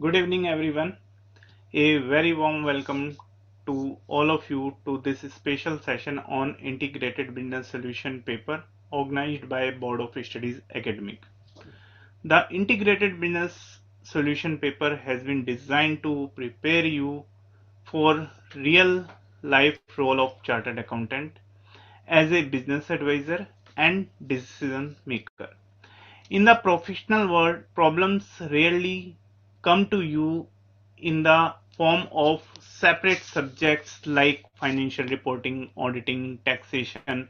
Good evening, everyone. A very warm welcome to all of you to this special session on Integrated Business Solution paper organized by Board of Studies Academic. The Integrated Business Solution paper has been designed to prepare you for real life role of chartered accountant as a business advisor and decision maker. In the professional world, problems rarely come to you in the form of separate subjects like financial reporting, auditing, taxation.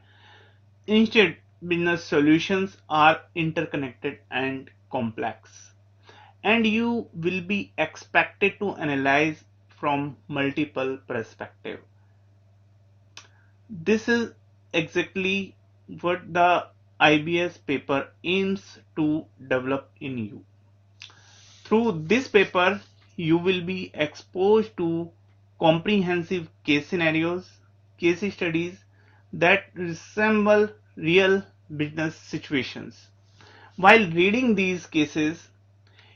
Instead, business solutions are interconnected and complex, and you will be expected to analyze from multiple perspectives. This is exactly what the IBS paper aims to develop in you. Through this paper, you will be exposed to comprehensive case scenarios, case studies that resemble real business situations. While reading these cases,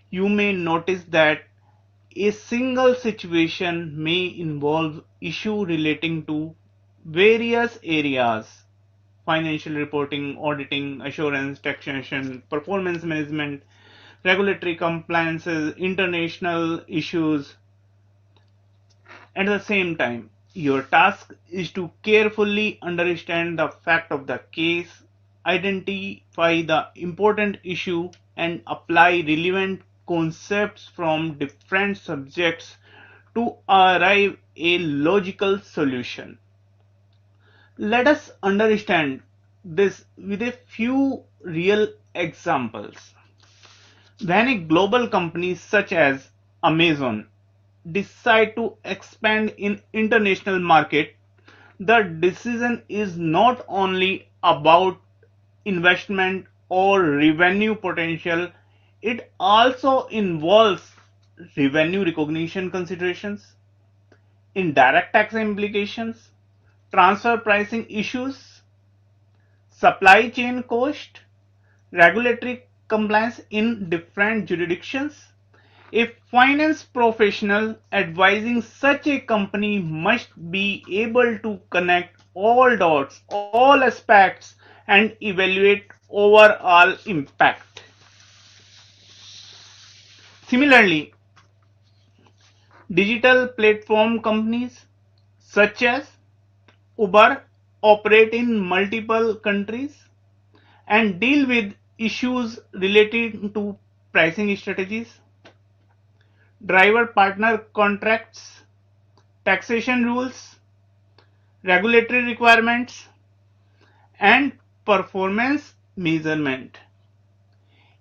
you may notice that a single situation may involve issue relating to various areas: financial reporting, auditing, assurance, taxation, performance management, regulatory compliances, international issues. At the same time, your task is to carefully understand the fact of the case, identify the important issue, and apply relevant concepts from different subjects to arrive a logical solution. Let us understand this with a few real examples. When a global company such as Amazon decide to expand in international market, the decision is not only about investment or revenue potential, it also involves revenue recognition considerations, indirect tax implications, transfer pricing issues, supply chain cost, regulatory compliance in different jurisdictions. A finance professional advising such a company must be able to connect all dots, all aspects, and evaluate overall impact. Similarly, digital platform companies such as Uber operate in multiple countries and deal with issues related to pricing strategies, driver partner contracts, taxation rules, regulatory requirements, and performance measurement.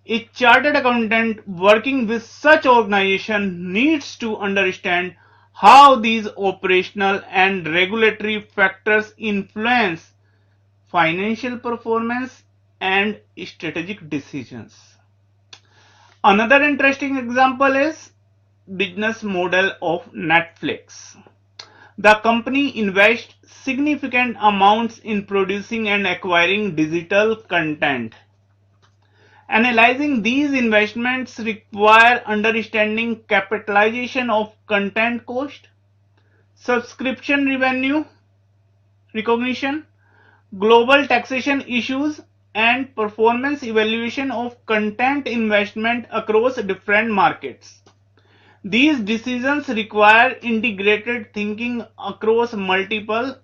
A chartered accountant working with such organization needs to understand how these operational and regulatory factors influence financial performance and strategic decisions. Another interesting example is business model of Netflix. The company invests significant amounts in producing and acquiring digital content. Analyzing these investments require understanding capitalization of content cost, subscription revenue recognition, global taxation issues, and performance evaluation of content investment across different markets. These decisions require integrated thinking across multiple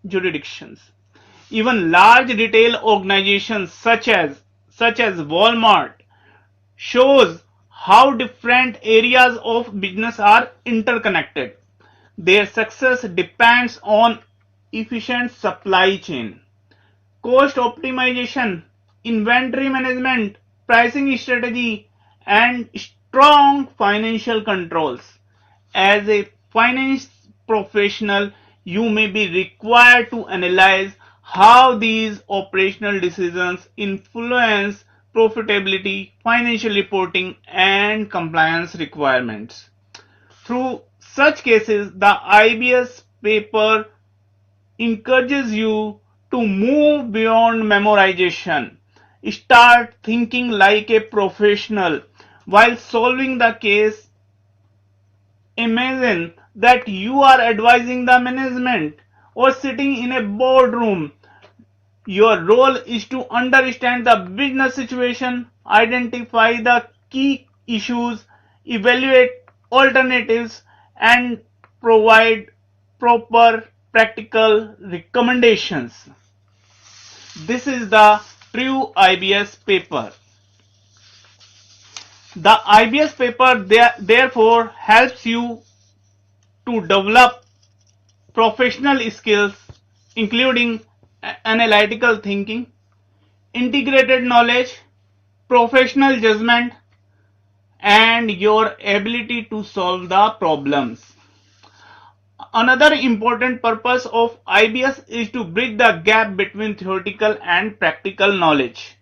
jurisdictions. Even large retail organizations such as Walmart shows how different areas of business are interconnected. Their success depends on efficient supply chain, cost optimization, inventory management, pricing strategy, and strong financial controls. As a finance professional, you may be required to analyze how these operational decisions influence profitability, financial reporting, and compliance requirements. Through such cases, the IBS paper encourages you to move beyond memorization. Start thinking like a professional while solving the case. Imagine that you are advising the management or sitting in a boardroom. Your role is to understand the business situation, identify the key issues, evaluate alternatives, and provide proper practical recommendations. This is the true IBS paper. The IBS paper therefore helps you to develop professional skills including analytical thinking, integrated knowledge, professional judgment, and your ability to solve the problems. Another important purpose of IBS is to bridge the gap between theoretical and practical knowledge.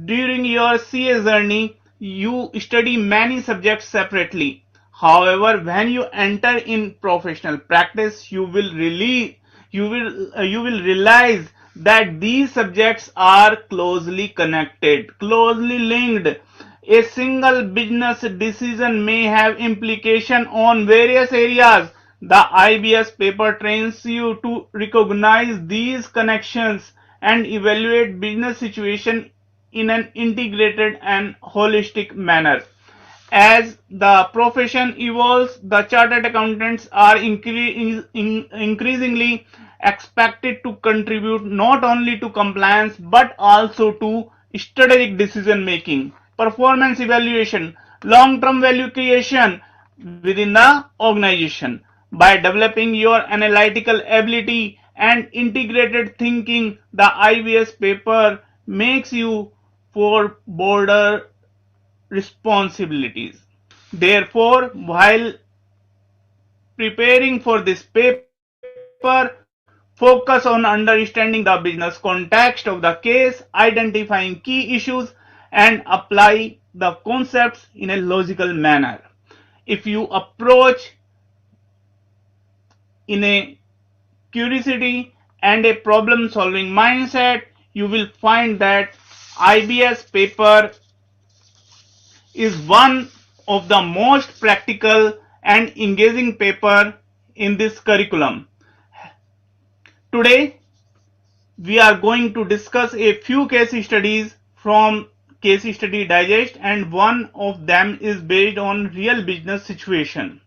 During your CA journey, you study many subjects separately. However, when you enter in professional practice, you will realize that these subjects are closely connected, closely linked. A single business decision may have implication on various areas. The IBS paper trains you to recognize these connections and evaluate business situation in an integrated and holistic manner. As the profession evolves, the chartered accountants are increasingly expected to contribute not only to compliance but also to strategic decision making, performance evaluation, long term value creation within the organization. By developing your analytical ability and integrated thinking, the IBS paper makes you for broader responsibilities. Therefore, while preparing for this paper, focus on understanding the business context of the case, identifying key issues, and apply the concepts in a logical manner. If you approach in a curiosity and a problem solving mindset, you will find that IBS paper is one of the most practical and engaging paper in this curriculum. Today, we are going to discuss a few case studies from Case Study Digest, and one of them is based on real business situation.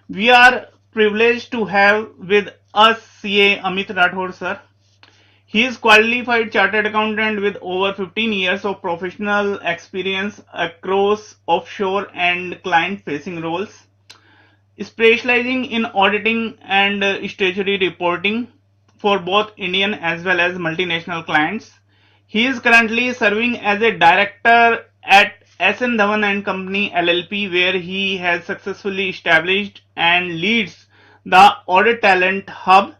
We are privileged to have with us CA Amit Rathod sir. He is qualified chartered accountant with over 15 years of professional experience across offshore and client-facing roles, specializing in auditing and statutory reporting for both Indian as well as multinational clients. He is currently serving as a director at SN Dhawan and Company LLP, where he has successfully established and leads the Audit Talent Hub.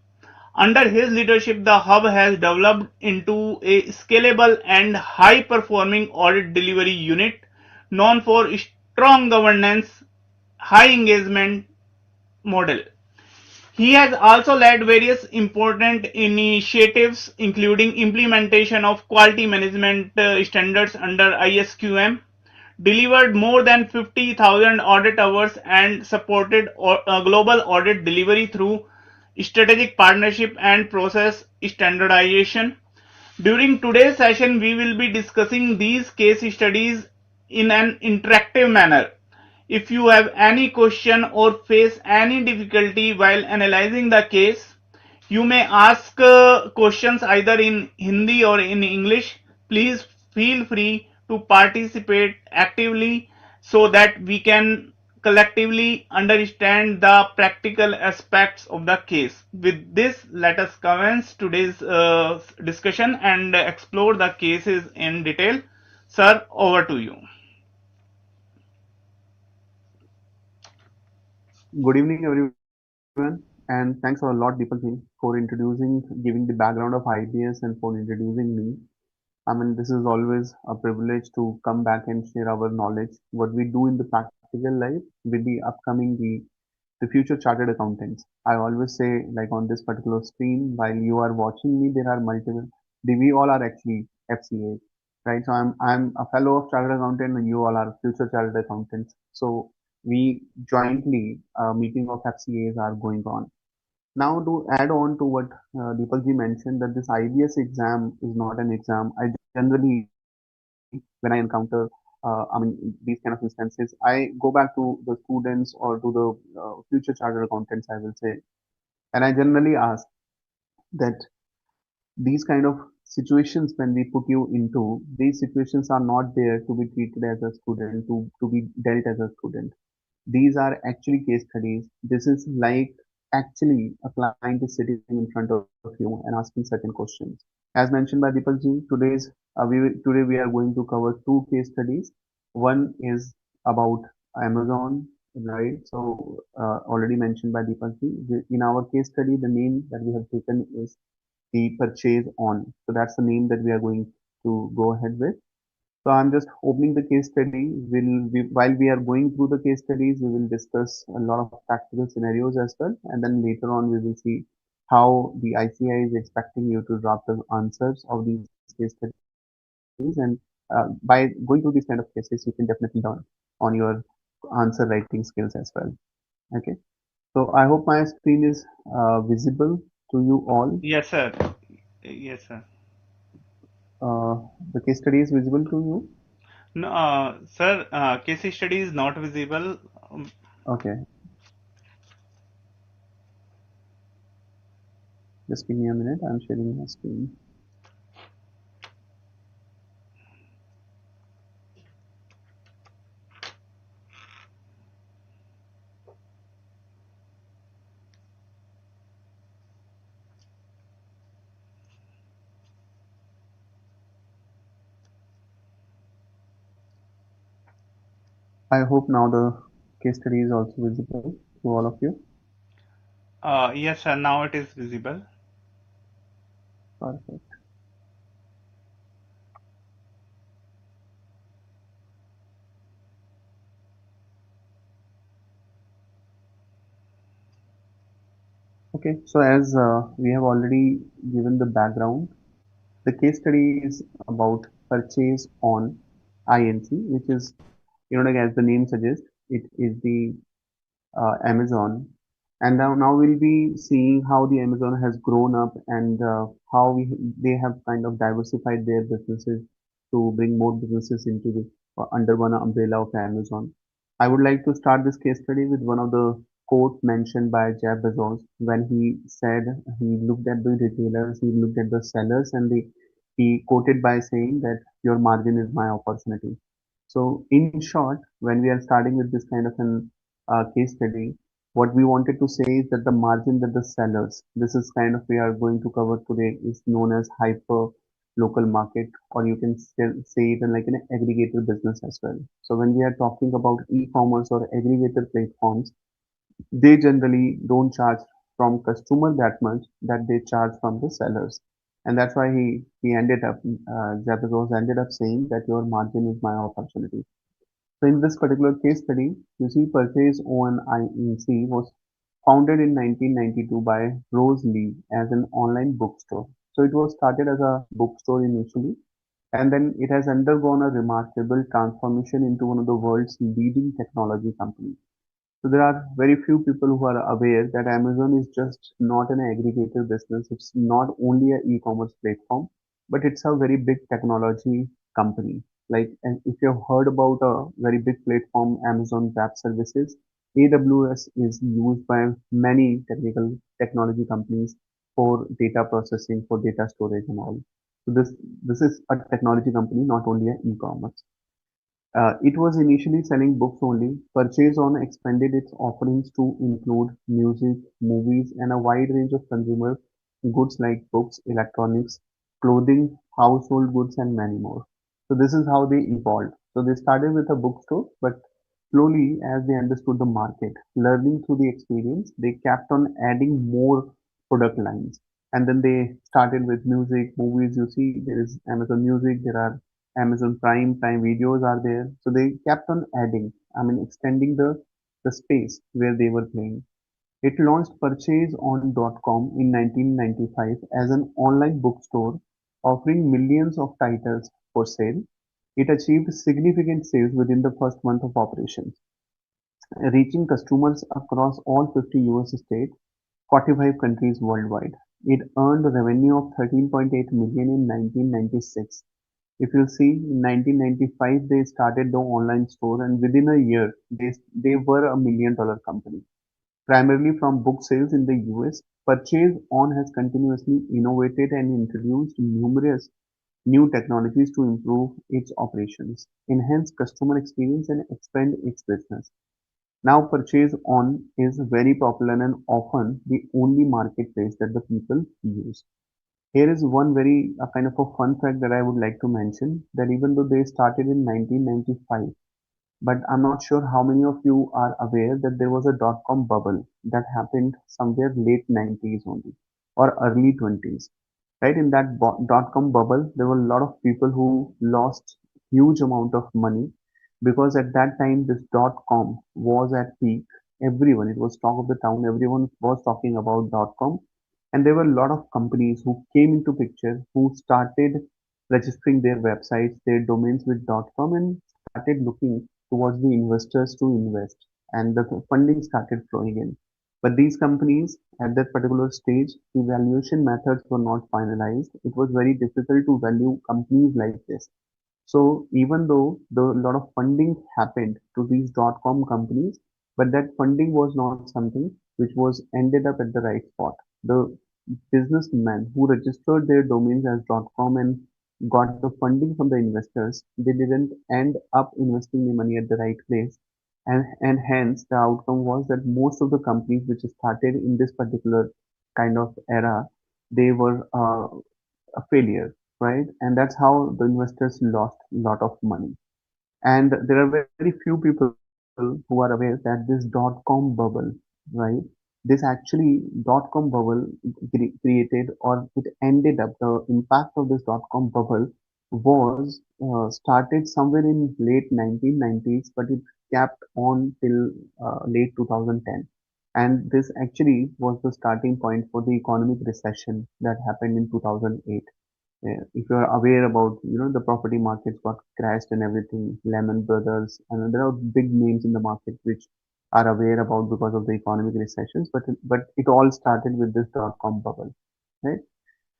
Under his leadership, the hub has developed into a scalable and high-performing audit delivery unit known for strong governance, high engagement model. He has also led various important initiatives, including implementation of quality management standards under ISQM, delivered more than 50,000 audit hours, and supported global audit delivery through strategic partnership and process standardization. During today's session, we will be discussing these case studies in an interactive manner. If you have any question or face any difficulty while analyzing the case, you may ask questions either in Hindi or in English. Please feel free to participate actively so that we can collectively understand the practical aspects of the case. With this, let us commence today's discussion and explore the cases in detail. Sir, over to you. Good evening, everyone, and thanks a lot, Deepak, for introducing, giving the background of IBS and for introducing me. I mean, this is always a privilege to come back and share our knowledge, what we do in the practical life with the upcoming the future chartered accountants. I always say, like on this particular screen, while you are watching me, there are multiple. We all are actually FCA, right? So I'm a fellow of chartered accountant, and you all are future chartered accountants. So we jointly meeting of FCAs are going on. Now, to add on to what Deepalji mentioned, that this IBS exam is not an exam. I generally, when I encounter, these kind of instances, I go back to the students or to the future chartered accountants, I will say, and I generally ask that these kind of situations when we put you into, these situations are not there to be treated as a student, to be dealt as a student. These are actually case studies. This is like actually a client is sitting in front of you and asking certain questions. As mentioned by Deepalji, today we are going to cover two case studies. One is about Amazon, right? So already mentioned by Deepalji. In our case study, the name that we have taken is the purchase on. So that's the name that we are going to go ahead with. So I'm just opening the case study. While we are going through the case studies, we will discuss a lot of practical scenarios as well. And then later on, we will see how the ICAI is expecting you to draft the answers of these case studies. And by going through these kind of cases, you can definitely learn on your answer writing skills as well. Okay. So I hope my screen is visible to you all. Yes, sir. Yes, sir. Uh, the case study is visible to you. No, sir, case study is not visible. Okay. Just give me a minute. I'm sharing my screen. I hope now the case study is also visible to all of you. Yes, sir. Now it is visible. Perfect. Okay, so as we have already given the background, the case study is about purchase on INC, which is, like as the name suggests, it is the Amazon. And now we'll be seeing how the Amazon has grown up and how they have kind of diversified their businesses to bring more businesses into the under one umbrella of Amazon. I would like to start this case study with one of the quote mentioned by Jeff Bezos when he said he looked at the retailers, he looked at the sellers, and he quoted by saying that your margin is my opportunity. So, in short, when we are starting with this kind of an case study, what we wanted to say is that the margin that the sellers, this is kind of we are going to cover today, is known as hyper local market, or you can still say it in like an aggregator business as well. So when we are talking about e-commerce or aggregator platforms, they generally don't charge from customer that much that they charge from the sellers. And that's why he ended up, Bezos ended up saying that your margin is my opportunity. So in this particular case study, you see PurchaseOnn Inc. was founded in 1992 by Rose Lee as an online bookstore. So it was started as a bookstore initially, and then it has undergone a remarkable transformation into one of the world's leading technology companies. So there are very few people who are aware that Amazon is just not an aggregator business. It's not only an e-commerce platform, but it's a very big technology company. Like, and if you've heard about a very big platform, Amazon Web Services, AWS is used by many technical technology companies for data processing, for data storage and all. So this is a technology company, not only an e-commerce. It was initially selling books only. PurchaseOnn expanded its offerings to include music, movies, and a wide range of consumer goods like books, electronics, clothing, household goods, and many more. So this is how they evolved. So they started with a bookstore, but slowly, as they understood the market, learning through the experience, they kept on adding more product lines. And then they started with music, movies. You see, there is Amazon Music, there are Amazon Prime videos are there. So they kept on adding, extending the space where they were playing. It launched PurchaseOnn.com in 1995 as an online bookstore offering millions of titles for sale. It achieved significant sales within the first month of operations. reaching customers across all 50 US states, 45 countries worldwide. It earned a revenue of 13.8 million in 1996. If you see, in 1995 they started the online store, and within a year they were $1 million company. Primarily from book sales in the US, Purchase On has continuously innovated and introduced numerous new technologies to improve its operations, enhance customer experience, and expand its business. Now, Purchase On is very popular and often the only marketplace that the people use. Here is one very kind of a fun fact that I would like to mention, that even though they started in 1995, but I'm not sure how many of you are aware that there was a dot-com bubble that happened somewhere late 90s only, or early 20s. Right, in that dot-com bubble, there were a lot of people who lost huge amount of money, because at that time this dot-com was at peak. Everyone, it was talk of the town. Everyone was talking about dot-com, and there were a lot of companies who came into picture, who started registering their websites, their domains with dot-com, and started looking towards the investors to invest, and the funding started flowing in. But these companies at that particular stage, the valuation methods were not finalized. It was very difficult to value companies like this. So even though the lot of funding happened to these dot-com companies, but that funding was not something which was ended up at the right spot. The businessmen who registered their domains as dot-com and got the funding from the investors, they didn't end up investing the money at the right place. And hence the outcome was that most of the companies which started in this particular kind of era, they were a failure, right? And that's how the investors lost a lot of money. And there are very few people who are aware that this dot-com bubble, right? This actually dot-com bubble created, or it ended up, the impact of this dot-com bubble was started somewhere in late 1990s, but it kept on till late 2010. And this actually was the starting point for the economic recession that happened in 2008. If you are aware about, the property markets got crashed and everything, Lehman Brothers, and there are big names in the market which are aware about because of the economic recessions. But it all started with this dot-com bubble, right?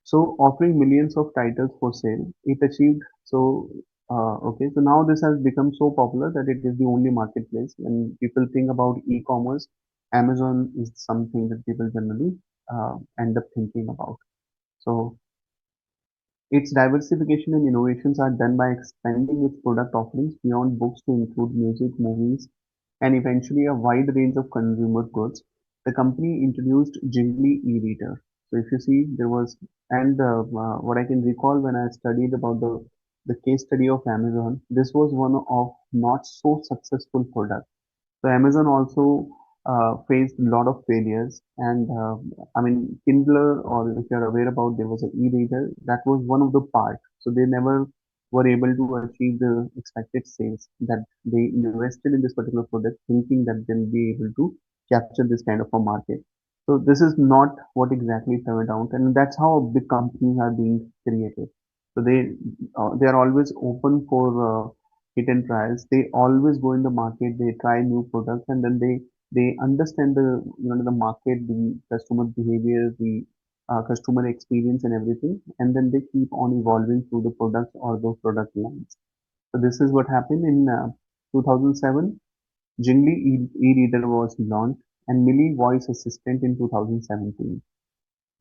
So offering millions of titles for sale, it achieved. So okay, so now this has become so popular that it is the only marketplace. When people think about e-commerce, Amazon is something that people generally end up thinking about. So its diversification and innovations are done by expanding its product offerings beyond books to include music, movies, and eventually a wide range of consumer goods. The company introduced Jingly e-reader. So if you see, there was, and what I can recall when I studied about the case study of Amazon, this was one of not so successful product. So Amazon also faced a lot of failures, and I mean, Kindle, or if you're aware about, there was an e-reader that was one of the part. So they never were able to achieve the expected sales that they invested in this particular product, thinking that they'll be able to capture this kind of a market. So this is not what exactly turned out, and that's how big companies are being created. So they are always open for hit and tries. They always go in the market, they try new products, and then they understand the, the market, the customer behavior, the customer experience, and everything, and then they keep on evolving through the products or the product lines. So this is what happened in 2007. Jingly e-reader was launched, and Millie Voice Assistant in 2017.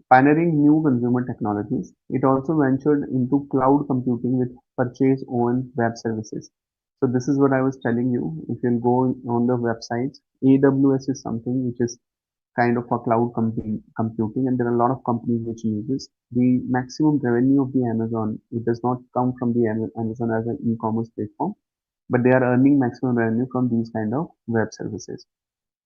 Pioneering new consumer technologies, it also ventured into cloud computing with purchase-owned web services. So this is what I was telling you. If you'll go on the websites, AWS is something which is kind of a cloud computing, and there are a lot of companies which use this. The maximum revenue of the Amazon, it does not come from the Amazon as an e-commerce platform, but they are earning maximum revenue from these kind of web services.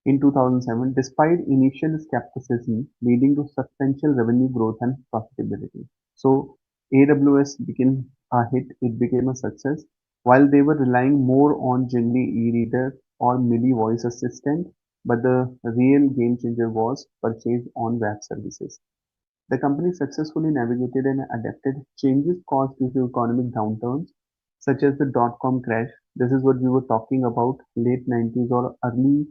In 2007, despite initial skepticism leading to substantial revenue growth and profitability. So AWS became a hit, it became a success, while they were relying more on Jingly e-reader or Millie voice assistant, but the real game changer was purchase on web services. The company successfully navigated and adapted changes caused due to economic downturns, such as the dot-com crash. This is what we were talking about, late 90s or early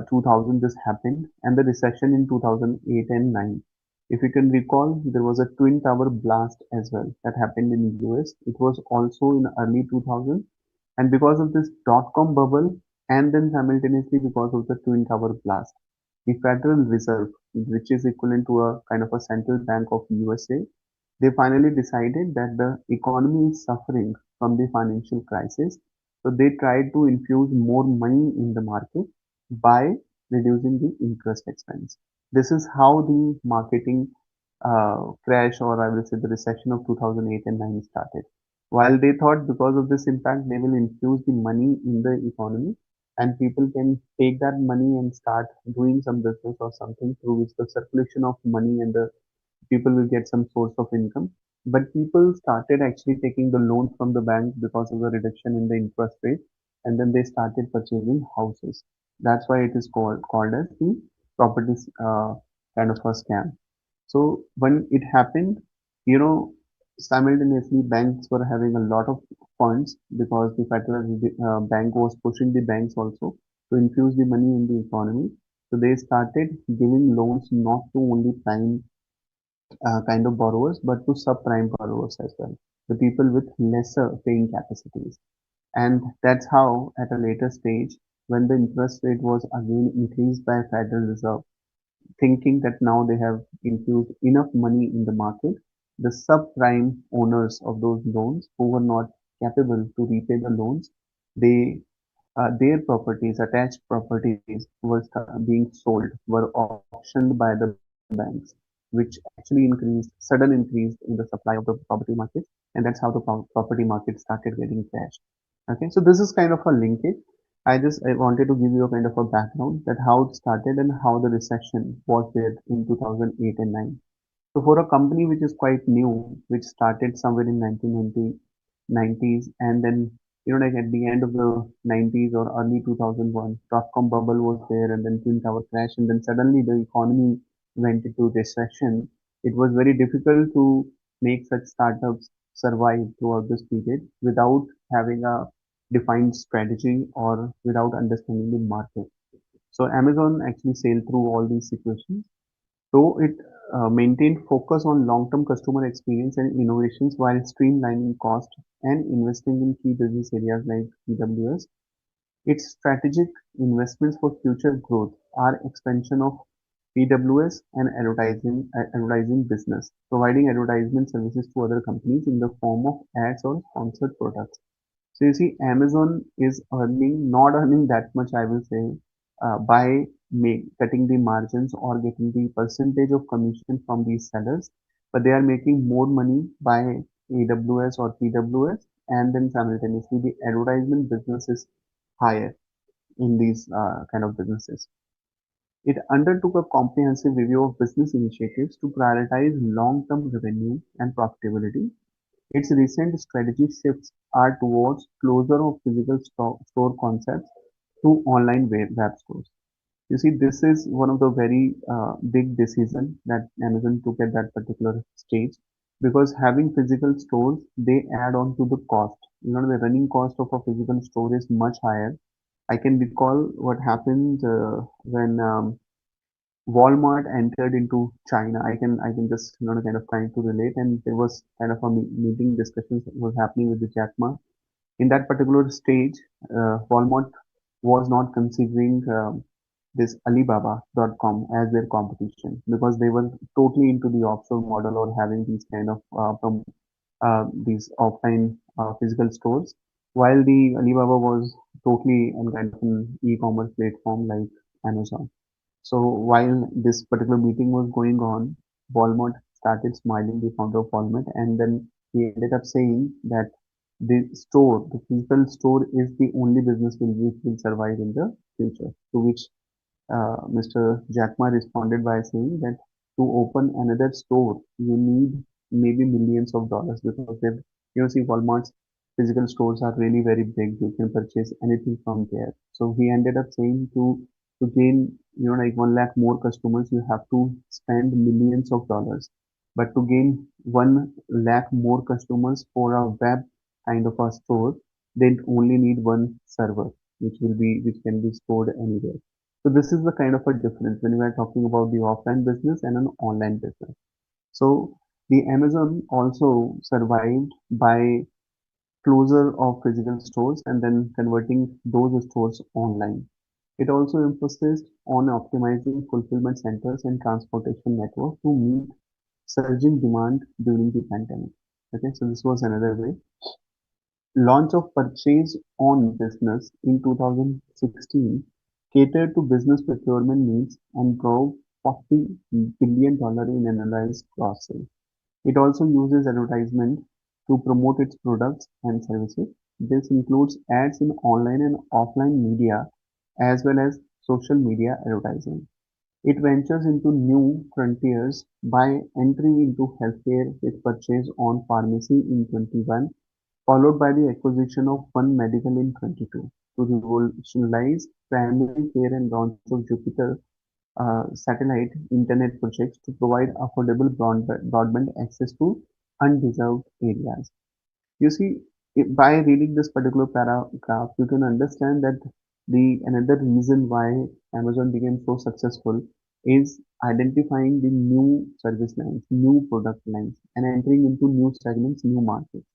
2000 this happened, and the recession in 2008 and 9. If you can recall, there was a twin tower blast as well that happened in US. It was also in early 2000, and because of this dot-com bubble, and then simultaneously because of the twin tower blast, the Federal Reserve, which is equivalent to a kind of a central bank of USA, they finally decided that the economy is suffering from the financial crisis. So they tried to infuse more money in the market by reducing the interest expense. This is how the marketing crash, or I will say the recession of 2008 and 9 started. While they thought because of this impact, they will infuse the money in the economy and people can take that money and start doing some business or something through which the circulation of money and the people will get some source of income. But people started actually taking the loans from the bank because of the reduction in the interest rate, and then they started purchasing houses. That's why it is called as the property kind of a scam. So when it happened, you know, simultaneously banks were having a lot of funds because the federal bank was pushing the banks also to infuse the money in the economy. So they started giving loans not to only prime kind of borrowers, but to subprime borrowers as well, the people with lesser paying capacities. And that's how, at a later stage, when the interest rate was again increased by Federal Reserve, thinking that now they have infused enough money in the market, the subprime owners of those loans who were not capable to repay the loans, they their properties, attached properties, were being sold, were auctioned by the banks, which actually sudden increase in the supply of the property market, and that's how the property market started getting crashed. Okay, so this is kind of a linkage. I wanted to give you a kind of a background that how it started and how the recession was there in 2008 and 9. So for a company which is quite new, which started somewhere in 1990s, and then like at the end of the 90s or early 2001, dot-com bubble was there, and then Twin Tower crash, and then suddenly the economy went into recession. It was very difficult to make such startups survive throughout this period without having a defined strategy or without understanding the market. So Amazon actually sailed through all these situations, though it maintained focus on long-term customer experience and innovations while streamlining cost and investing in key business areas like AWS. Its strategic investments for future growth are expansion of AWS and advertising business, providing advertisement services to other companies in the form of ads or sponsored products. So you see, Amazon is not earning that much, I will say, by cutting the margins or getting the percentage of commission from these sellers, but they are making more money by AWS or PWS, and then simultaneously the advertisement business is higher in these kind of businesses. It undertook a comprehensive review of business initiatives to prioritize long-term revenue and profitability. Its recent strategy shifts are towards closure of physical store concepts to online web stores. You see, this is one of the very big decision that Amazon took at that particular stage, because having physical stores, they add on to the cost. The running cost of a physical store is much higher. I can recall what happened when Walmart entered into China. I can just kind of trying to relate, and there was kind of a meeting discussions was happening with the Jack Ma. In that particular stage, Walmart was not considering this Alibaba.com as their competition because they were totally into the offshore model or having these kind of these offline physical stores, while the Alibaba was totally on kind of an e-commerce platform like Amazon. So while this particular meeting was going on, Walmart started smiling, the founder of Walmart, and then he ended up saying that the physical store is the only business which will survive in the future. To which Mr. Jack Ma responded by saying that to open another store, you need maybe millions of dollars because see, Walmart's physical stores are really very big. You can purchase anything from there. So he ended up saying to gain, like 1 lakh more customers, you have to spend millions of dollars. But to gain 1 lakh more customers for a web kind of a store, they only need one server, which can be stored anywhere. So this is the kind of a difference when we are talking about the offline business and an online business. So the Amazon also survived by closure of physical stores and then converting those stores online. It also emphasized on optimizing fulfillment centers and transportation network to meet surging demand during the pandemic. Okay, so this was another way. Launch of Purchase On Business in 2016 catered to business procurement needs and drove $40 billion in annualized gross sales. It also uses advertisement to promote its products and services. This includes ads in online and offline media as well as social media advertising. It ventures into new frontiers by entering into healthcare with Purchase On Pharmacy in 21, followed by the acquisition of One Medical in 22 to revolutionize primary care and launch of Jupiter satellite internet projects to provide affordable broadband access to undeserved areas. You see, by reading this particular paragraph, you can understand that the another reason why Amazon became so successful is identifying the new service lines, new product lines, and entering into new segments, new markets.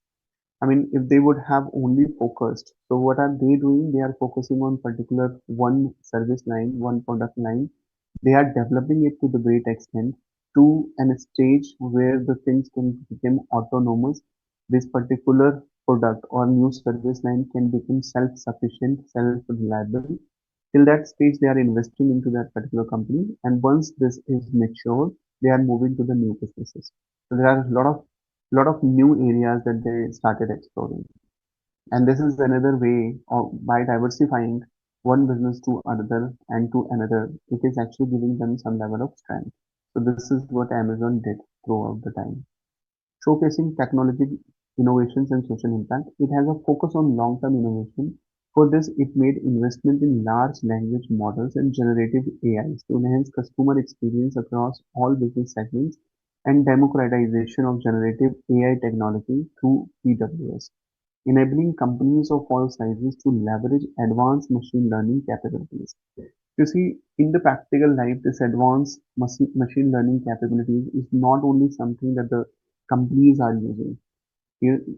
I mean, if they would have only focused, so what are they doing? They are focusing on particular one service line, one product line. They are developing it to the great extent to an stage where the things can become autonomous. This particular product or new service line can become self-sufficient, self-reliable. Till that stage, they are investing into that particular company, and once this is mature, they are moving to the new businesses. So there are a lot of new areas that they started exploring. And this is another way of by diversifying one business to another and to another, it is actually giving them some level of strength. So this is what Amazon did throughout the time. Showcasing technology innovations and social impact, it has a focus on long-term innovation. For this, it made investment in large language models and generative AIs to enhance customer experience across all business segments and democratization of generative AI technology through PWS, enabling companies of all sizes to leverage advanced machine learning capabilities. You see, in the practical life, this advanced machine learning capabilities is not only something that the companies are using.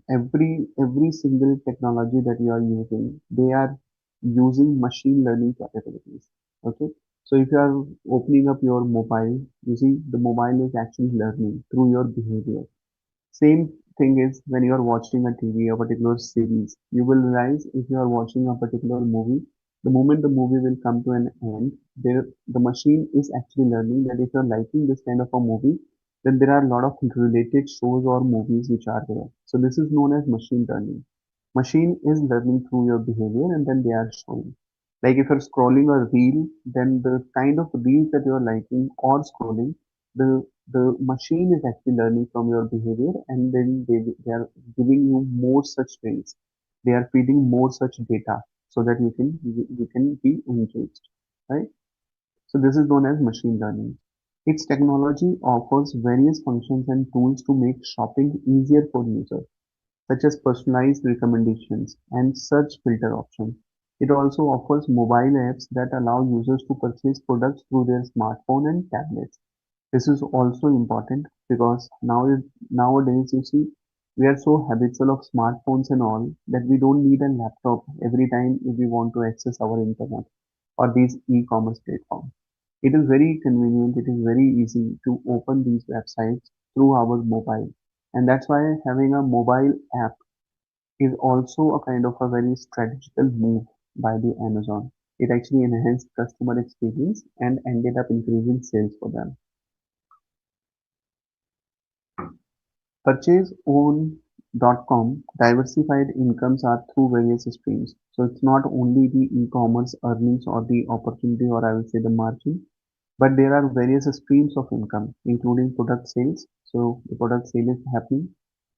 Every single technology that you are using, they are using machine learning capabilities. Okay, so if you are opening up your mobile, you see the mobile is actually learning through your behavior. Same thing is when you are watching a TV, a particular series, you will realize if you are watching a particular movie, the moment the movie will come to an end, the machine is actually learning that if you are liking this kind of a movie, then there are a lot of related shows or movies which are there. So this is known as machine learning. Machine is learning through your behavior and then they are showing. Like if you're scrolling a reel, then the kind of reels that you're liking or scrolling, the machine is actually learning from your behavior and then they are giving you more such reels. They are feeding more such data so that you can be engaged. Right? So this is known as machine learning. Its technology offers various functions and tools to make shopping easier for users such as personalized recommendations and search filter options. It also offers mobile apps that allow users to purchase products through their smartphone and tablets. This is also important because nowadays you see we are so habitual of smartphones and all that we don't need a laptop every time if we want to access our internet or these e-commerce platforms. It is very convenient, it is very easy to open these websites through our mobile. And that's why having a mobile app is also a kind of a very strategical move by the Amazon. It actually enhanced customer experience and ended up increasing sales for them. PurchaseOnn.com diversified incomes are through various streams. So it's not only the e-commerce earnings or the opportunity or I will say the margin, but there are various streams of income, including product sales. So the product sale is happening.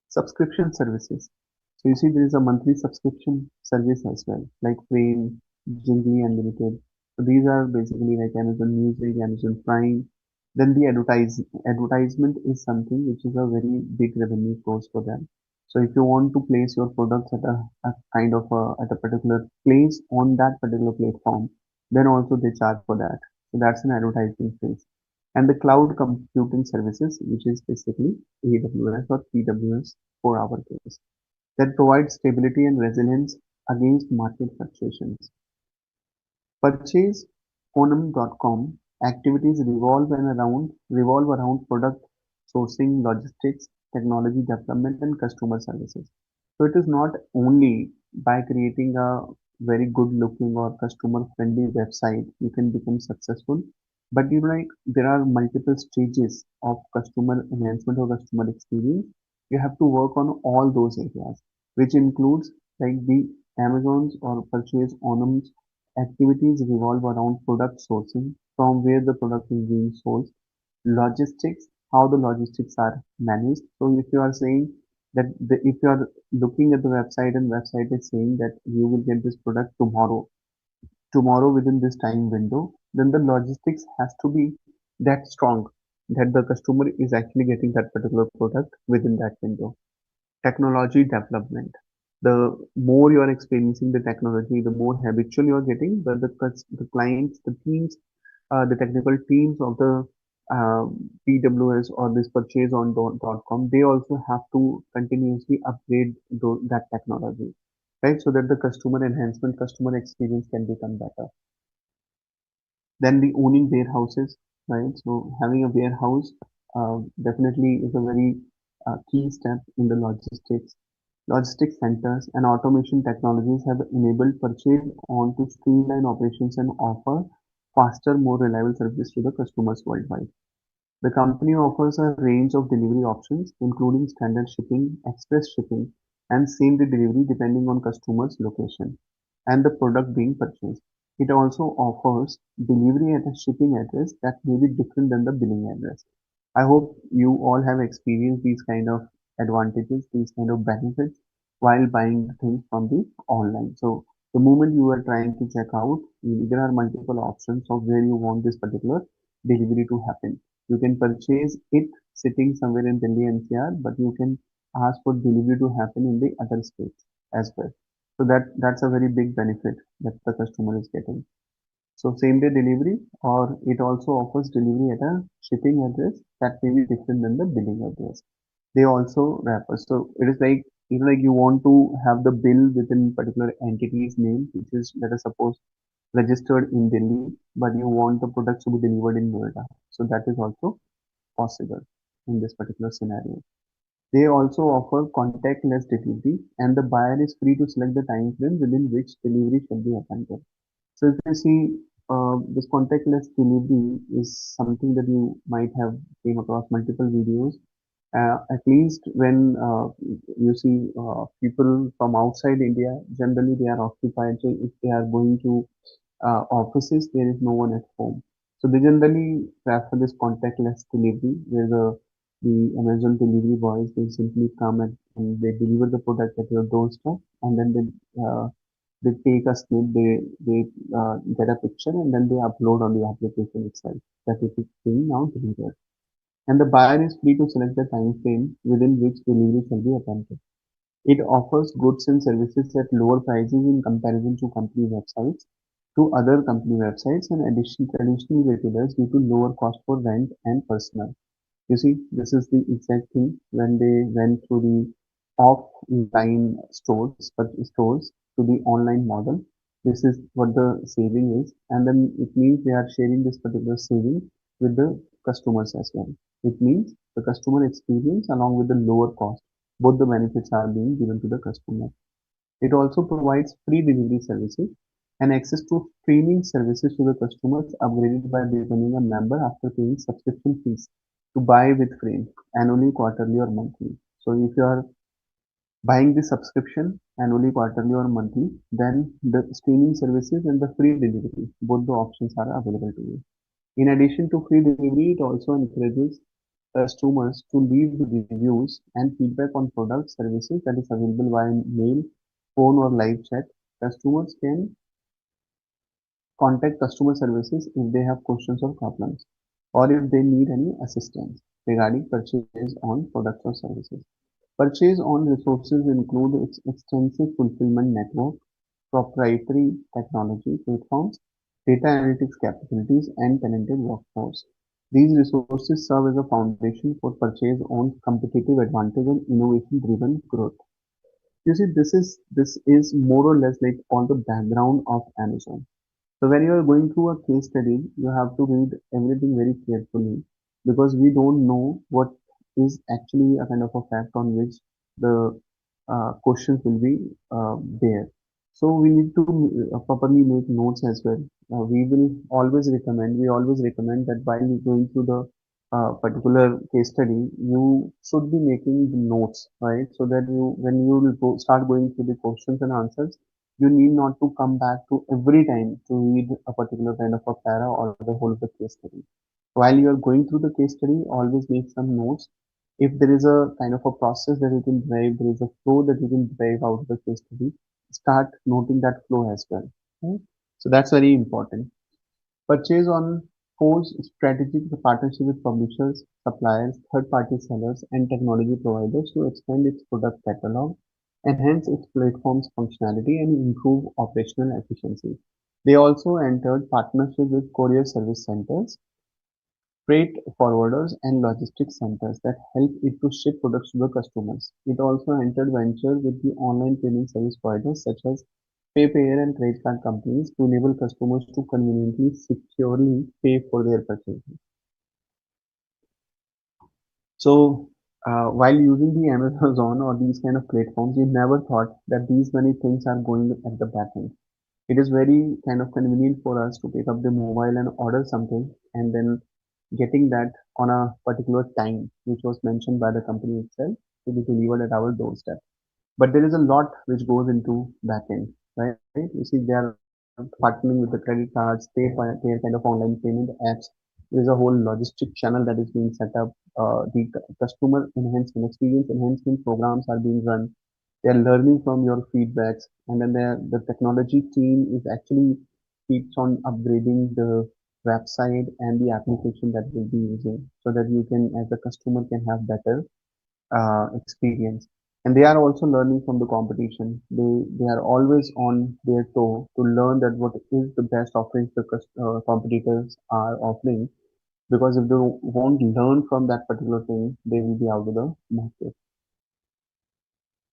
Subscription services. So you see there is a monthly subscription service as well, like Frame, Jingly Unlimited. So these are basically like Amazon Music, Amazon Prime. Then the advertisement is something which is a very big revenue source for them. So if you want to place your products at a kind of at a particular place on that particular platform, then also they charge for that. So that's an advertising phase. And the cloud computing services, which is basically AWS or PWS for our case, that provides stability and resilience against market fluctuations. PurchaseOnn.com activities revolve around product sourcing, logistics, technology development, and customer services. So it is not only by creating a very good looking or customer friendly website you can become successful, but like there are multiple stages of customer enhancement or customer experience. You have to work on all those areas, which includes like the Amazon's or Purchase Onum's activities revolve around product sourcing, from where the product is being sourced, logistics, how the logistics are managed. So if you are saying that if you are looking at the website and website is saying that you will get this product tomorrow within this time window, then the logistics has to be that strong that the customer is actually getting that particular product within that window. Technology development. The more you are experiencing the technology, the more habitual you are getting, but the clients, the teams, the technical teams of the uh, PWS or this purchase on .com, they also have to continuously upgrade that technology, right? So that the customer enhancement, customer experience can become better. Then the owning warehouses, right? So having a warehouse definitely is a very key step in the logistics. Logistics centers and automation technologies have enabled purchase on to streamline operations and offer faster, more reliable service to the customers worldwide. The company offers a range of delivery options, including standard shipping, express shipping, and same-day delivery depending on customer's location and the product being purchased. It also offers delivery at a shipping address that may be different than the billing address. I hope you all have experienced these kind of advantages, these kind of benefits while buying things from the online. So the moment you are trying to check out, there are multiple options of where you want this particular delivery to happen. You can purchase it sitting somewhere in Delhi NCR, but you can ask for delivery to happen in the other states as well. So that's a very big benefit that the customer is getting. So same day delivery, or it also offers delivery at a shipping address that may be different than the billing address. They also wrapper. So it is like like you want to have the bill within particular entity's name, which is let us suppose registered in Delhi, but you want the products to be delivered in Noida. So that is also possible in this particular scenario. They also offer contactless delivery, and the buyer is free to select the time frame within which delivery shall be attended. So if you see, this contactless delivery is something that you might have came across multiple videos. At least when you see people from outside India, generally they are occupied. So if they are going to offices, there is no one at home. So they generally prefer this contactless delivery, where the Amazon delivery boys they simply come and they deliver the product at your doorstep, and then they take a snip, they get a picture, and then they upload on the application itself that it is being now delivered. And the buyer is free to select the time frame within which delivery shall be attempted. It offers goods and services at lower prices in comparison to company websites, to other company websites and traditional retailers due to lower cost for rent and personnel. You see, this is the exact thing when they went through the offline stores to the online model. This is what the saving is, and then it means they are sharing this particular saving with the customers as well. It means the customer experience along with the lower cost. Both the benefits are being given to the customer. It also provides free delivery services and access to streaming services to the customers upgraded by becoming a member after paying subscription fees to buy with frame annually, quarterly, or monthly. So if you are buying the subscription annually, quarterly, or monthly, then the streaming services and the free delivery, both the options are available to you. In addition to free delivery, it also encourages customers to leave reviews and feedback on product services that is available via mail, phone, or live chat. Customers can contact customer services if they have questions or problems, or if they need any assistance regarding purchase on products or services. Purchase on resources include its extensive fulfillment network, proprietary technology platforms, data analytics capabilities, and talented workforce. These resources serve as a foundation for PurchaseOnn's competitive advantage and innovation-driven growth. You see, this is more or less like on the background of Amazon. So when you are going through a case study, you have to read everything very carefully because we don't know what is actually a kind of a fact on which the questions will be there. So we need to properly make notes as well. We always recommend that while you're going through the particular case study, you should be making the notes, right? So that when you will start going through the questions and answers, you need not to come back to every time to read a particular kind of a para or the whole of the case study. While you are going through the case study, always make some notes. If there is a kind of a process that you can derive, there is a flow that you can derive out of the case study, start noting that flow as well. Right? So that's very important. Purchase on forge strategic partnership with publishers, suppliers, third-party sellers, and technology providers to expand its product catalog, enhance its platform's functionality, and improve operational efficiency. They also entered partnership with courier service centers, freight forwarders, and logistics centers that help it to ship products to the customers. It also entered venture with the online payment service providers such as PayPayer and credit card companies to enable customers to conveniently, securely pay for their purchases. So, while using the Amazon or these kind of platforms, we never thought that these many things are going at the back end. It is very kind of convenient for us to pick up the mobile and order something and then getting that on a particular time, which was mentioned by the company itself to be delivered at our doorstep. But there is a lot which goes into backend, right? You see, they are partnering with the credit cards, their kind of online payment apps. There is a whole logistic channel that is being set up. Customer enhancement, experience enhancement programs are being run. They are learning from your feedbacks, and then the technology team is actually keeps on upgrading the website and the application that will be using, so that you can, as a customer, can have better experience. And they are also learning from the competition. They are always on their toe to learn that what is the best offerings the competitors are offering. Because if they won't learn from that particular thing, they will be out of the market.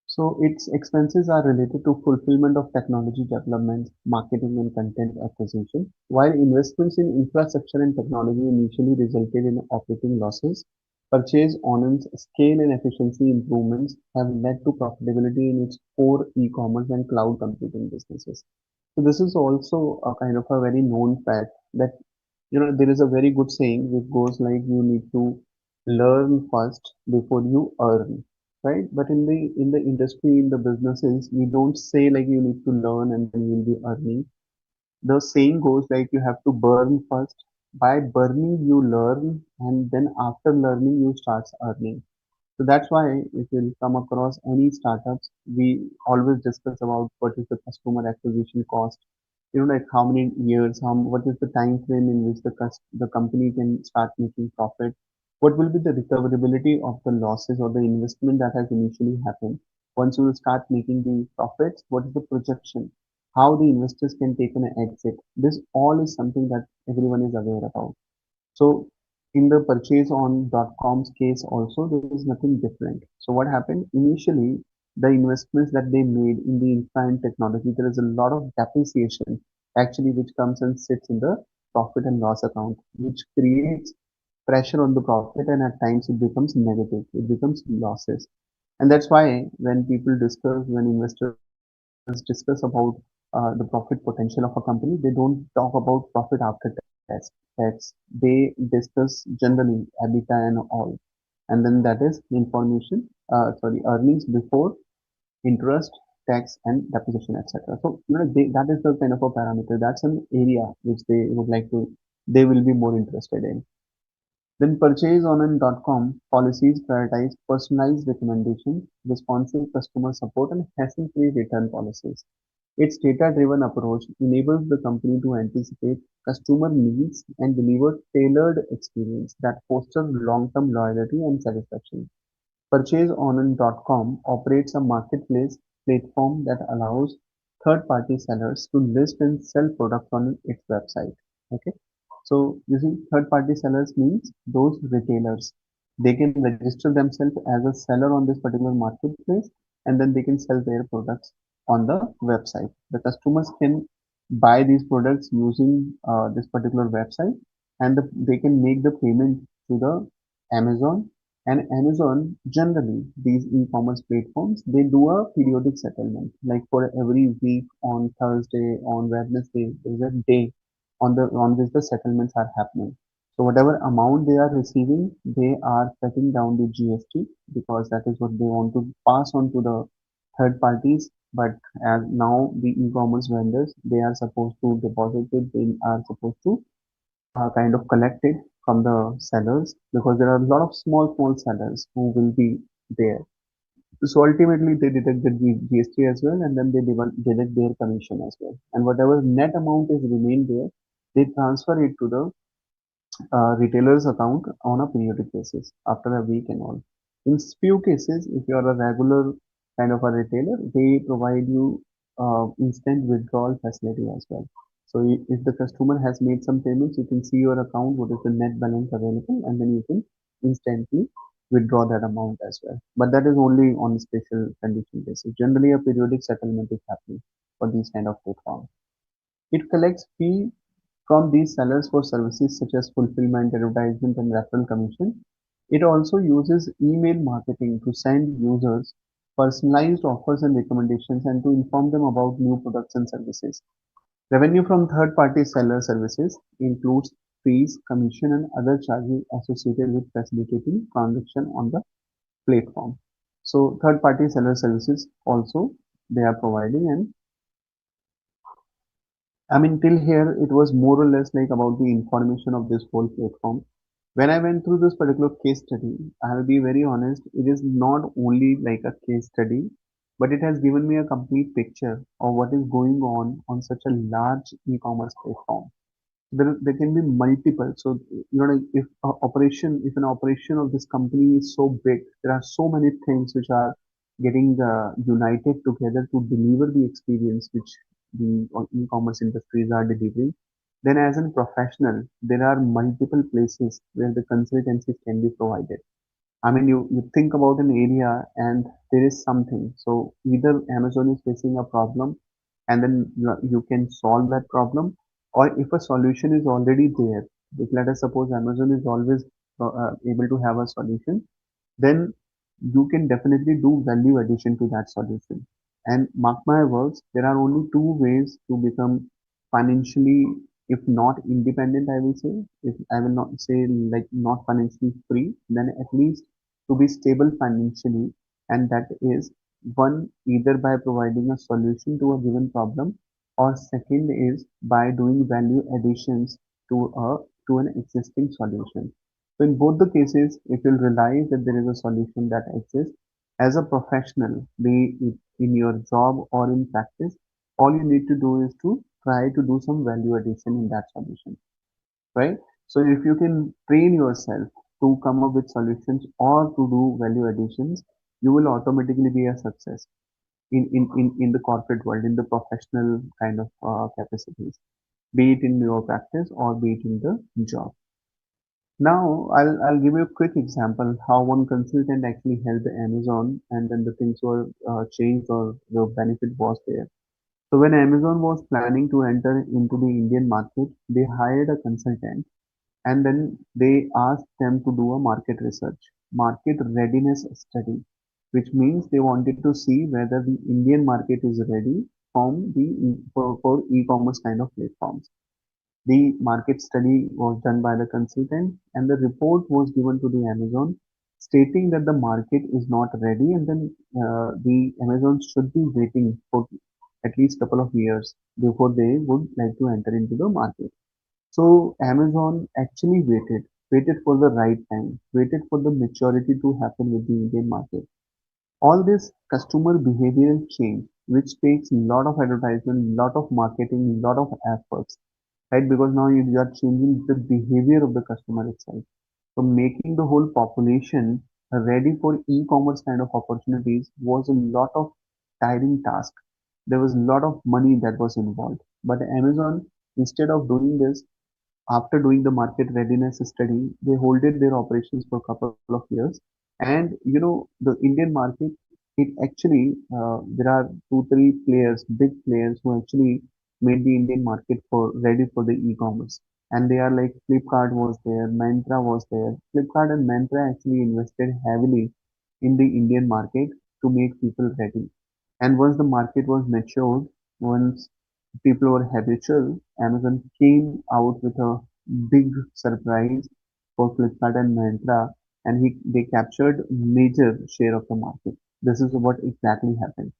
So its expenses are related to fulfillment of technology development, marketing and content acquisition. While investments in infrastructure and technology initially resulted in operating losses, Purchase Onn's scale and efficiency improvements have led to profitability in its core e-commerce and cloud computing businesses. So this is also a kind of a very known fact that there is a very good saying which goes like you need to learn first before you earn, right? But in the industry, in the businesses, we don't say like you need to learn and then you'll be earning. The saying goes like you have to burn first. By burning you learn, and then after learning you start earning. So that's why if you come across any startups, we always discuss about what is the customer acquisition cost. Like how many years, what is the time frame in which the company can start making profit. What will be the recoverability of the losses or the investment that has initially happened? Once you will start making the profits, what is the projection? How the investors can take an exit? This all is something that everyone is aware about. So in the PurchaseOnn.com's case also, there is nothing different. So what happened initially, the investments that they made in the infra and technology, there is a lot of depreciation actually which comes and sits in the profit and loss account, which creates pressure on the profit, and at times it becomes negative, it becomes losses. And that's why when investors discuss about the profit potential of a company, they don't talk about profit after tax. They discuss generally EBITDA and all. And then that is earnings before interest, tax, and depreciation, etc. So, that is the kind of a parameter. That's an area which they will be more interested in. Then PurchaseOnn.com policies prioritize personalized recommendations, responsive customer support, and hassle-free return policies. Its data-driven approach enables the company to anticipate customer needs and deliver tailored experience that foster long-term loyalty and satisfaction. PurchaseOnn.com operates a marketplace platform that allows third-party sellers to list and sell products on its website. Okay, so using third-party sellers means those retailers. They can register themselves as a seller on this particular marketplace, and then they can sell their products on the website. The customers can buy these products using this particular website, and they can make the payment to the Amazon. And Amazon, generally, these e-commerce platforms, they do a periodic settlement. Like for every week on Thursday, on Wednesday, there's a day on which the settlements are happening. So whatever amount they are receiving, they are cutting down the GST because that is what they want to pass on to the third parties. But as now the e-commerce vendors, they are supposed to deposit it, they are supposed to kind of collected from the sellers because there are a lot of small sellers who will be there. So ultimately they deduct the GST as well, and then they deduct their commission as well. And whatever net amount is remain there, they transfer it to the retailer's account on a periodic basis after a week and all. In few cases, if you are a regular kind of a retailer, they provide you instant withdrawal facility as well. So if the customer has made some payments, you can see your account, what is the net balance available, and then you can instantly withdraw that amount as well. But that is only on special condition basis. Generally, a periodic settlement is happening for these kind of platforms. It collects fee from these sellers for services such as fulfillment, advertisement, and referral commission. It also uses email marketing to send users personalized offers and recommendations and to inform them about new products and services. Revenue from third-party seller services includes fees, commission, and other charges associated with facilitating transaction on the platform. So third-party seller services also they are providing, and I mean, till here it was more or less like about the information of this whole platform. When I went through this particular case study, I'll be very honest, it is not only like a case study, but it has given me a complete picture of what is going on such a large e-commerce platform. There can be multiple. So like if an operation of this company is so big, there are so many things which are getting united together to deliver the experience which the e-commerce industries are delivering. Then as a professional, there are multiple places where the consultancies can be provided. I mean, you think about an area and there is something. So either Amazon is facing a problem and then you can solve that problem, or if a solution is already there, like let us suppose Amazon is always able to have a solution, then you can definitely do value addition to that solution. And mark my words, there are only two ways to become financially, if not independent, I will say, if I will not say like not financially free, then at least to be stable financially, and that is one either by providing a solution to a given problem, or second is by doing value additions to an existing solution. So in both the cases, if you'll realize that there is a solution that exists, as a professional, be it in your job or in practice, all you need to do is to try to do some value addition in that solution, right? So if you can train yourself to come up with solutions or to do value additions, you will automatically be a success in the corporate world, in the professional kind of capacities, be it in your practice or be it in the job. Now, I'll give you a quick example how one consultant actually helped Amazon, and then the things were changed or the benefit was there. So when Amazon was planning to enter into the Indian market, they hired a consultant and then they asked them to do a market research, market readiness study, which means they wanted to see whether the Indian market is ready for e-commerce kind of platforms. The market study was done by the consultant, and the report was given to the Amazon stating that the market is not ready, and then the Amazon should be waiting for at least couple of years before they would like to enter into the market. So Amazon actually waited for the right time, waited for the maturity to happen with the Indian market. All this customer behavioral change, which takes a lot of advertisement, lot of marketing, lot of efforts, right? Because now you are changing the behavior of the customer itself. So making the whole population ready for e-commerce kind of opportunities was a lot of tiring task. There was a lot of money that was involved. But Amazon, instead of doing this, after doing the market readiness study, they holded their operations for a couple of years. And the Indian market, it actually there are two, three players, big players who actually made the Indian market for ready for the e-commerce. And they are like Flipkart was there, Myntra was there. Flipkart and Myntra actually invested heavily in the Indian market to make people ready. And once the market was matured, once people were habitual, Amazon came out with a big surprise for Flipkart and Myntra, and they captured major share of the market. This is what exactly happened.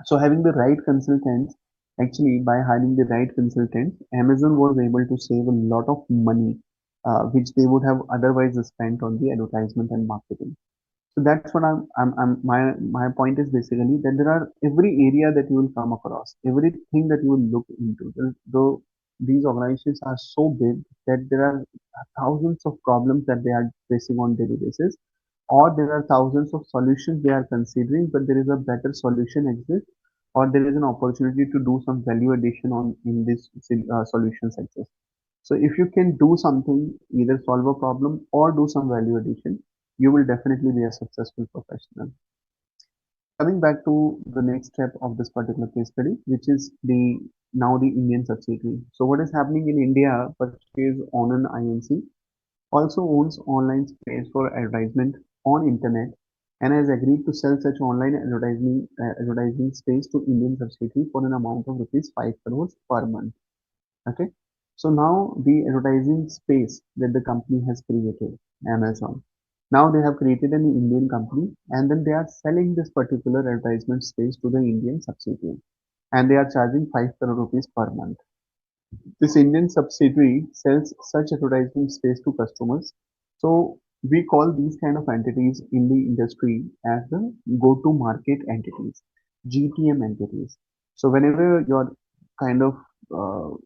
So having the right consultants, actually by hiring the right consultants, Amazon was able to save a lot of money, which they would have otherwise spent on the advertisement and marketing. So that's what my point is basically that there are every area that you will come across, everything that you will look into. Though these organizations are so big that there are thousands of problems that they are facing on daily basis, or there are thousands of solutions they are considering, but there is a better solution exists, or there is an opportunity to do some value addition on in this solutions exist. So if you can do something, either solve a problem or do some value addition, you will definitely be a successful professional. Coming back to the next step of this particular case study, which is the now the Indian subsidiary. So what is happening in India, PurchaseOnn Inc. also owns online space for advertisement on internet and has agreed to sell such online advertising space to Indian subsidiary for an amount of rupees 5 crores per month. Okay. So now the advertising space that the company has created, Amazon. Now they have created an Indian company and then they are selling this particular advertisement space to the Indian subsidiary and they are charging 5 crore rupees per month. This Indian subsidiary sells such advertising space to customers. So we call these kind of entities in the industry as the go-to-market entities, GTM entities. So whenever you're kind of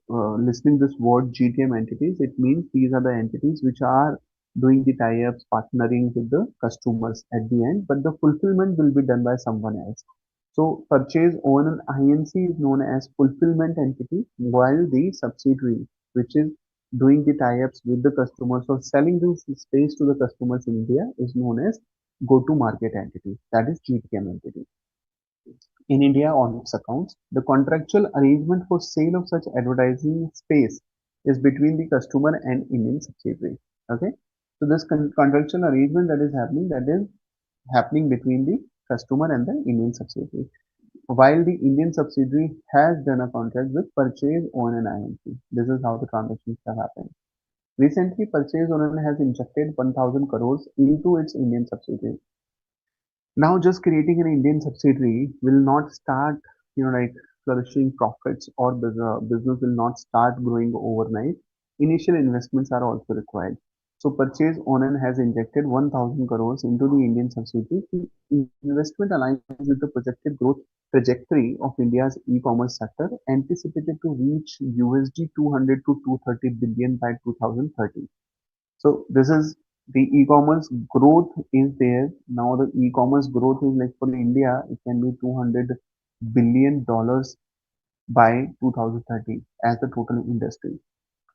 listening this word GTM entities, it means these are the entities which are doing the tie-ups, partnering with the customers at the end, but the fulfillment will be done by someone else. So PurchaseOnn Inc. is known as fulfillment entity, while the subsidiary, which is doing the tie-ups with the customers or selling this space to the customers in India, is known as go-to-market entity, that is GTM entity. In India on its accounts, the contractual arrangement for sale of such advertising space is between the customer and Indian subsidiary. Okay, so this contractual arrangement that is happening between the customer and the Indian subsidiary. While the Indian subsidiary has done a contract with PurchaseOnn Inc. This is how the transactions have happened. Recently, PurchaseOnn has injected 1,000 crores into its Indian subsidiary. Now, just creating an Indian subsidiary will not start, like flourishing profits or business will not start growing overnight. Initial investments are also required. So, PurchaseOnn has injected 1,000 crores into the Indian subsidiary. The investment aligns with the projected growth trajectory of India's e-commerce sector, anticipated to reach USD 200 to 230 billion by 2030. So this is the e-commerce growth is there. Now the e-commerce growth is like for India, it can be $200 billion by 2030 as the total industry.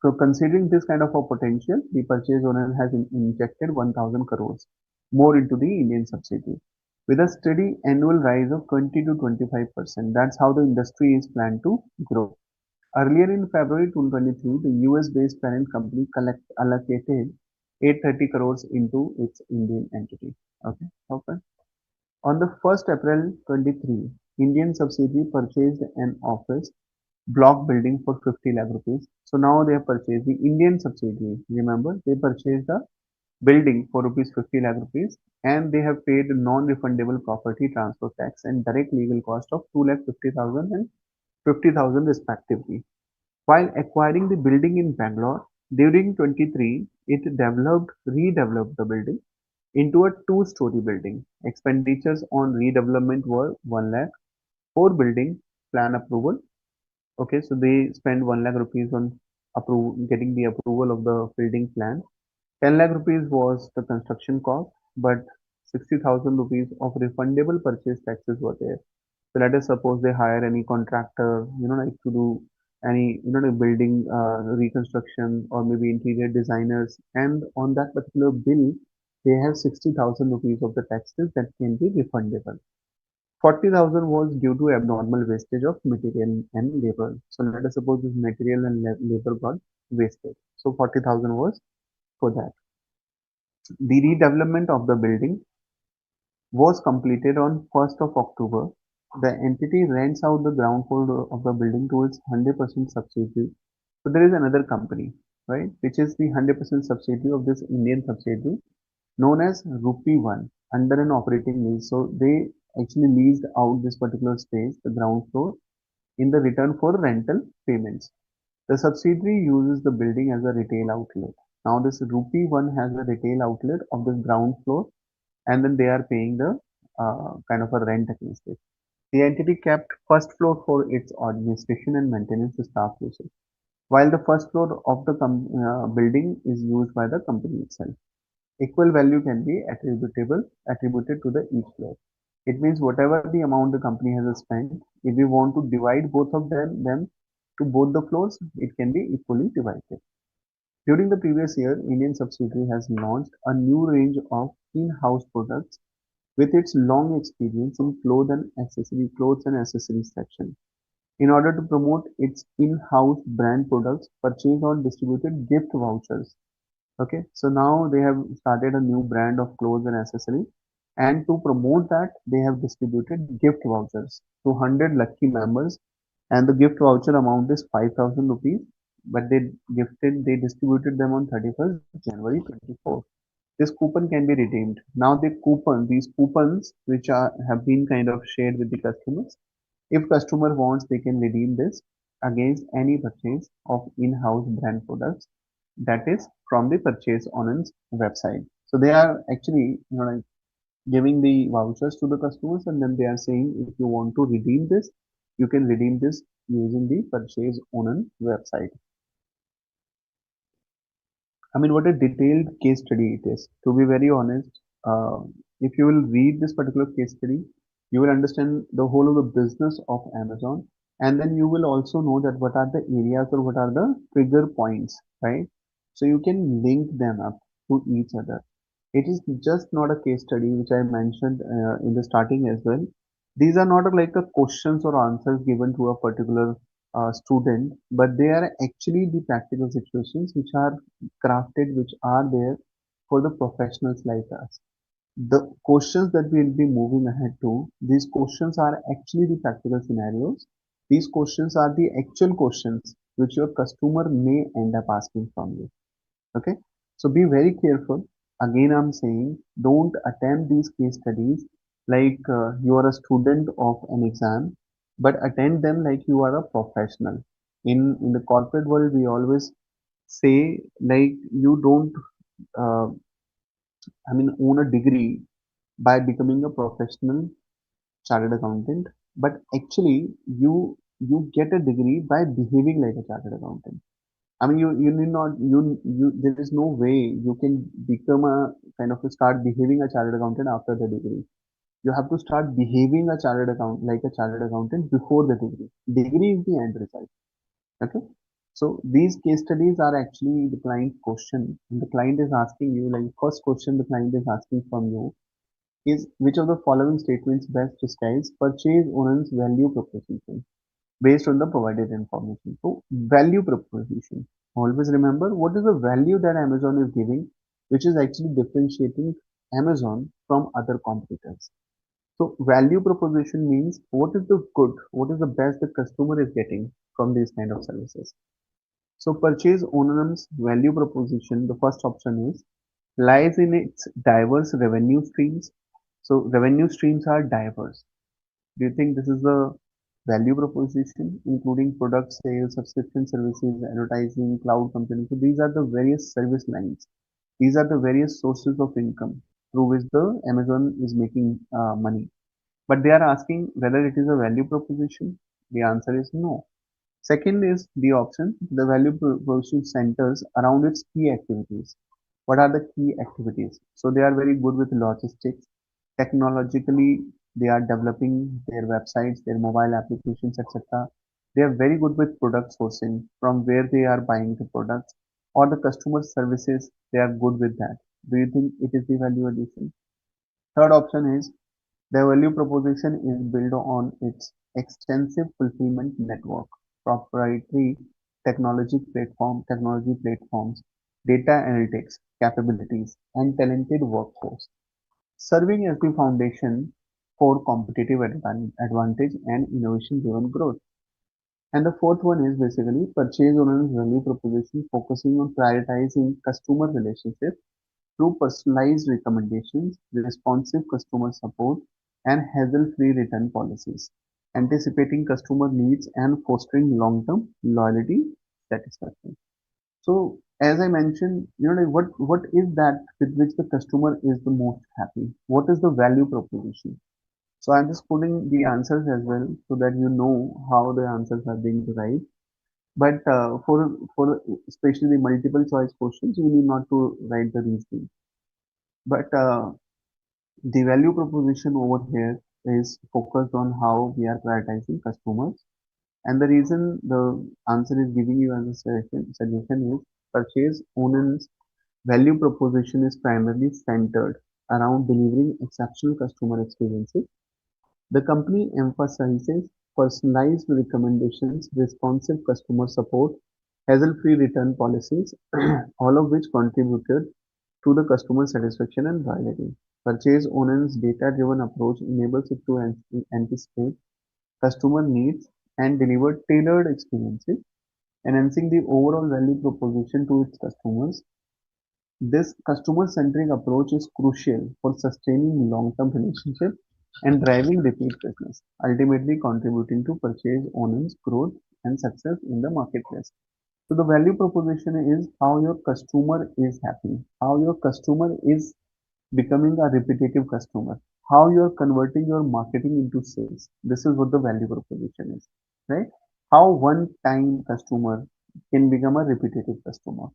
So considering this kind of a potential, the purchase owner has injected 1,000 crores more into the Indian subsidiary with a steady annual rise of 20 to 25%. That's how the industry is planned to grow. Earlier in February 2023, the US-based parent company allocated 830 crores into its Indian entity. Okay. On the 1st April 23, Indian subsidiary purchased an office block building for 50 lakh rupees. So now they have purchased the Indian subsidiary. Remember, they purchased the building for rupees 50 lakh rupees and they have paid non-refundable property transfer tax and direct legal cost of 2 lakh 50,000 and 50,000 respectively. While acquiring the building in Bangalore, during 23, it redeveloped the building into a two-story building. Expenditures on redevelopment were 1 lakh. For building plan approval, okay, so they spend 1 lakh rupees on getting the approval of the building plan. 10 lakh rupees was the construction cost, but 60,000 rupees of refundable purchase taxes were there. So let us suppose they hire any contractor, like to do any, like building reconstruction or maybe interior designers, and on that particular bill, they have 60,000 rupees of the taxes that can be refundable. 40,000 was due to abnormal wastage of material and labor. So let us suppose this material and labor got wasted. So 40,000 was for that. The redevelopment of the building was completed on 1st of October. The entity rents out the ground floor of the building to its 100% subsidiary. So there is another company, right, which is the 100% subsidiary of this Indian subsidiary known as Rupee One under an operating lease. So they actually leased out this particular space, the ground floor, in the return for rental payments. The subsidiary uses the building as a retail outlet. Now this Rupee One has a retail outlet of the ground floor, and then they are paying the kind of a rent against it. The entity kept first floor for its administration and maintenance staff uses, while the first floor of the building is used by the company itself. Equal value can be attributed to the each floor. It means whatever the amount the company has spent, if we want to divide both of them to both the floors, it can be equally divided. During the previous year, Indian subsidiary has launched a new range of in-house products with its long experience in clothes and accessories section. In order to promote its in-house brand products, purchased or distributed gift vouchers. Okay, so now they have started a new brand of clothes and accessories, and to promote that, they have distributed gift vouchers to 100 lucky members, and the gift voucher amount is 5,000 rupees. But they distributed them on 31st January 24. This coupon can be redeemed. Now these coupons, which have been kind of shared with the customers, if customer wants, they can redeem this against any purchase of in-house brand products, that is from the PurchaseOnn's website. So they are actually, like giving the vouchers to the customers, and then they are saying if you want to redeem this, you can redeem this using the PurchaseOnn website. I mean, what a detailed case study it is. To be very honest, if you will read this particular case study, you will understand the whole of the business of Amazon, and then you will also know that what are the areas or what are the trigger points, right? So you can link them up to each other. It is just not a case study which I mentioned in the starting as well. These are not like a questions or answers given to a particular student, but they are actually the practical situations which are crafted, which are there for the professionals like us. The questions that we will be moving ahead to, these questions are actually the practical scenarios. These questions are the actual questions which your customer may end up asking from you. Okay, so be very careful. Again, I'm saying don't attempt these case studies like you are a student of an exam, but attend them like you are a professional. In the corporate world, we always say like you don't uh, own a degree by becoming a professional chartered accountant, but actually you get a degree by behaving like a chartered accountant. I mean, you need not there is no way you can become a kind of start behaving a chartered accountant after the degree. You have to start behaving a chartered account like a chartered accountant before the degree. Degree is the end result. Okay. So these case studies are actually the client question. And the client is asking you, like first question the client is asking from you is which of the following statements best describes purchase owner's value proposition based on the provided information. So value proposition. Always remember what is the value that Amazon is giving, which is actually differentiating Amazon from other competitors. So value proposition means what is the good, what is the best the customer is getting from these kind of services. So purchase owner's value proposition, the first option is lies in its diverse revenue streams. So revenue streams are diverse. Do you think this is the value proposition, including product sales, subscription services, advertising, cloud computing? So these are the various service lines. These are the various sources of income through which the Amazon is making money. But they are asking whether it is a value proposition. The answer is no. Second is the option, the value proposition centers around its key activities. What are the key activities? So they are very good with logistics, technologically. They are developing their websites, their mobile applications, etc. They are very good with product sourcing from where they are buying the products or the customer services. They are good with that. Do you think it is the value addition? Third option is the value proposition is built on its extensive fulfillment network, proprietary technology platforms, data analytics capabilities, and talented workforce, serving as the foundation for competitive advantage and innovation-driven growth. And the fourth one is basically purchase owner's value proposition, focusing on prioritizing customer relationships through personalized recommendations, responsive customer support, and hassle-free return policies, anticipating customer needs and fostering long-term loyalty satisfaction. So, as I mentioned, like what is that with which the customer is the most happy? What is the value proposition? So I'm just putting the answers as well so that you know how the answers are being derived. But for especially the multiple choice questions, you need not to write the reasoning. But the value proposition over here is focused on how we are prioritizing customers. And the reason the answer is giving you as a suggestion is purchase owner's value proposition is primarily centered around delivering exceptional customer experiences. The company emphasizes personalized recommendations, responsive customer support, hassle-free return policies, all of which contributed to the customer satisfaction and loyalty. Purchase owner's data-driven approach enables it to anticipate customer needs and deliver tailored experiences, enhancing the overall value proposition to its customers. This customer-centric approach is crucial for sustaining long-term relationships and driving repeat business, ultimately contributing to purchase owners' growth and success in the marketplace. So the value proposition is how your customer is happy, how your customer is becoming a repetitive customer, how you are converting your marketing into sales. This is what the value proposition is, right? How one time customer can become a repetitive customer.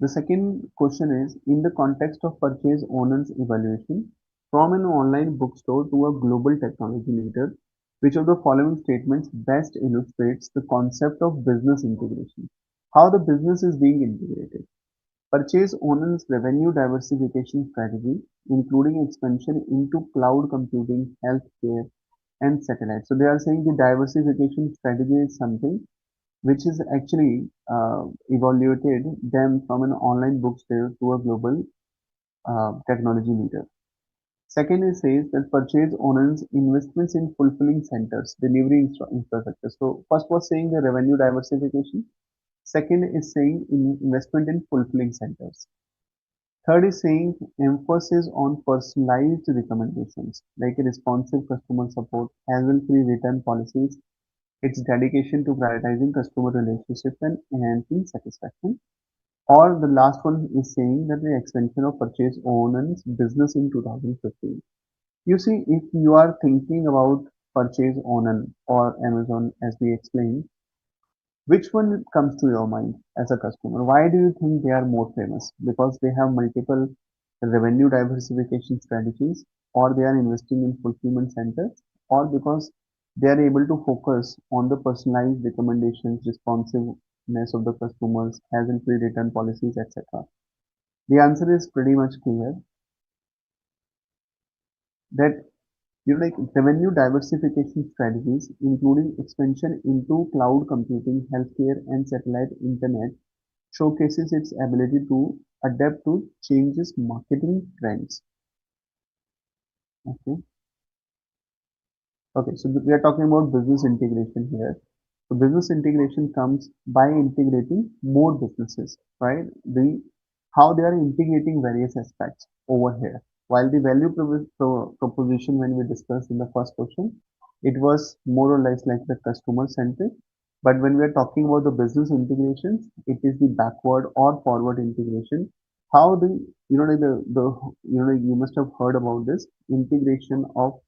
The second question is, in the context of purchase owner's evaluation, from an online bookstore to a global technology leader, which of the following statements best illustrates the concept of business integration? How the business is being integrated. Purchase owner's revenue diversification strategy, including expansion into cloud computing, healthcare, and satellite. So they are saying the diversification strategy is something which is actually evaluated them from an online bookstore to a global technology leader. Second, it says that purchase owners investments in fulfilling centers, delivery infrastructure. So first was saying the revenue diversification. Second is saying investment in fulfilling centers. Third is saying emphasis on personalized recommendations like responsive customer support, hassle-free return policies, its dedication to prioritizing customer relationships and enhancing satisfaction. Or the last one is saying that the expansion of purchase owners business in 2015. You see, if you are thinking about purchase owner or Amazon as we explained, which one comes to your mind as a customer? Why do you think they are more famous? Because they have multiple revenue diversification strategies, or they are investing in fulfillment centers, or because they are able to focus on the personalized recommendations, responsiveness of the customers, hassle-free return policies, etc. The answer is pretty much clear that like revenue diversification strategies, including expansion into cloud computing, healthcare, and satellite internet, showcases its ability to adapt to changes marketing trends. Okay. Okay. So we are talking about business integration here. So business integration comes by integrating more businesses, right? How they are integrating various aspects over here. While the value proposition, when we discussed in the first question, it was more or less like the customer centric. But when we are talking about the business integrations, it is the backward or forward integration. How the like the you must have heard about this integration of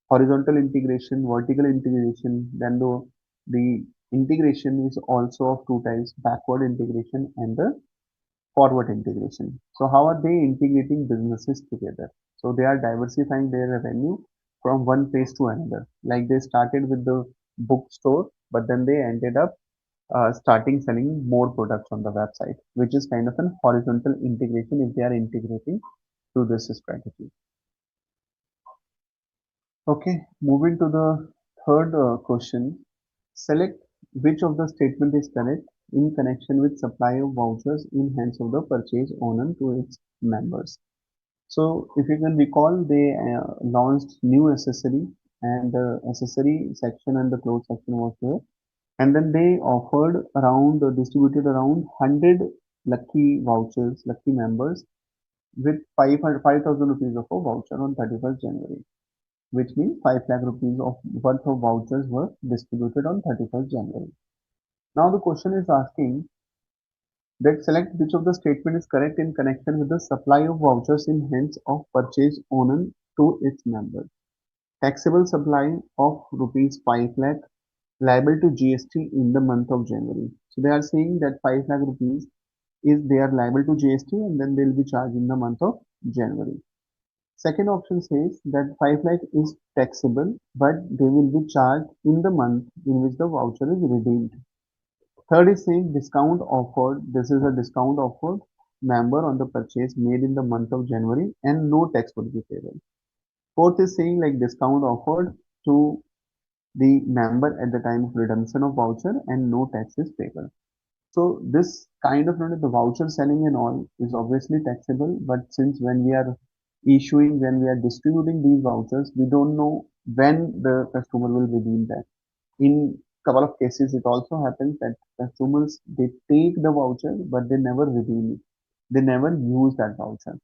horizontal integration, vertical integration, then the integration is also of two types, backward integration and the forward integration. So how are they integrating businesses together? So they are diversifying their revenue from one place to another. Like they started with the bookstore, but then they ended up starting selling more products on the website, which is kind of an horizontal integration if they are integrating through this strategy. Okay, moving to the third question. Select which of the statement is correct in connection with supply of vouchers in hands of the purchase owner to its members. So if you can recall, they launched new accessory and the accessory section and the clothes section was there. And then they offered around, distributed around 100 lucky vouchers, lucky members with 5,000 rupees of a voucher on 31st January, which means 5 lakh rupees of worth of vouchers were distributed on 31st January. Now the question is asking that select which of the statement is correct in connection with the supply of vouchers in hands of purchase owner to its members. Taxable supply of rupees 5 lakh liable to GST in the month of January. So they are saying that 5 lakh rupees is they are liable to GST and then they will be charged in the month of January. Second option says that 5 lakh is taxable but they will be charged in the month in which the voucher is redeemed. Third is saying discount offered. This is a discount offered member on the purchase made in the month of January and no tax would be payable. Fourth is saying like discount offered to the member at the time of redemption of voucher and no tax is payable. So this kind of the voucher selling and all is obviously taxable, but since when we are issuing, when we are distributing these vouchers, we don't know when the customer will redeem that. In couple of cases, it also happens that consumers they take the voucher but they never redeem it. They never use that voucher.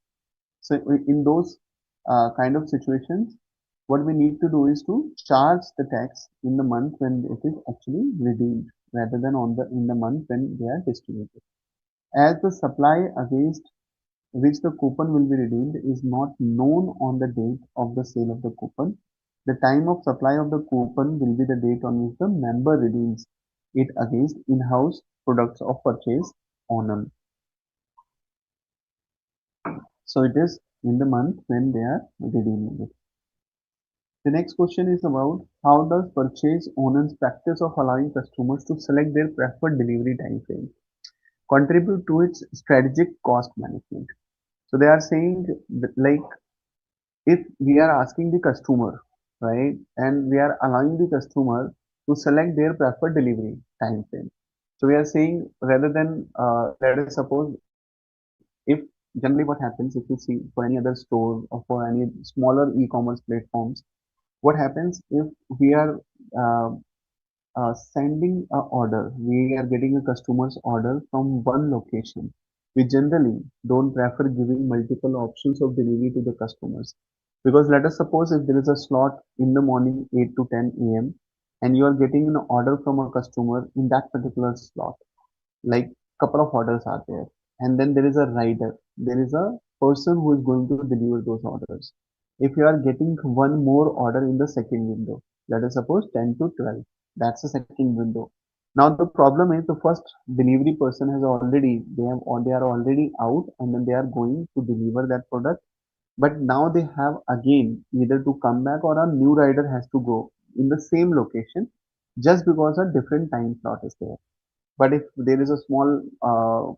So in those kind of situations, what we need to do is to charge the tax in the month when it is actually redeemed rather than on the in the month when they are distributed. As the supply against which the coupon will be redeemed is not known on the date of the sale of the coupon, the time of supply of the coupon will be the date on which the member redeems it against in-house products of purchase owner. So it is in the month when they are redeeming it. The next question is about how does purchase owner's practice of allowing customers to select their preferred delivery time frame contribute to its strategic cost management. So they are saying that, like if we are asking the customer, right, and we are allowing the customer to select their preferred delivery time frame. So we are saying rather than let us suppose if generally what happens if you see for any other store or for any smaller e-commerce platforms, what happens if we are uh, sending a order, we are getting a customer's order from one location. We generally don't prefer giving multiple options of delivery to the customers because let us suppose if there is a slot in the morning 8 to 10 a.m. and you are getting an order from a customer in that particular slot, like couple of orders are there, and then there is a rider, there is a person who is going to deliver those orders. If you are getting one more order in the second window, let us suppose 10 to 12, that's the second window. Now the problem is the first delivery person has already they have or they are already out and then they are going to deliver that product, but now they have again either to come back or a new rider has to go in the same location just because a different time slot is there. But if there is a small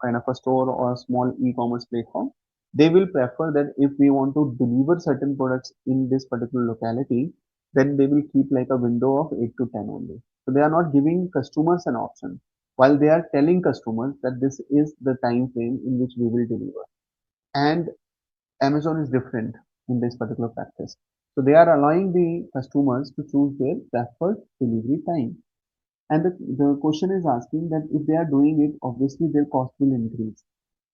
kind of a store or a small e-commerce platform, they will prefer that if we want to deliver certain products in this particular locality, then they will keep like a window of 8 to 10 only. So they are not giving customers an option while they are telling customers that this is the time frame in which we will deliver. And Amazon is different in this particular practice. So they are allowing the customers to choose their preferred delivery time. And the question is asking that if they are doing it, obviously their cost will increase.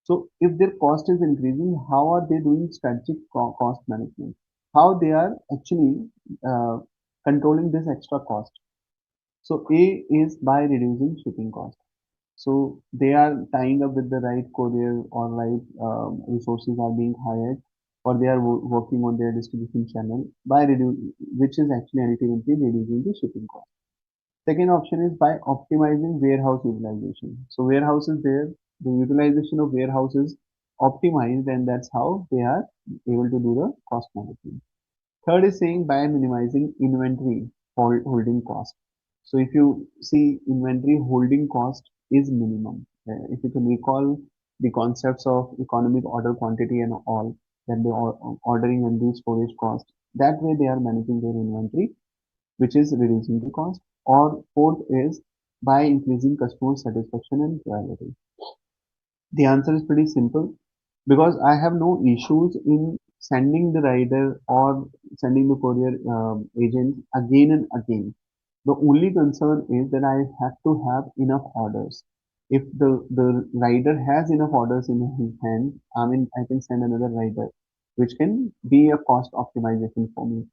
So if their cost is increasing, how are they doing strategic cost management? How they are actually uh, controlling this extra cost? So A is by reducing shipping cost. So they are tying up with the right courier or right resources are being hired or they are working on their distribution channel by reducing, which is actually ultimately reducing the shipping cost. Second option is by optimizing warehouse utilization. So warehouse is there. The utilization of warehouse is optimized, and that's how they are able to do the cost management. Third is saying by minimizing inventory holding cost. So if you see, inventory holding cost is minimum. If you can recall the concepts of economic order quantity and all, that they are ordering and the storage cost, that way they are managing their inventory, which is reducing the cost. Or fourth is by increasing customer satisfaction and loyalty. The answer is pretty simple, because I have no issues in sending the rider or sending the courier agent again and again. The only concern is that I have to have enough orders. If the rider has enough orders in his hand, I mean, I can send another rider, which can be a cost optimization for me.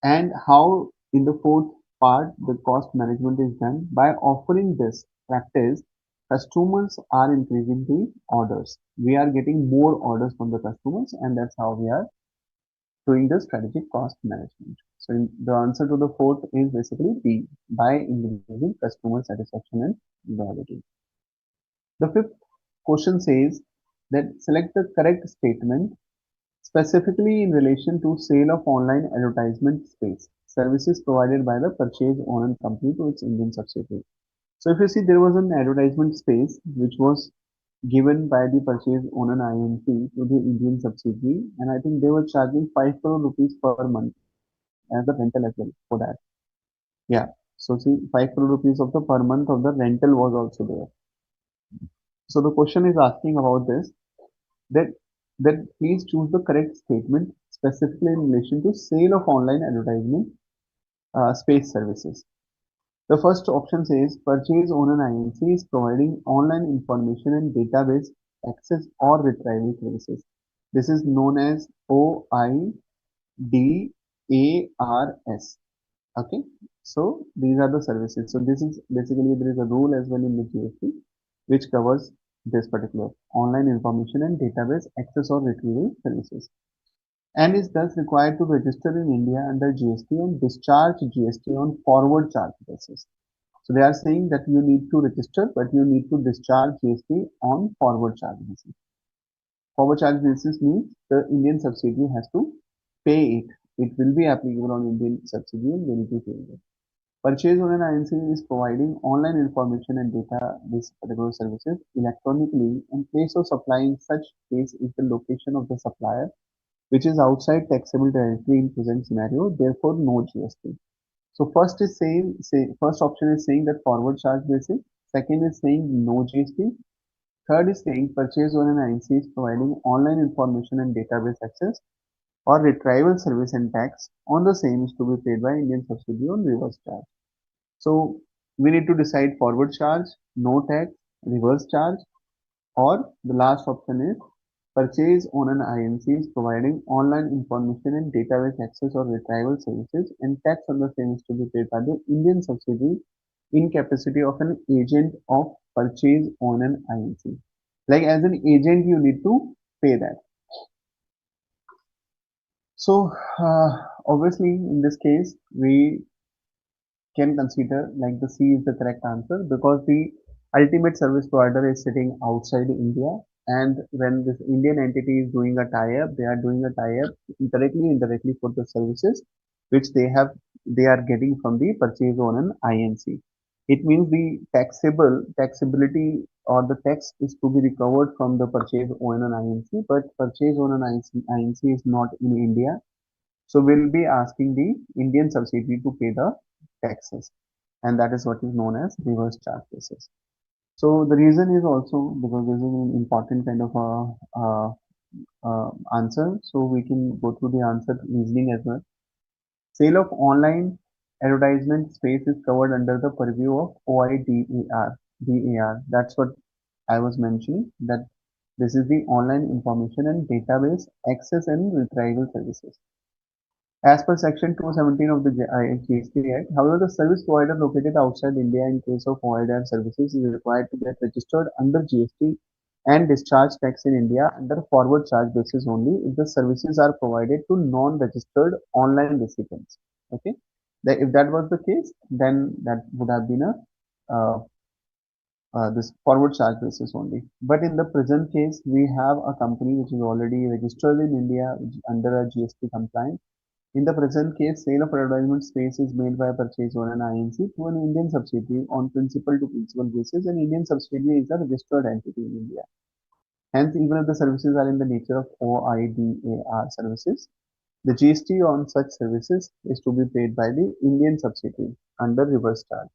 And how, in the fourth part, the cost management is done by offering this practice. Customers are increasing the orders. We are getting more orders from the customers, and that's how we are doing the strategic cost management. So the answer to the fourth is basically B, by increasing customer satisfaction and loyalty. The fifth question says that select the correct statement specifically in relation to sale of online advertisement space, services provided by the PurchaseOnn company to its Indian subsidiary. So if you see, there was an advertisement space which was given by the PurchaseOnn Inc to the Indian subsidiary, and I think they were charging 5 crore rupees per month as the rental as well for that. Yeah. So see, 5 crore rupees of the per month of the rental was also there. So the question is asking about this, that please choose the correct statement specifically in relation to sale of online advertisement space services. The first option says PurchaseOnn Inc is providing online information and database access or retrieval services. This is known as OIDARS. Okay, so these are the services. So this is basically, there is a rule as well in the GST which covers this particular online information and database access or retrieval services, and is thus required to register in India under GST and discharge GST on forward charge basis. So they are saying that you need to register, but you need to discharge GST on forward charge basis. Forward charge basis means the Indian subsidiary has to pay it. It will be applicable on Indian subsidiary and they need to pay it. PurchaseOnn Inc is providing online information and database particular services electronically, and place of supply in such case is the location of the supplier, which is outside taxable territory in present scenario, therefore no GST. So first option is saying that forward charge basis. Second is saying no GST. Third is saying PurchaseOnn Inc is providing online information and database access or retrieval service, and tax on the same is to be paid by Indian subsidiary on reverse charge. So we need to decide forward charge, no tax, reverse charge, or the last option is PurchaseOnn Inc is providing online information and database access or retrieval services, and tax on the same is to be paid by the Indian subsidiary in capacity of an agent of PurchaseOnn Inc. Like as an agent, you need to pay that. So obviously, in this case, we can consider like the C is the correct answer, because the ultimate service provider is sitting outside India, and when this Indian entity is doing a tie-up, they are doing a tie-up indirectly for the services which they are getting from the PurchaseOnn Inc. It means the taxability or the tax is to be recovered from the PurchaseOnn Inc, but PurchaseOnn Inc is not in India, so we'll be asking the Indian subsidiary to pay the taxes, and that is what is known as reverse charge basis. So the reason is also because this is an important kind of answer, so we can go through the answer reasoning as well. Sale of online advertisement space is covered under the purview of OIDAR. DAR. That's what I was mentioning, that this is the online information and database access and retrieval services. As per Section 217 of the GST Act, however, the service provider located outside India in case of OIDR services is required to get registered under GST and discharge tax in India under forward charge basis only if the services are provided to non-registered online recipients. Okay, if that was the case, then that would have been a this forward charge basis only. But in the present case, we have a company which is already registered in India which is under a GST compliant. In the present case, sale of advertisement space is made by PurchaseOnn Inc. to an Indian subsidiary on principal to principal basis. An Indian subsidiary is a registered entity in India. Hence, even if the services are in the nature of OIDAR services, the GST on such services is to be paid by the Indian subsidiary under reverse charge.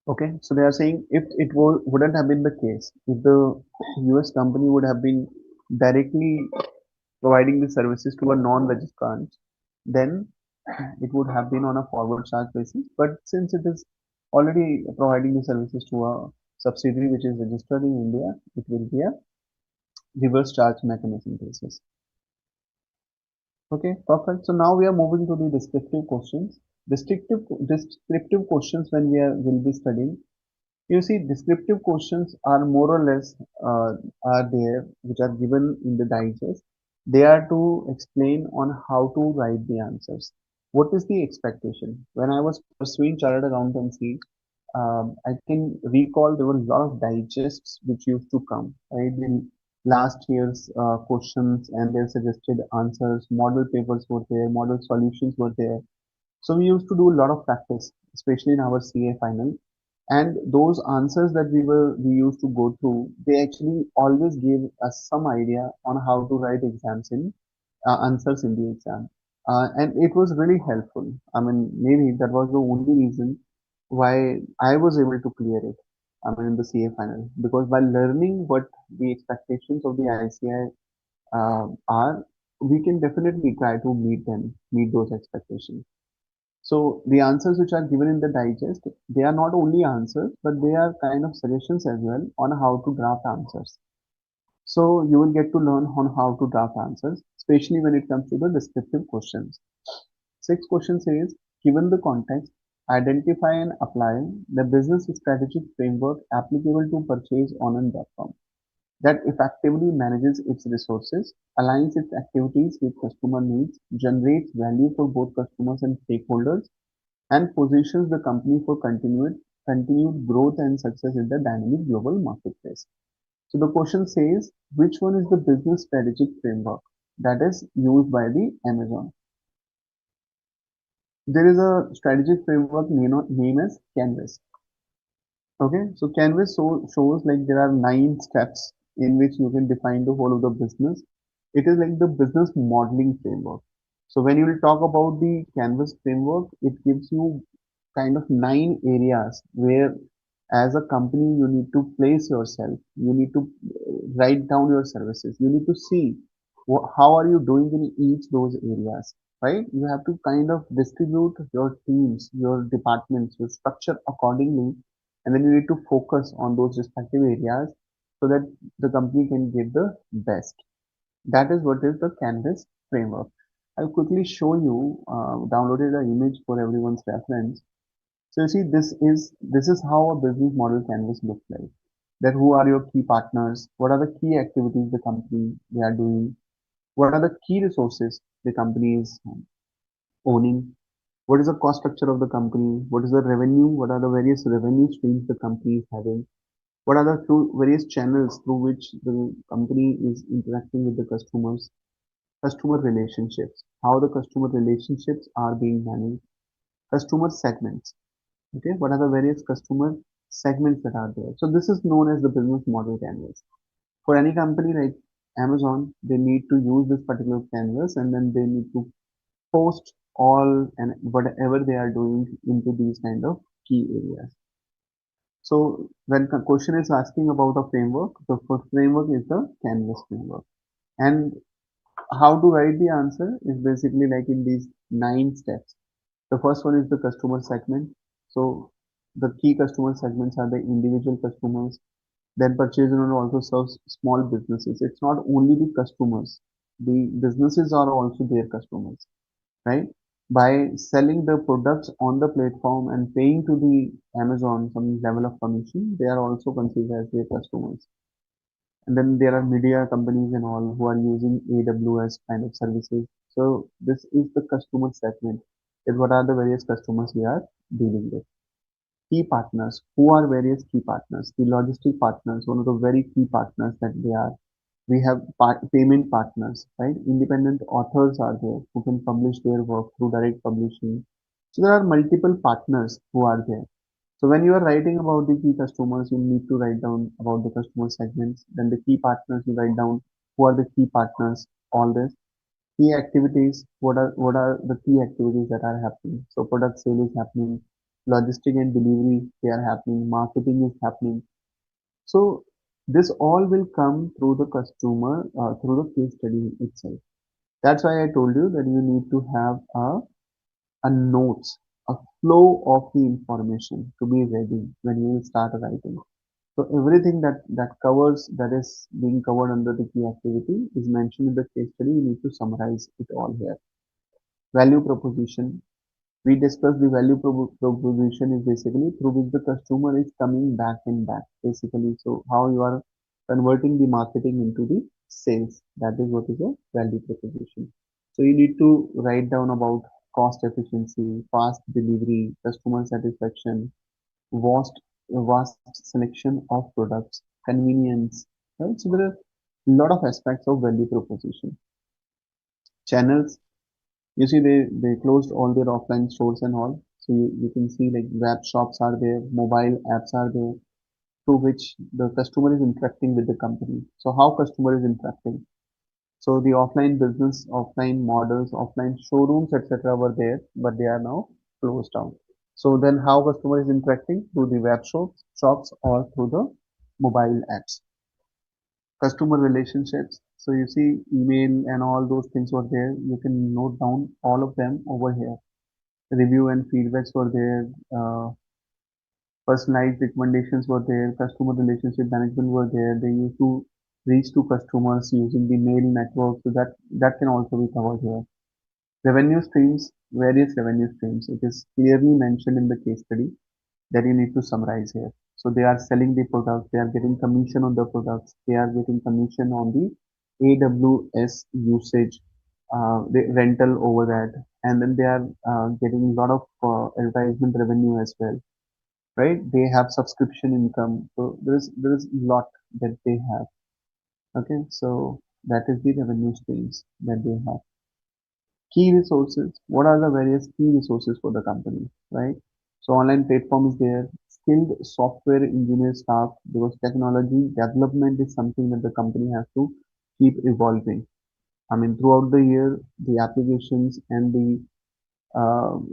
Okay, so they are saying if wouldn't have been the case, if the US company would have been directly providing the services to a non-registrant, then it would have been on a forward charge basis. But since it is already providing the services to a subsidiary which is registered in India, it will be a reverse charge mechanism basis. Okay, perfect. So now we are moving to the descriptive questions. Descriptive questions when will be studying. You see, descriptive questions are more or less are there, which are given in the digest. They are to explain on how to write the answers. What is the expectation? When I was pursuing chartered accountancy, I can recall there were a lot of digests which used to come, right? In last year's questions and their suggested answers, model papers were there, model solutions were there. So we used to do a lot of practice, especially in our CA final. And those answers that we used to go through, they actually always gave us some idea on how to write exams in answers in the exam. And it was really helpful. I mean, maybe that was the only reason why I was able to clear it. I mean, in the CA final, because by learning what the expectations of the ICAI are, we can definitely try to meet those expectations. So the answers which are given in the digest, they are not only answers, but they are kind of suggestions as well on how to draft answers. So you will get to learn on how to draft answers, especially when it comes to the descriptive questions. Sixth question says, given the context, identify and apply the business strategic framework applicable to PurchaseOnn.com that effectively manages its resources, aligns its activities with customer needs, generates value for both customers and stakeholders, and positions the company for continued growth and success in the dynamic global marketplace. So the question says, which one is the business strategic framework that is used by the Amazon? There is a strategic framework named as Canvas. Okay, so Canvas shows like there are 9 steps in which you can define the whole of the business. It is like the business modeling framework. So when you will talk about the Canvas framework, it gives you kind of 9 areas where as a company you need to place yourself, you need to write down your services, you need to see how are you doing in each those areas, right? You have to kind of distribute your teams, your departments, your structure accordingly, and then you need to focus on those respective areas so that the company can give the best. That is what is the Canvas framework. I'll quickly show you, downloaded an image for everyone's reference. So you see, this is how a business model canvas looks like. That who are your key partners? What are the key activities the company they are doing? What are the key resources the company is owning? What is the cost structure of the company? What is the revenue? What are the various revenue streams the company is having? What are the various channels through which the company is interacting with the customers? Customer relationships. How the customer relationships are being managed? Customer segments. Okay, what are the various customer segments that are there? So this is known as the business model canvas. For any company like Amazon, they need to use this particular canvas and then they need to post all and whatever they are doing into these kind of key areas. So when the question is asking about a framework, the first framework is the canvas framework. And how to write the answer is basically like in these 9 steps. The first one is the customer segment. So the key customer segments are the individual customers. Then PurchaseOnn also serves small businesses. It's not only the customers. The businesses are also their customers, right? By selling the products on the platform and paying to the Amazon some level of commission, they are also considered as their customers. And then there are media companies and all who are using AWS kind of services. So this is the customer segment. That what are the various customers we are dealing with. key partners. Who are various key partners? The logistic partners, one of the very key partners that they are. We have payment partners, right? Independent authors are there who can publish their work through direct publishing. So there are multiple partners who are there. So when you are writing about the key customers, you need to write down about the customer segments. Then the key partners, you write down who are the key partners, all this. Key activities, what are the key activities that are happening? So product sale is happening, logistic and delivery, they are happening, marketing is happening. So this all will come through the customer, through the case study itself. That's why I told you that you need to have a notes, a flow of the information to be ready when you will start writing. So everything that covers, that is being covered under the key activity, is mentioned in the case study. You need to summarize it all here. Value proposition. We discussed the value proposition is basically through which the customer is coming back and back, basically. So how you are converting the marketing into the sales. That is what is a value proposition. So you need to write down about cost efficiency, fast delivery, customer satisfaction, vast selection of products, convenience, right? So there are a lot of aspects of value proposition. Channels, you see they closed all their offline stores and all. So you can see like web shops are there, mobile apps are there, through which the customer is interacting with the company. So how customer is interacting? So the offline business, offline models, offline showrooms, etc. were there, but they are now closed down. So then how customer is interacting? Through the web shops or through the mobile apps. Customer relationships. So you see email and all those things were there. You can note down all of them over here. Review and feedbacks were there. Personalized recommendations were there. Customer relationship management were there. They used to reach to customers using the mail network. So that can also be covered here. Revenue streams, various revenue streams. It is clearly mentioned in the case study that you need to summarize here. So they are selling the product, they are getting commission on the products, they are getting commission on the AWS usage, the rental over that, and then they are getting a lot of advertisement revenue as well, right? They have subscription income, so there is a lot that they have. Okay, so that is the revenue streams that they have. Key resources. What are the various key resources for the company, right? So online platform is there, skilled software engineer staff, because technology development is something that the company has to keep evolving. I mean, throughout the year, the applications and the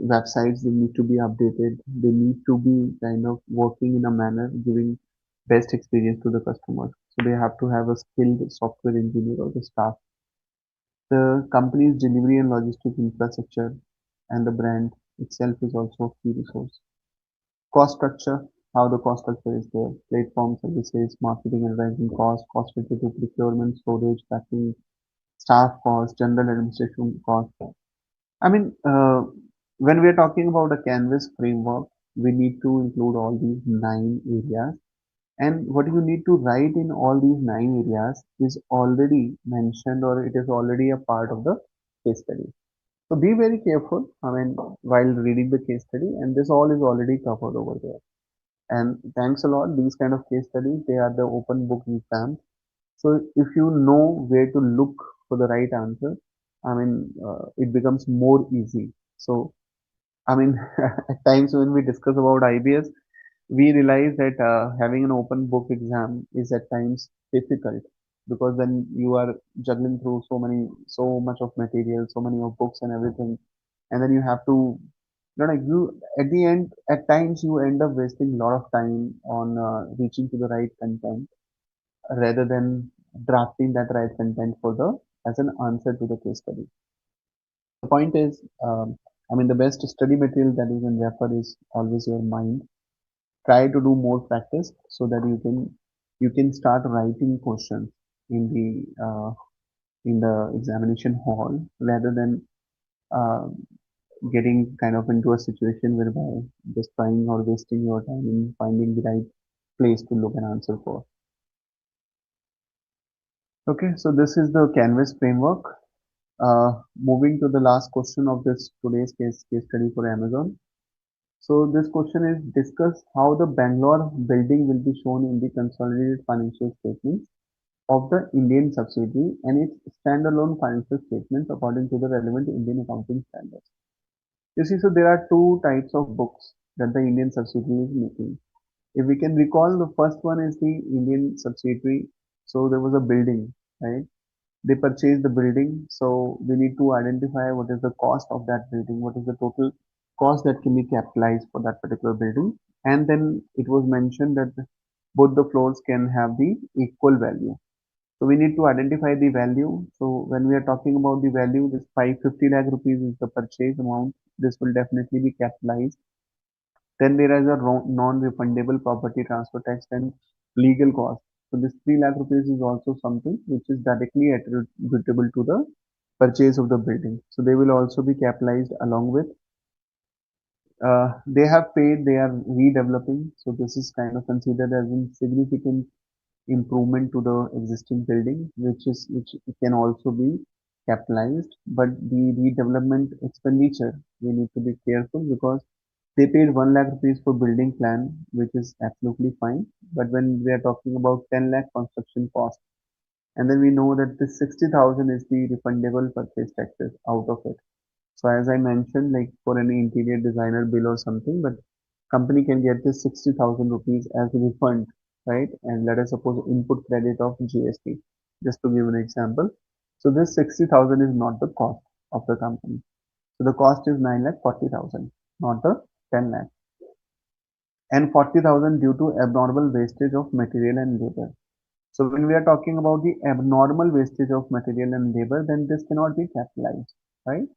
websites, they need to be updated. They need to be kind of working in a manner giving best experience to the customers. So they have to have a skilled software engineer or the staff. The company's delivery and logistic infrastructure and the brand itself is also a key resource. Cost structure, how the cost structure is there, platform services, marketing and advertising cost, cost related to procurement, storage, packing, staff cost, general administration cost. I mean, when we are talking about a Canvas framework, we need to include all these 9 areas. And what you need to write in all these 9 areas is already mentioned, or it is already a part of the case study. So be very careful, I mean, while reading the case study, and this all is already covered over there. And thanks a lot. These kind of case studies, they are the open book exams. So if you know where to look for the right answer, I mean, it becomes more easy. So, I mean, at times when we discuss about IBS, we realize that having an open book exam is at times difficult, because then you are juggling through so much of material, so many of books and everything, and then you have to, you at the end, at times you end up wasting a lot of time on reaching to the right content rather than drafting that right content for the as an answer to the case study. The point is, I mean, the best study material that you can refer is always your mind. Try to do more practice so that you can start writing questions in the examination hall, rather than uh, getting kind of into a situation whereby just trying or wasting your time in finding the right place to look an answer for. Okay, so this is the Canvas framework. Moving to the last question of this today's case study for Amazon. So this question is discuss how the Bangalore building will be shown in the consolidated financial statements of the Indian subsidiary and its standalone financial statements according to the relevant Indian accounting standards. You see, so there are two types of books that the Indian subsidiary is making. If we can recall, the first one is the Indian subsidiary. So there was a building, right? They purchased the building, so we need to identify what is the cost of that building, what is the total cost that can be capitalized for that particular building. And then it was mentioned that both the floors can have the equal value. So we need to identify the value. So when we are talking about the value, this 550 lakh rupees is the purchase amount. This will definitely be capitalized. Then there is a non-refundable property transfer tax and legal cost. So this 3 lakh rupees is also something which is directly attributable to the purchase of the building. So they will also be capitalized along with. They have paid, they are redeveloping. So this is kind of considered as a significant improvement to the existing building, which can also be capitalized. But the redevelopment expenditure, we need to be careful because they paid 1 lakh rupees for building plan, which is absolutely fine. But when we are talking about 10 lakh construction cost, and then we know that this 60,000 is the refundable purchase taxes out of it. So as I mentioned, like for any interior designer bill or something, but company can get this 60,000 rupees as a refund, right? And let us suppose input credit of GST, just to give an example. So this 60,000 is not the cost of the company. So the cost is 9 lakh 40,000, not the 10 lakh. And 40,000 due to abnormal wastage of material and labor. So when we are talking about the abnormal wastage of material and labor, then this cannot be capitalized, right?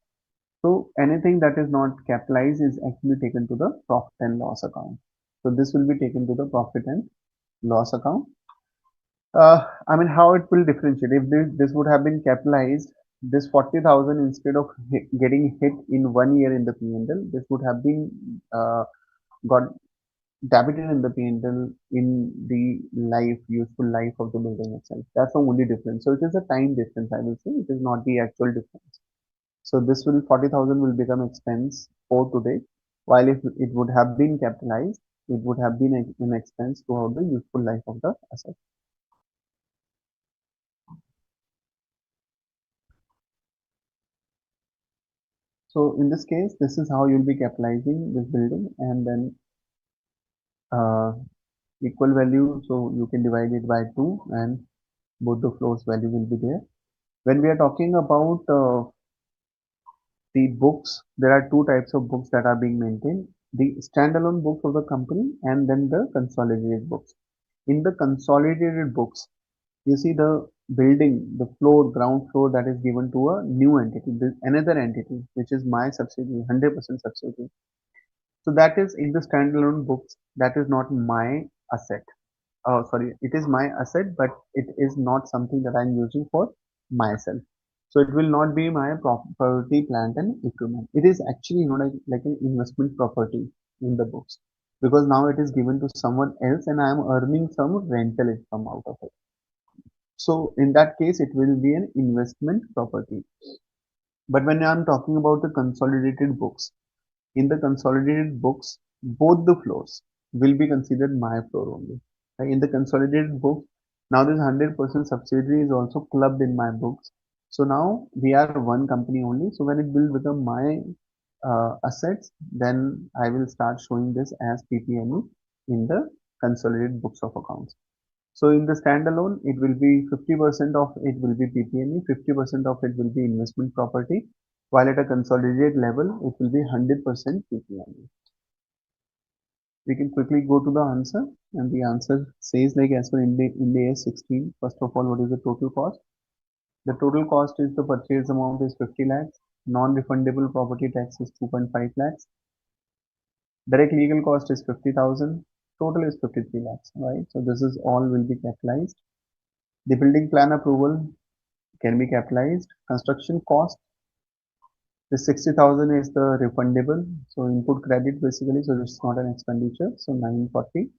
So anything that is not capitalized is actually taken to the profit and loss account. So this will be taken to the profit and loss account. I mean, how it will differentiate? If this would have been capitalized, this 40,000 instead of getting hit in 1 year in the P&L, this would have been got debited in the P&L in the useful life of the building itself. That's the only difference. So it is a time difference, I will say. It is not the actual difference. So this will 40,000 will become expense for today, while if it would have been capitalized, it would have been an expense throughout the useful life of the asset. So in this case, this is how you'll be capitalizing this building, and then uh, equal value. So you can divide it by two, and both the floors value will be there. When we are talking about the books, there are two types of books that are being maintained: the standalone books of the company, and then the consolidated books. In the consolidated books, you see the building, the floor, ground floor that is given to a new entity, another entity, which is my subsidiary, 100% subsidiary. So that is in the standalone books. That is not my asset. Oh, sorry, it is my asset, but it is not something that I'm using for myself. So it will not be my property, plant, and equipment. It is actually not like an investment property in the books because now it is given to someone else, and I am earning some rental income out of it. So in that case, it will be an investment property. But when I'm talking about the consolidated books, in the consolidated books, both the floors will be considered my floor only. Right? In the consolidated books, now this 100% subsidiary is also clubbed in my books. So now we are one company only. So when it will become my assets, then I will start showing this as PPNE in the consolidated books of accounts. So in the standalone, it will be 50% of it will be PPNE, 50% of it will be investment property, while at a consolidated level, it will be 100% PPNE. We can quickly go to the answer, and the answer says like as per Ind AS 16. First of all, what is the total cost? The total cost is the purchase amount is 50 lakhs. Non-refundable property tax is 2.5 lakhs. Direct legal cost is 50,000. Total is 53 lakhs, right? So this is all will be capitalized. The building plan approval can be capitalized. Construction cost, the 60,000 is the refundable. So input credit basically, so it's not an expenditure. So 940,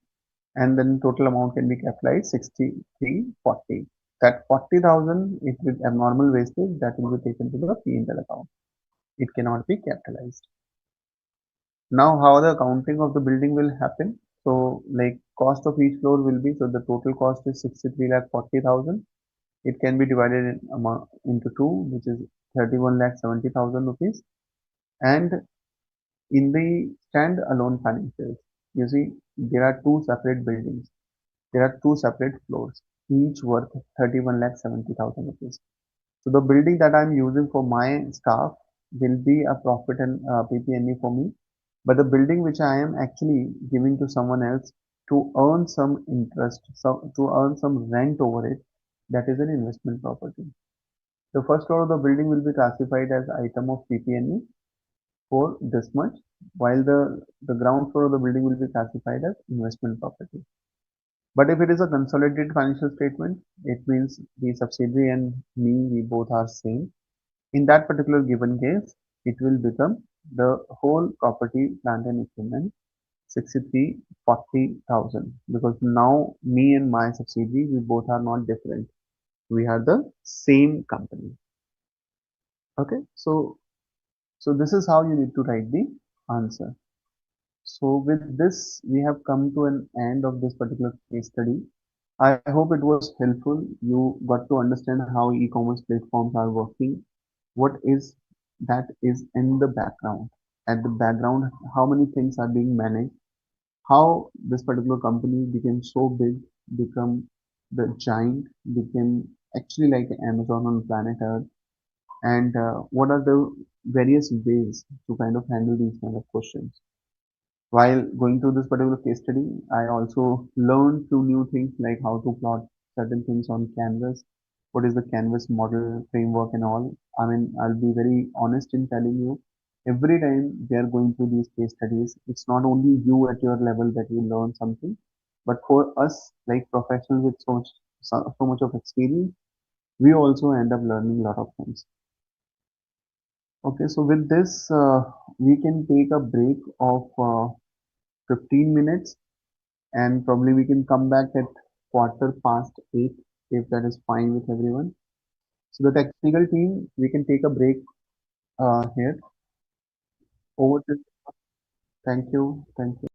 and then total amount can be capitalized 6340. That 40,000 is with abnormal wastage that will be taken to the P&L account. It cannot be capitalized. Now, how the accounting of the building will happen? So, like cost of each floor will be, so the total cost is 63 lakh 40,000. It can be divided in amount into two, which is 31 lakh 70,000 rupees. And in the stand-alone financials, you see there are two separate buildings. There are two separate floors, each worth 31 lakh 70,000 rupees. So the building that I'm using for my staff will be a profit and PP&E for me. But the building which I am actually giving to someone else to earn some interest, so to earn some rent over it, that is an investment property. The first floor of the building will be classified as item of PP&E for this much, while the ground floor of the building will be classified as investment property. But if it is a consolidated financial statement, it means the subsidiary and me, we both are same. In that particular given case, it will become the whole property, plant and equipment 63,40,000, because now me and my subsidiary, we both are not different. We are the same company. Okay, so this is how you need to write the answer. So with this, we have come to an end of this particular case study. I hope it was helpful. You got to understand how e-commerce platforms are working, what is that is in the background. At the background, how many things are being managed, how this particular company became so big, become the giant, became actually like Amazon on planet Earth, and what are the various ways to kind of handle these kind of questions. While going through this particular case study, I also learned few new things like how to plot certain things on canvas, what is the canvas model framework and all. I mean, I'll be very honest in telling you, every time we are going through these case studies, it's not only you at your level that you learn something, but for us like professionals with so much of experience, we also end up learning a lot of things. Okay, so with this, we can take a break of 15 minutes, and probably we can come back at quarter past 8 if that is fine with everyone. So the technical team, we can take a break here. Over to thank you, thank you.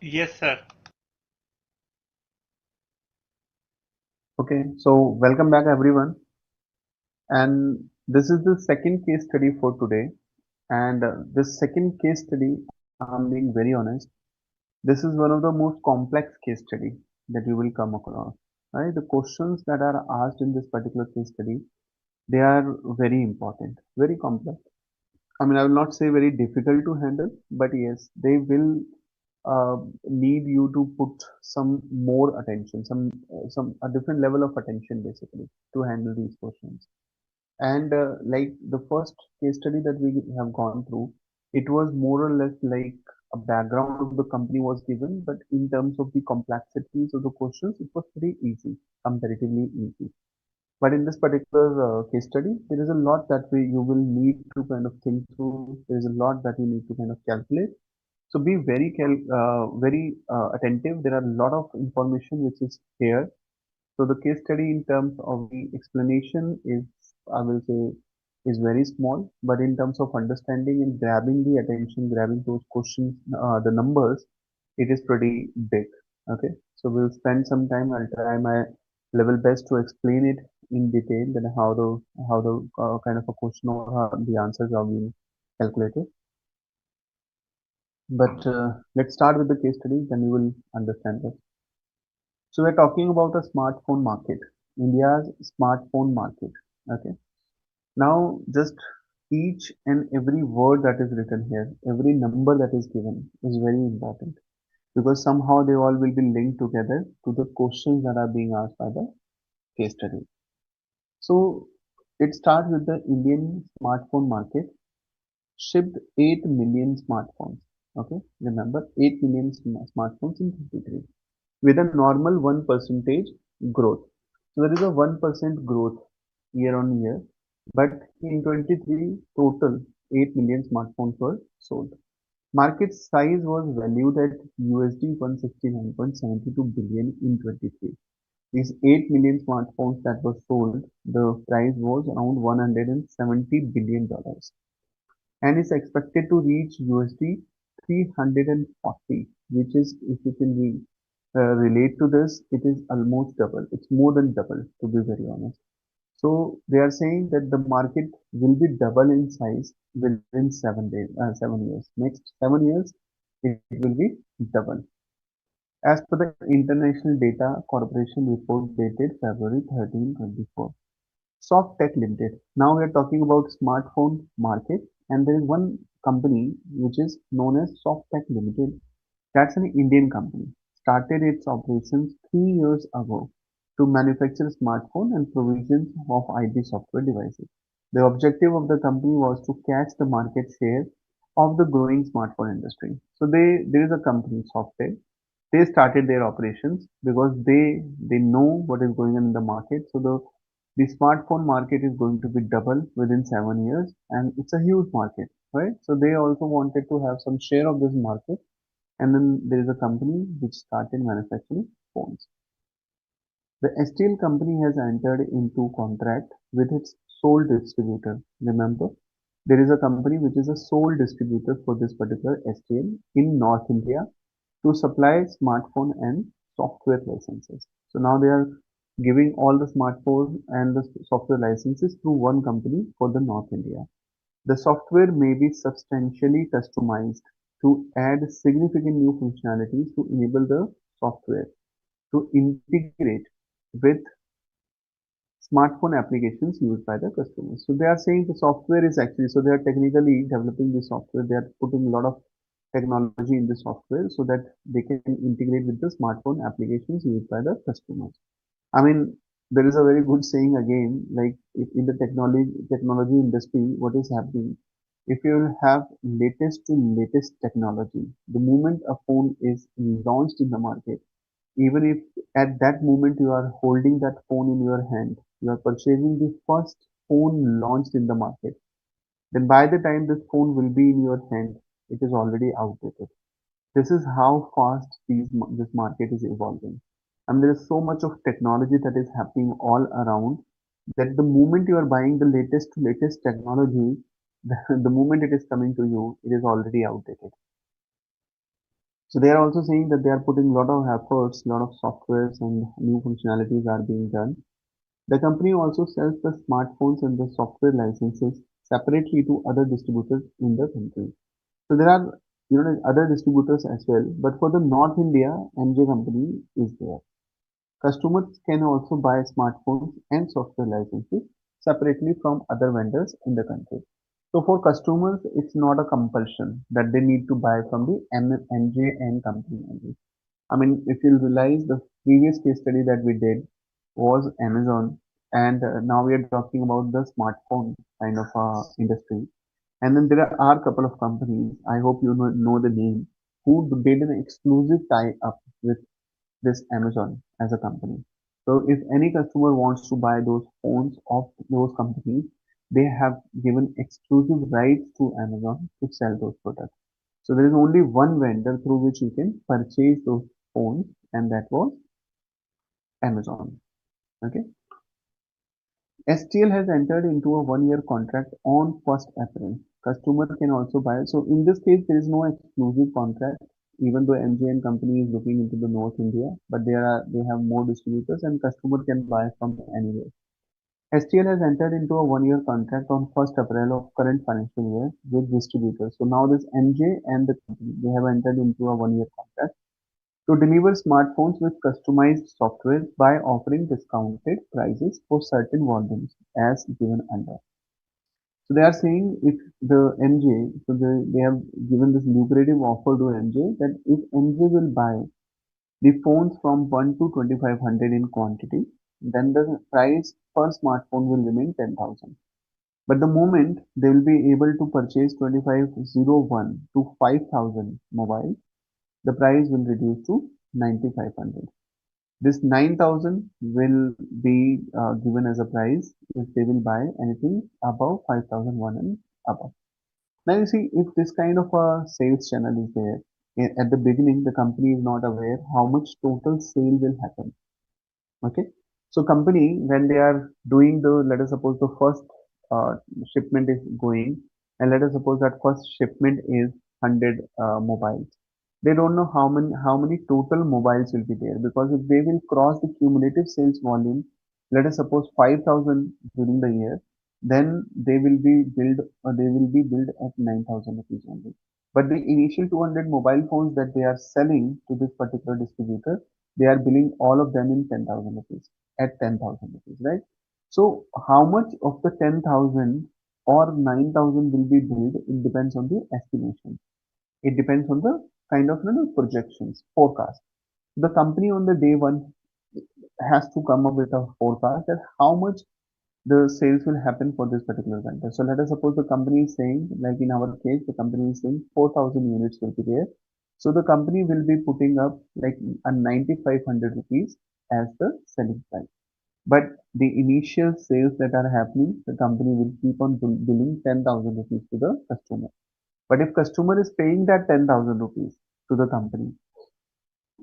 Yes, sir. Okay, so welcome back everyone. And this is the second case study for today. And this second case study, I'm being very honest, this is one of the most complex case study that you will come across. Right? The questions that are asked in this particular case study, they are very important, very complex. I mean, I will not say very difficult to handle, but yes, they will need you to put some more attention, some a different level of attention basically to handle these questions. And like the first case study that we have gone through, it was more or less like a background of the company was given, but in terms of the complexities of the questions, it was pretty easy, comparatively easy. But in this particular case study, there is a lot that you will need to kind of think through. There is a lot that you need to kind of calculate. So be very attentive. There are a lot of information which is here. So the case study in terms of the explanation is, I will say, is very small, but in terms of understanding and grabbing the attention, grabbing those questions, the numbers, it is pretty big. Okay, so we'll spend some time. I'll try my level best to explain it in detail, then how the kind of a question or the answers are being calculated. But let's start with the case study, then you will understand it. So we're talking about a smartphone market, India's smartphone market. Okay. Now, just each and every word that is written here, every number that is given is very important because somehow they all will be linked together to the questions that are being asked by the case study. So it starts with the Indian smartphone market shipped 8 million smartphones. Okay, remember 8 million smartphones in 23 with a normal 1 percentage growth. So there is a 1% growth year on year, but in 23 total 8 million smartphones were sold. Market size was valued at USD 169.72 billion in 23. These 8 million smartphones that were sold, the price was around $170 billion and is expected to reach USD 340, which is, if you can relate to this, it is almost double. It's more than double, to be very honest. So they are saying that the market will be double in size within 7 years. Next 7 years, it will be double. As per the International Data Corporation report dated February 13, 24. Soft Tech Limited. Now we are talking about smartphone market, and there is one company which is known as Soft Tech Limited. That's an Indian company. Started its operations 3 years ago to manufacture smartphone and provisions of IT software devices. The objective of the company was to catch the market share of the growing smartphone industry. So there is a company, Software. They started their operations because they know what is going on in the market. So the smartphone market is going to be double within 7 years, and it's a huge market, right? So they also wanted to have some share of this market, and then there is a company which started manufacturing phones. The steel company has entered into contract with its sole distributor. Remember, there is a company which is a sole distributor for this particular steel in North India to supply smartphone and software licenses. So now they are giving all the smartphone and the software licenses through one company for the North India. The software may be substantially customized to add significant new functionalities to enable the software to integrate with smartphone applications used by the customers. So they are saying the software is actually, so they are technically developing the software. They are putting a lot of technology in the software so that they can integrate with the smartphone applications used by the customers. I mean, there is a very good saying again, like if in the technology industry, what is happening? If you have latest to latest technology, the moment a phone is launched in the market, even if at that moment you are holding that phone in your hand, you are purchasing the first phone launched in the market, then by the time this phone will be in your hand, it is already outdated. This is how fast this market is evolving. And there is so much of technology that is happening all around that the moment you are buying the latest to latest technology, the moment it is coming to you, it is already outdated. So they are also saying that they are putting a lot of efforts, a lot of softwares and new functionalities are being done. The company also sells the smartphones and the software licenses separately to other distributors in the country. So there are other distributors as well, but for the North India, MJ company is there. Customers can also buy smartphones and software licenses separately from other vendors in the country. So for customers, it's not a compulsion that they need to buy from the MJN company only. I mean, if you realize the previous case study that we did was Amazon, and now we are talking about the smartphone kind of industry. And then there are a couple of companies, I hope you know the name, who did an exclusive tie up with this Amazon as a company. So if any customer wants to buy those phones of those companies, they have given exclusive rights to Amazon to sell those products. So there is only one vendor through which you can purchase those phones, and that was Amazon. Okay. STL has entered into a 1 year contract on 1st April. Customer can also buy. So in this case, there is no exclusive contract, even though MJN company is looking into the North India, but they have more distributors and customer can buy from anywhere. STL has entered into a 1 year contract on 1st April of current financial year with distributors. So now this MJ and the company, they have entered into a 1 year contract to deliver smartphones with customized software by offering discounted prices for certain volumes as given under. So they are saying if the MJ, so they have given this lucrative offer to MJ that if MJ will buy the phones from 1 to 2500 in quantity, then the price per smartphone will remain 10,000. But the moment they will be able to purchase 2501 to 5000 mobile, the price will reduce to 9500. This 9,000 will be given as a price if they will buy anything above 5,001 and above. Now you see, if this kind of a sales channel is there, at the beginning the company is not aware how much total sale will happen. Okay, so company when they are doing the, let us suppose the first uh, shipment is going, and let us suppose that first shipment is 100 mobiles. They don't know how many total mobiles will be there, because if they will cross the cumulative sales volume, let us suppose 5,000 during the year, then they will be billed at 9,000 rupees only. But the initial 200 mobile phones that they are selling to this particular distributor, they are billing all of them in 10,000 rupees at 10,000 rupees, right? So how much of the 10,000 or 9,000 will be billed? It depends on the estimation. It depends on the kind of projections, forecast. The company on the day one has to come up with a forecast that how much the sales will happen for this particular vendor. So let us suppose the company is saying, like in our case, the company is saying 4,000 units will be there. So the company will be putting up like a 9,500 rupees as the selling price. But the initial sales that are happening, the company will keep on billing 10,000 rupees to the customer. But if customer is paying that 10,000 rupees to the company,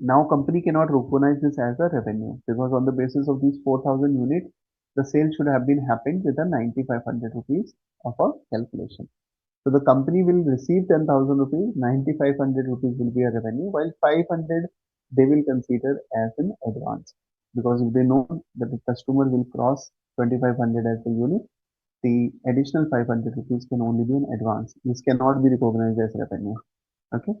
now company cannot recognize this as a revenue, because on the basis of these 4,000 units, the sale should have been happened with a 9,500 rupees of a calculation. So the company will receive 10,000 rupees, 9,500 rupees will be a revenue, while 500 they will consider as an advance. Because if they know that the customer will cross 2,500 as a unit, the additional 500 rupees can only be an advance. This cannot be recognized as revenue. Okay.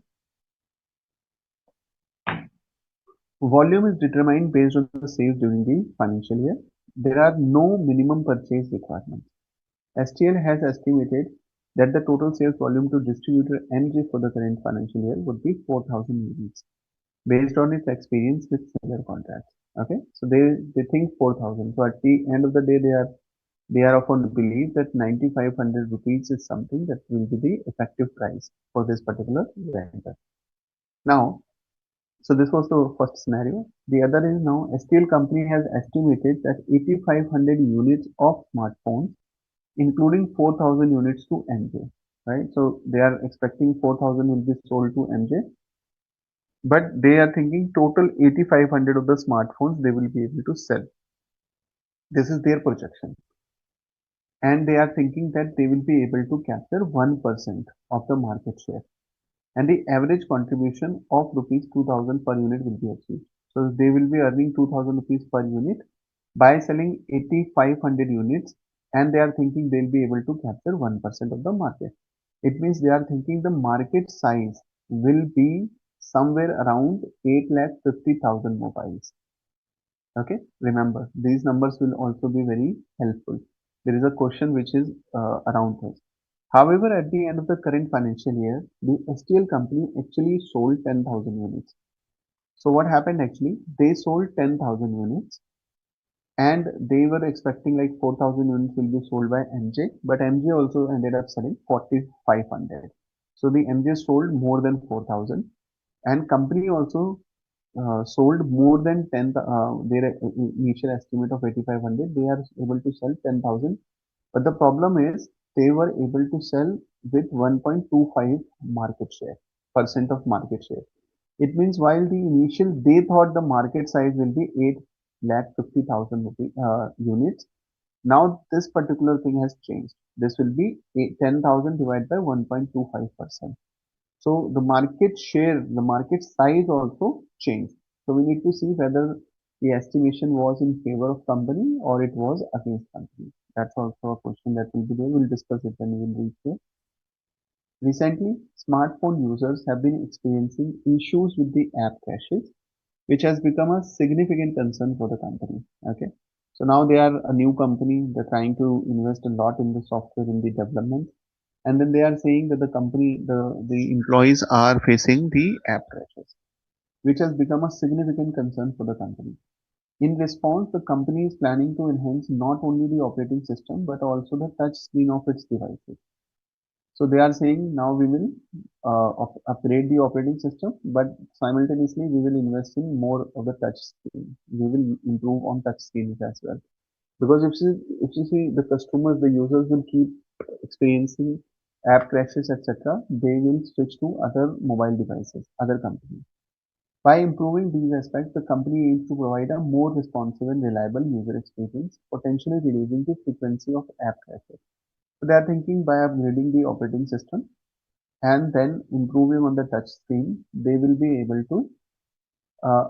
Volume is determined based on the sales during the financial year. There are no minimum purchase requirements. STL has estimated that the total sales volume to distributor MJ for the current financial year would be 4,000 units based on its experience with similar contracts. Okay, so they think 4,000. So at the end of the day, they are often believe that 9,500 rupees is something that will be the effective price for this particular vendor. Now, so this was the first scenario. The other is now STL company has estimated that 8,500 units of smartphones, including 4,000 units to MJ, right? So they are expecting 4,000 will be sold to MJ, but they are thinking total 8,500 of the smartphones they will be able to sell. This is their projection. And they are thinking that they will be able to capture 1% of the market share. and the average contribution of rupees 2000 per unit will be achieved. So they will be earning 2000 rupees per unit by selling 8500 units, and they are thinking they'll be able to capture 1% of the market. It means they are thinking the market size will be somewhere around 8,50,000 mobiles. Okay, remember these numbers will also be very helpful. There is a question which is around this. However, at the end of the current financial year, the STL company actually sold 10,000 units. So what happened actually? They sold 10,000 units, and they were expecting like 4,000 units will be sold by MJ, but MJ also ended up selling 4,500. So the MJ sold more than 4,000, and company also sold more than 10, their initial estimate of 8,500, they are able to sell 10,000. But the problem is they were able to sell with 1.25 market share, percent of market share. It means while the initial they thought the market size will be 8,50,000 units, now this particular thing has changed. This will be 10,000 divided by 1.25%. So the market share, the market size also changed. So we need to see whether the estimation was in favor of company or it was against company. That's also a question that will be there. We'll discuss it when we will reach there. Recently, smartphone users have been experiencing issues with the app crashes, which has become a significant concern for the company. Okay. So now they are a new company. They're trying to invest a lot in the software, in the development, and then they are saying that the company, the employees are facing the app crashes, which has become a significant concern for the company. In response, the company is planning to enhance not only the operating system but also the touch screen of its devices. So they are saying now we will upgrade the operating system, but simultaneously we will invest in more of the touch screen. We will improve on touch screens as well. Because if you see the customers, the users will keep experiencing app crashes, etc., they will switch to other mobile devices, other companies. By improving these aspects, the company aims to provide a more responsive and reliable user experience, potentially reducing the frequency of app crashes. So they are thinking by upgrading the operating system and then improving on the touch screen, they will be able to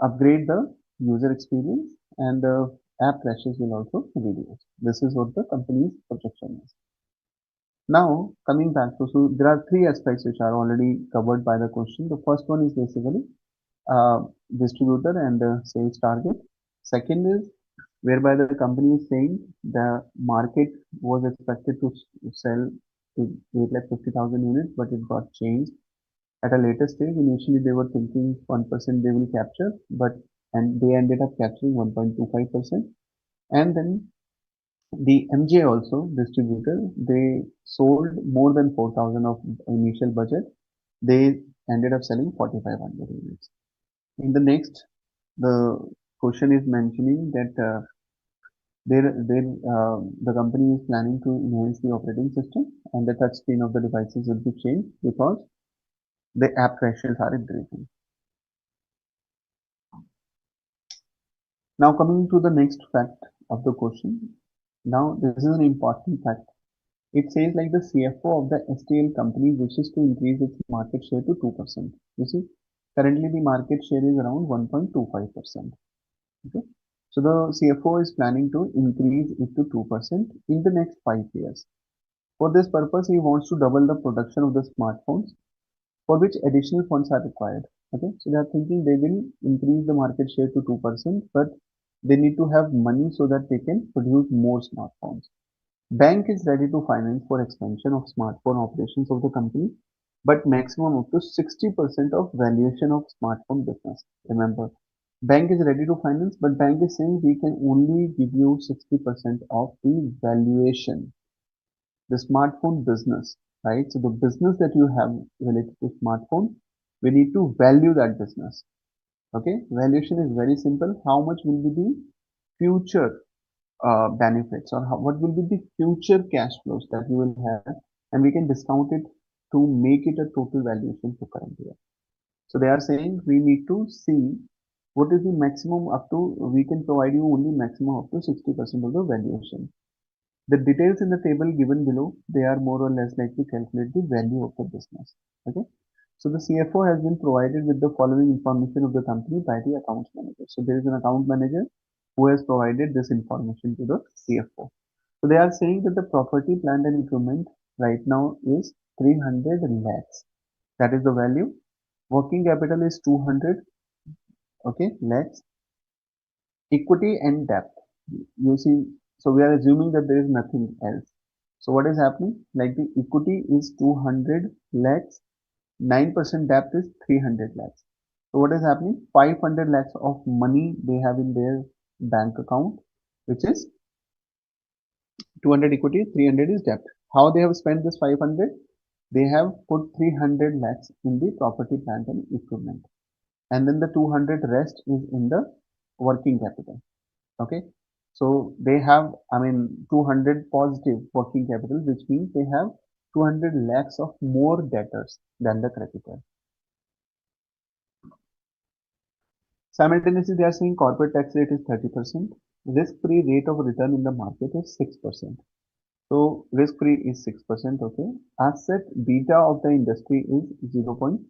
upgrade the user experience, and the app crashes will also reduce. This is what the company's projection is. Now, coming back to, so there are three aspects which are already covered by the question. The first one is basically uh, distributor and the sales target. Second is whereby the company is saying the market was expected to sell to 8,50,000 units, but it got changed at a later stage. Initially, they were thinking 1% they will capture, but and they ended up capturing 1.25%. And then the MJ also distributor, they sold more than 4,000 of initial budget. They ended up selling 4,500 units. In the next, the question is mentioning that the company is planning to enhance the operating system and the touch screen of the devices will be changed because the app crashes are increasing. Now coming to the next fact of the question. Now this is an important fact. It says like the CFO of the STL company wishes to increase its market share to 2%. You see, currently the market share is around 1.25%. Okay. So the CFO is planning to increase it to 2% in the next 5 years. For this purpose, he wants to double the production of the smartphones, for which additional funds are required. Okay, so they are thinking they will increase the market share to 2%, but they need to have money so that they can produce more smartphones. Bank is ready to finance for expansion of smartphone operations of the company, but maximum up to 60% of valuation of smartphone business. Remember, bank is ready to finance, but bank is saying we can only give you 60% of the valuation, the smartphone business, right? So the business that you have related to smartphone, we need to value that business. Okay, valuation is very simple. How much will be the future benefits, or what will be the future cash flows that you will have, and we can discount it to make it a total valuation for current year. So they are saying we need to see what is the maximum up to, we can provide you only maximum up to 60% of the valuation. The details in the table given below, they are more or less like to calculate the value of the business. Okay. So the CFO has been provided with the following information of the company by the accounts manager. So there is an account manager who has provided this information to the CFO. So they are saying that the property, plant and equipment right now is 300 lakhs. That is the value. Working capital is 200, okay, lakhs. Equity and debt. You see, so we are assuming that there is nothing else. So what is happening? Like the equity is 200 lakhs, 9% debt is 300 lakhs. So what is happening? 500 lakhs of money they have in their bank account, which is 200 equity, 300 is debt. How they have spent this 500? They have put 300 lakhs in the property, plant and equipment. And then the 200 rest is in the working capital. Okay. So they have, 200 positive working capital, which means they have 200 lakhs of more debtors than the creditor. Simultaneously, they are saying corporate tax rate is 30%. Risk-free rate of return in the market is 6%. So risk-free is 6%. Okay. Asset beta of the industry is 0.6%.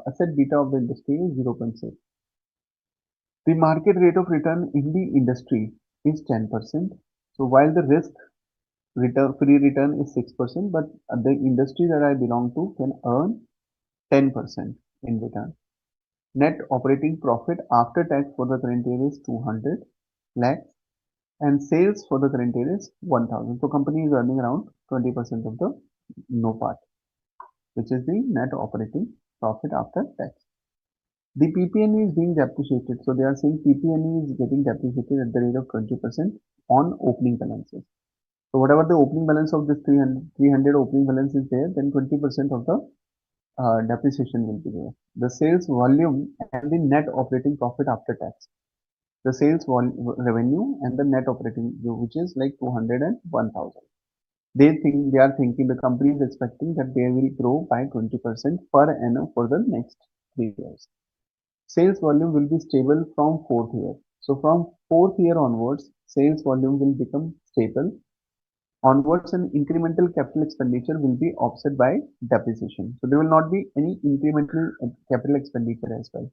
Asset beta of the industry is 0.6. The market rate of return in the industry is 10%. So while the risk return free return is 6%, but the industry that I belong to can earn 10% in return. Net operating profit after tax for the current year is 200 lakhs and sales for the current year is 1000. So company is earning around 20% of the no part, which is the net operating profit after tax. The PPNE is being depreciated. So they are saying PPNE is getting depreciated at the rate of 20% on opening balances. So whatever the opening balance of this 300 opening balance is there, then 20% of the depreciation will be there. The sales volume and the net operating profit after tax. The sales revenue and the net operating, which is like 200 and 1000. They are thinking the company is expecting that they will grow by 20% per annum for the next 3 years. Sales volume will be stable from fourth year. So from fourth year onwards, sales volume will become stable. Onwards, an incremental capital expenditure will be offset by depreciation. So there will not be any incremental capital expenditure as well.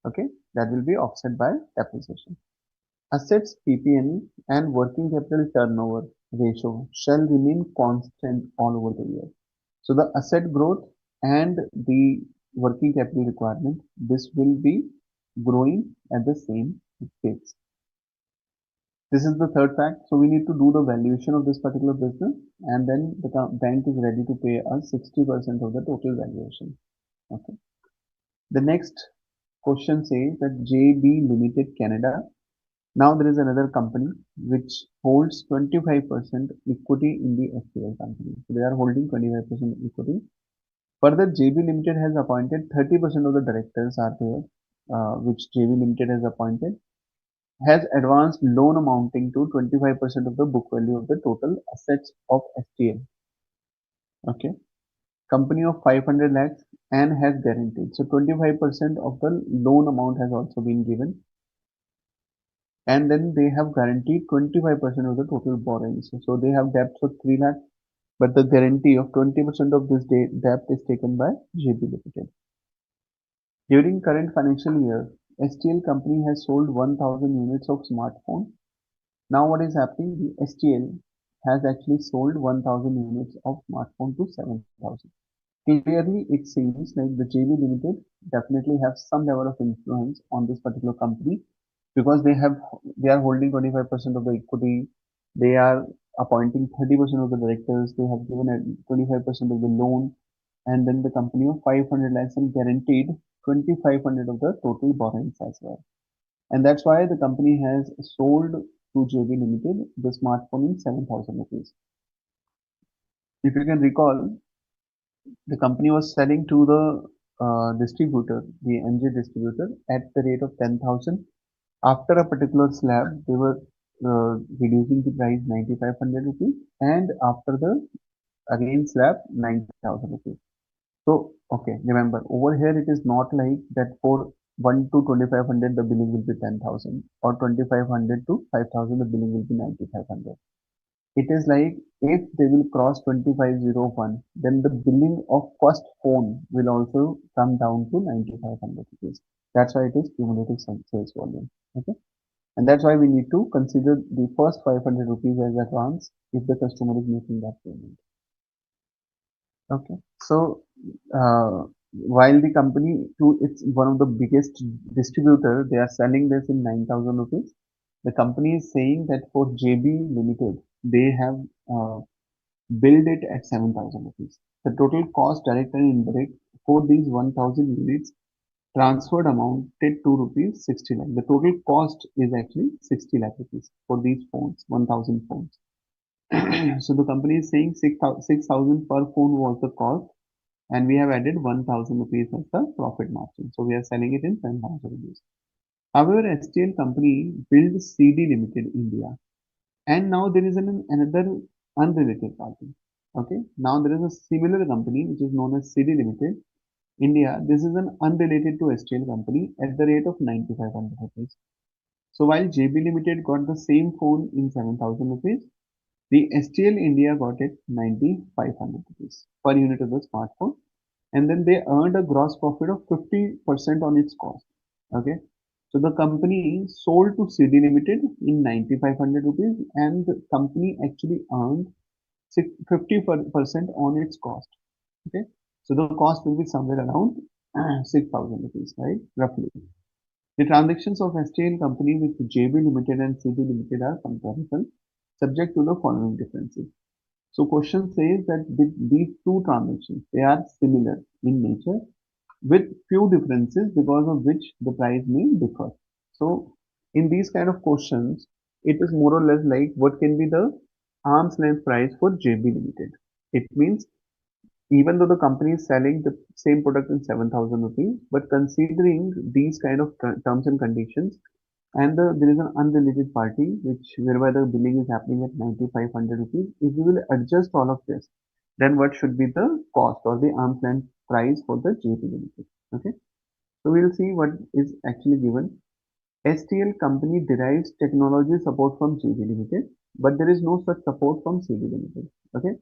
Okay, that will be offset by depreciation. Assets PPNE and working capital turnover ratio shall remain constant all over the year. So the asset growth and the working capital requirement, this will be growing at the same pace. This is the third fact. So we need to do the valuation of this particular business and then the bank is ready to pay us 60% of the total valuation. Okay. The next question says that JB Limited Canada. Now there is another company which holds 25% equity in the SCL company. So they are holding 25% equity. Further, JB Limited has appointed 30% of the directors are there, which JB Limited has appointed, has advanced loan amounting to 25% of the book value of the total assets of STL. Okay. Company of 500 lakhs and has guaranteed. So 25% of the loan amount has also been given. And then they have guaranteed 25% of the total borrowings. So they have debt of 3 lakhs, but the guarantee of 20% of this debt is taken by JB Limited. During current financial year, STL company has sold 1000 units of smartphone. Now what is happening? The STL has actually sold 1000 units of smartphone to 7000. Clearly, it seems like the JB Limited definitely have some level of influence on this particular company because they are holding 25% of the equity. They are appointing 30% of the directors. They have given 25% of the loan, and then the company of 500 lakhs and guaranteed 2500 of the total borrowings as well. And that's why the company has sold to JB Limited the smartphone in 7000 rupees. If you can recall, the company was selling to the distributor, the MJ distributor, at the rate of 10,000. After a particular slab, they were reducing the price 9500 rupees, and after the again slab 90,000 rupees. So, okay, remember over here it is not like that for 1 to 2500 the billing will be 10,000 or 2500 to 5000 the billing will be 9500. It is like if they will cross 2501, then the billing of first phone will also come down to 9500 rupees. That's why it is cumulative sales volume. Okay. And that's why we need to consider the first 500 rupees as advance if the customer is making that payment. Okay. So, while the company to it's one of the biggest distributor, they are selling this in 9,000 rupees. The company is saying that for JB Limited, they have billed it at 7,000 rupees. The total cost, direct and indirect, for these 1,000 units transferred amounted to rupees 60 lakh. The total cost is actually 60 lakh rupees for these phones, 1,000 phones. So the company is saying 6,000 per phone was the cost, and we have added 1,000 rupees as the profit margin. So we are selling it in 10,000 rupees. However, STL company built CD Limited India, and now there is another unrelated party. Okay, now there is a similar company which is known as CD Limited India. This is an unrelated to STL company at the rate of 9,500 rupees. So while JB Limited got the same phone in 7,000 rupees, the STL India got it 9,500 rupees per unit of the smartphone, and then they earned a gross profit of 50% on its cost. Okay, so the company sold to CD Limited in 9,500 rupees, and the company actually earned 50% on its cost. Okay, so the cost will be somewhere around 6,000 rupees, right? Roughly. The transactions of STL company with JB Limited and CD Limited are comparable, subject to the following differences. So question says that these two transactions, they are similar in nature with few differences because of which the price may differ. So in these kind of questions, it is more or less like what can be the arm's length price for JB Limited. It means even though the company is selling the same product in 7,000 rupees, but considering these kind of terms and conditions, and there is an unrelated party which whereby the billing is happening at 9,500 rupees. If we will adjust all of this, then what should be the cost or the arm's length price for the JP Limited? Okay, so we'll see what is actually given. STL company derives technology support from JB Limited, but there is no such support from CB Limited. Okay,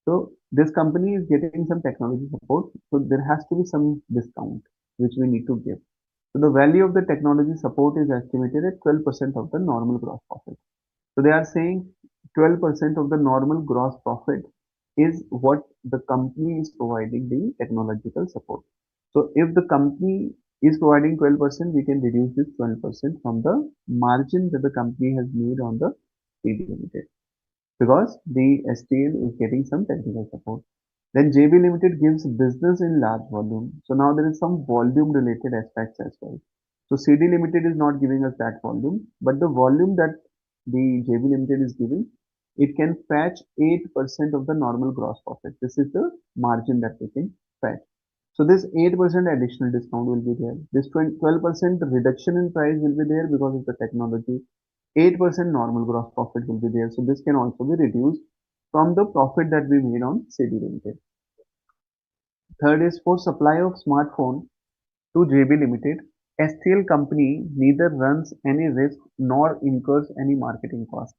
so this company is getting some technology support, so there has to be some discount which we need to give. So the value of the technology support is estimated at 12% of the normal gross profit. So they are saying 12% of the normal gross profit is what the company is providing the technological support. So if the company is providing 12%, we can reduce this 12% from the margin that the company has made on the CD Limited, because the STL is getting some technical support. Then JB Limited gives business in large volume. So now there is some volume related aspects as well. So CD Limited is not giving us that volume, but the volume that the JB Limited is giving, it can fetch 8% of the normal gross profit. This is the margin that we can fetch. So this 8% additional discount will be there. This 12% reduction in price will be there because of the technology. 8% normal gross profit will be there. So this can also be reduced from the profit that we made on CD Limited. Third is for supply of smartphone to JB Limited. STL company neither runs any risk nor incurs any marketing cost.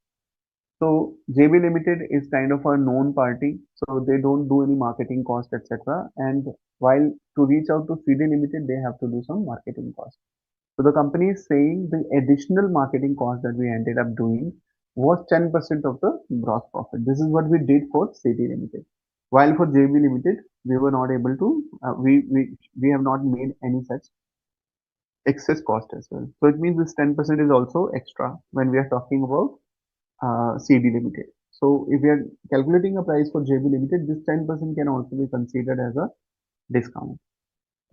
So JB Limited is kind of a known party, so they don't do any marketing cost, etc. And while to reach out to CD Limited, they have to do some marketing cost. So the company is saying the additional marketing cost that we ended up doing was 10% of the gross profit. This is what we did for CD Limited. While for JB Limited, we were not able to, we have not made any such excess cost as well. So it means this 10% is also extra when we are talking about CD Limited. So if we are calculating a price for JB Limited, this 10% can also be considered as a discount.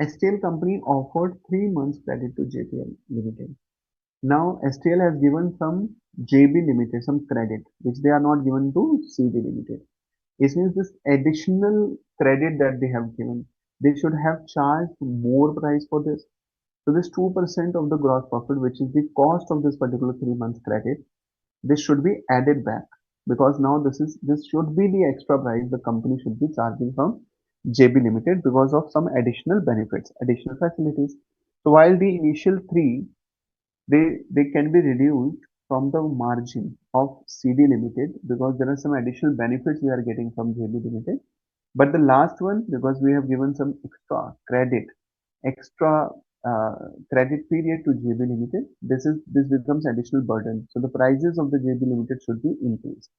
STL company offered 3 months credit to JPL Limited. Now STL has given some JB Limited some credit which they are not given to CD Limited. It means this additional credit that they have given, they should have charged more price for this. So this 2% of the gross profit, which is the cost of this particular 3 months credit, this should be added back, because now this should be the extra price the company should be charging from JB Limited because of some additional benefits, additional facilities. So while the initial three, they can be reduced from the margin of CD Limited because there are some additional benefits we are getting from JB Limited. But the last one, because we have given some extra uh, credit period to JB Limited, this becomes additional burden. So the prices of the JB Limited should be increased.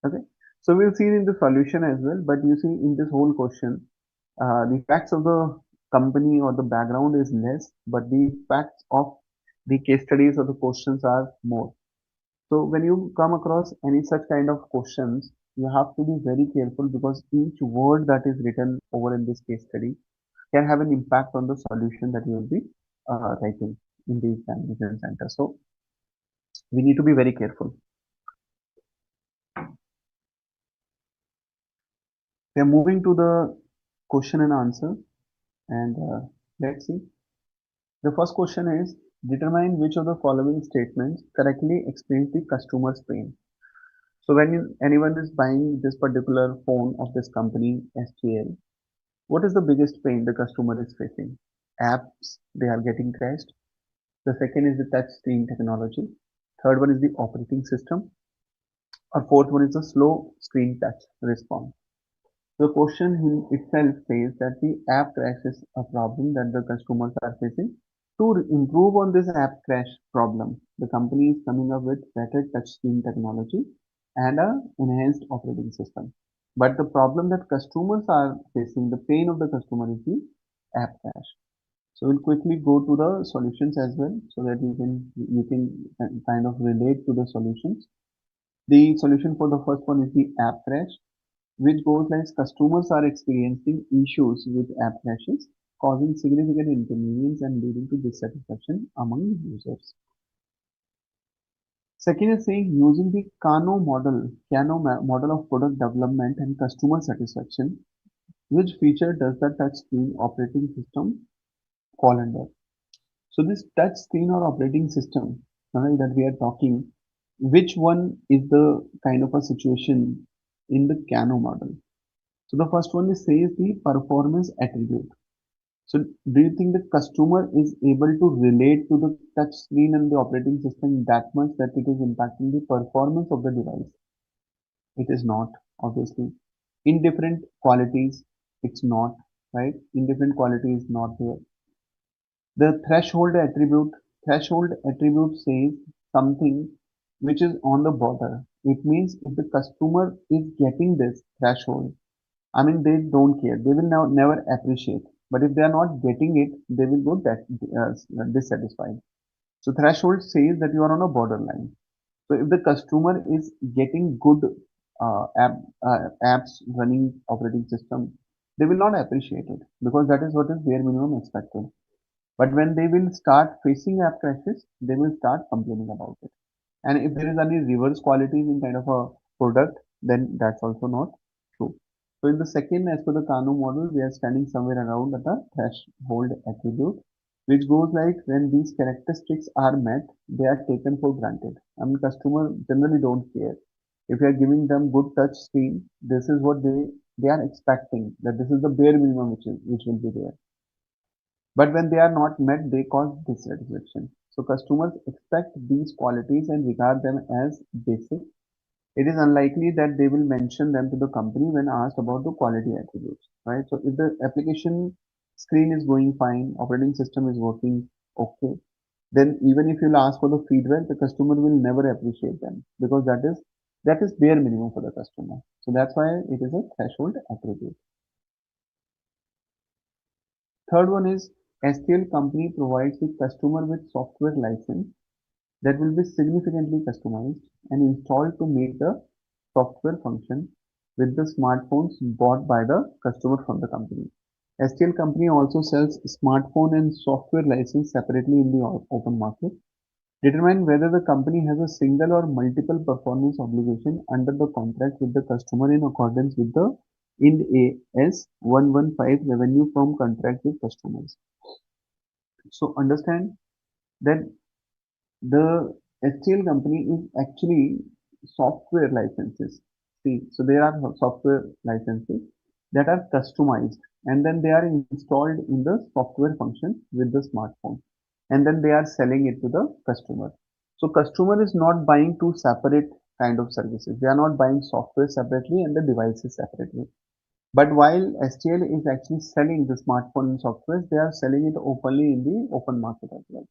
Okay. So we'll see in the solution as well. But you see in this whole question, the facts of the company or the background is less, but the facts of the case studies or the questions are more. So when you come across any such kind of questions, you have to be very careful because each word that is written over in this case study can have an impact on the solution that you will be writing in the examination center. So we need to be very careful. We are moving to the question and answer, and let's see. The first question is determine which of the following statements correctly explains the customer's pain. So when anyone is buying this particular phone of this company STL, what is the biggest pain the customer is facing? Apps, they are getting crashed. The second is the touch screen technology. Third one is the operating system. Or fourth one is the slow screen touch response. The question in itself says that the app crash is a problem that the customers are facing. To improve on this app crash problem, the company is coming up with better touchscreen technology and a enhanced operating system. But the problem that customers are facing, the pain of the customer is the app crash. So we'll quickly go to the solutions as well so that you can kind of relate to the solutions. The solution for the first one is the app crash, which goes like customers are experiencing issues with app crashes, causing significant inconvenience and leading to dissatisfaction among users. Second is saying using the Kano model of product development and customer satisfaction, which feature does the touch screen operating system fall under? So this touch screen or operating system that we are talking, which one is the kind of a situation in the Kano model? So the first one is says the performance attribute. So do you think the customer is able to relate to the touch screen and the operating system that much that it is impacting the performance of the device? It is not, obviously. In different qualities, it's not, right? In different qualities, not here. The threshold attribute says something which is on the border. It means if the customer is getting this threshold, I mean, they don't care. They will never appreciate. But if they are not getting it, they will go dissatisfied. So threshold says that you are on a borderline. So if the customer is getting good apps running operating system, they will not appreciate it because that is what is bare minimum expected. But when they will start facing app crashes, they will start complaining about it. And if there is any reverse qualities in kind of a product, then that's also not true. So in the second, as per the Kano model, we are standing somewhere around at a threshold attribute, which goes like when these characteristics are met, they are taken for granted. I mean, customer generally don't care. If you are giving them good touch screen, this is what they are expecting, that this is the bare minimum which will be there. But when they are not met, they cause dissatisfaction. So customers expect these qualities and regard them as basic. It is unlikely that they will mention them to the company when asked about the quality attributes, right? So if the application screen is going fine, operating system is working okay, then even if you'll ask for the feedback, the customer will never appreciate them because that is bare minimum for the customer. So that's why it is a threshold attribute. Third one is STL company provides the customer with software license that will be significantly customized and installed to make the software function with the smartphones bought by the customer from the company. STL company also sells smartphone and software license separately in the open market. Determine whether the company has a single or multiple performance obligation under the contract with the customer in accordance with the IND AS 115 revenue from contract with customers. So understand that the HCL company is actually software licenses. See, so there are software licenses that are customized and then they are installed in the software function with the smartphone and then they are selling it to the customer. So customer is not buying two separate kind of services. They are not buying software separately and the devices separately. But while STL is actually selling the smartphone and software, they are selling it openly in the open market as well.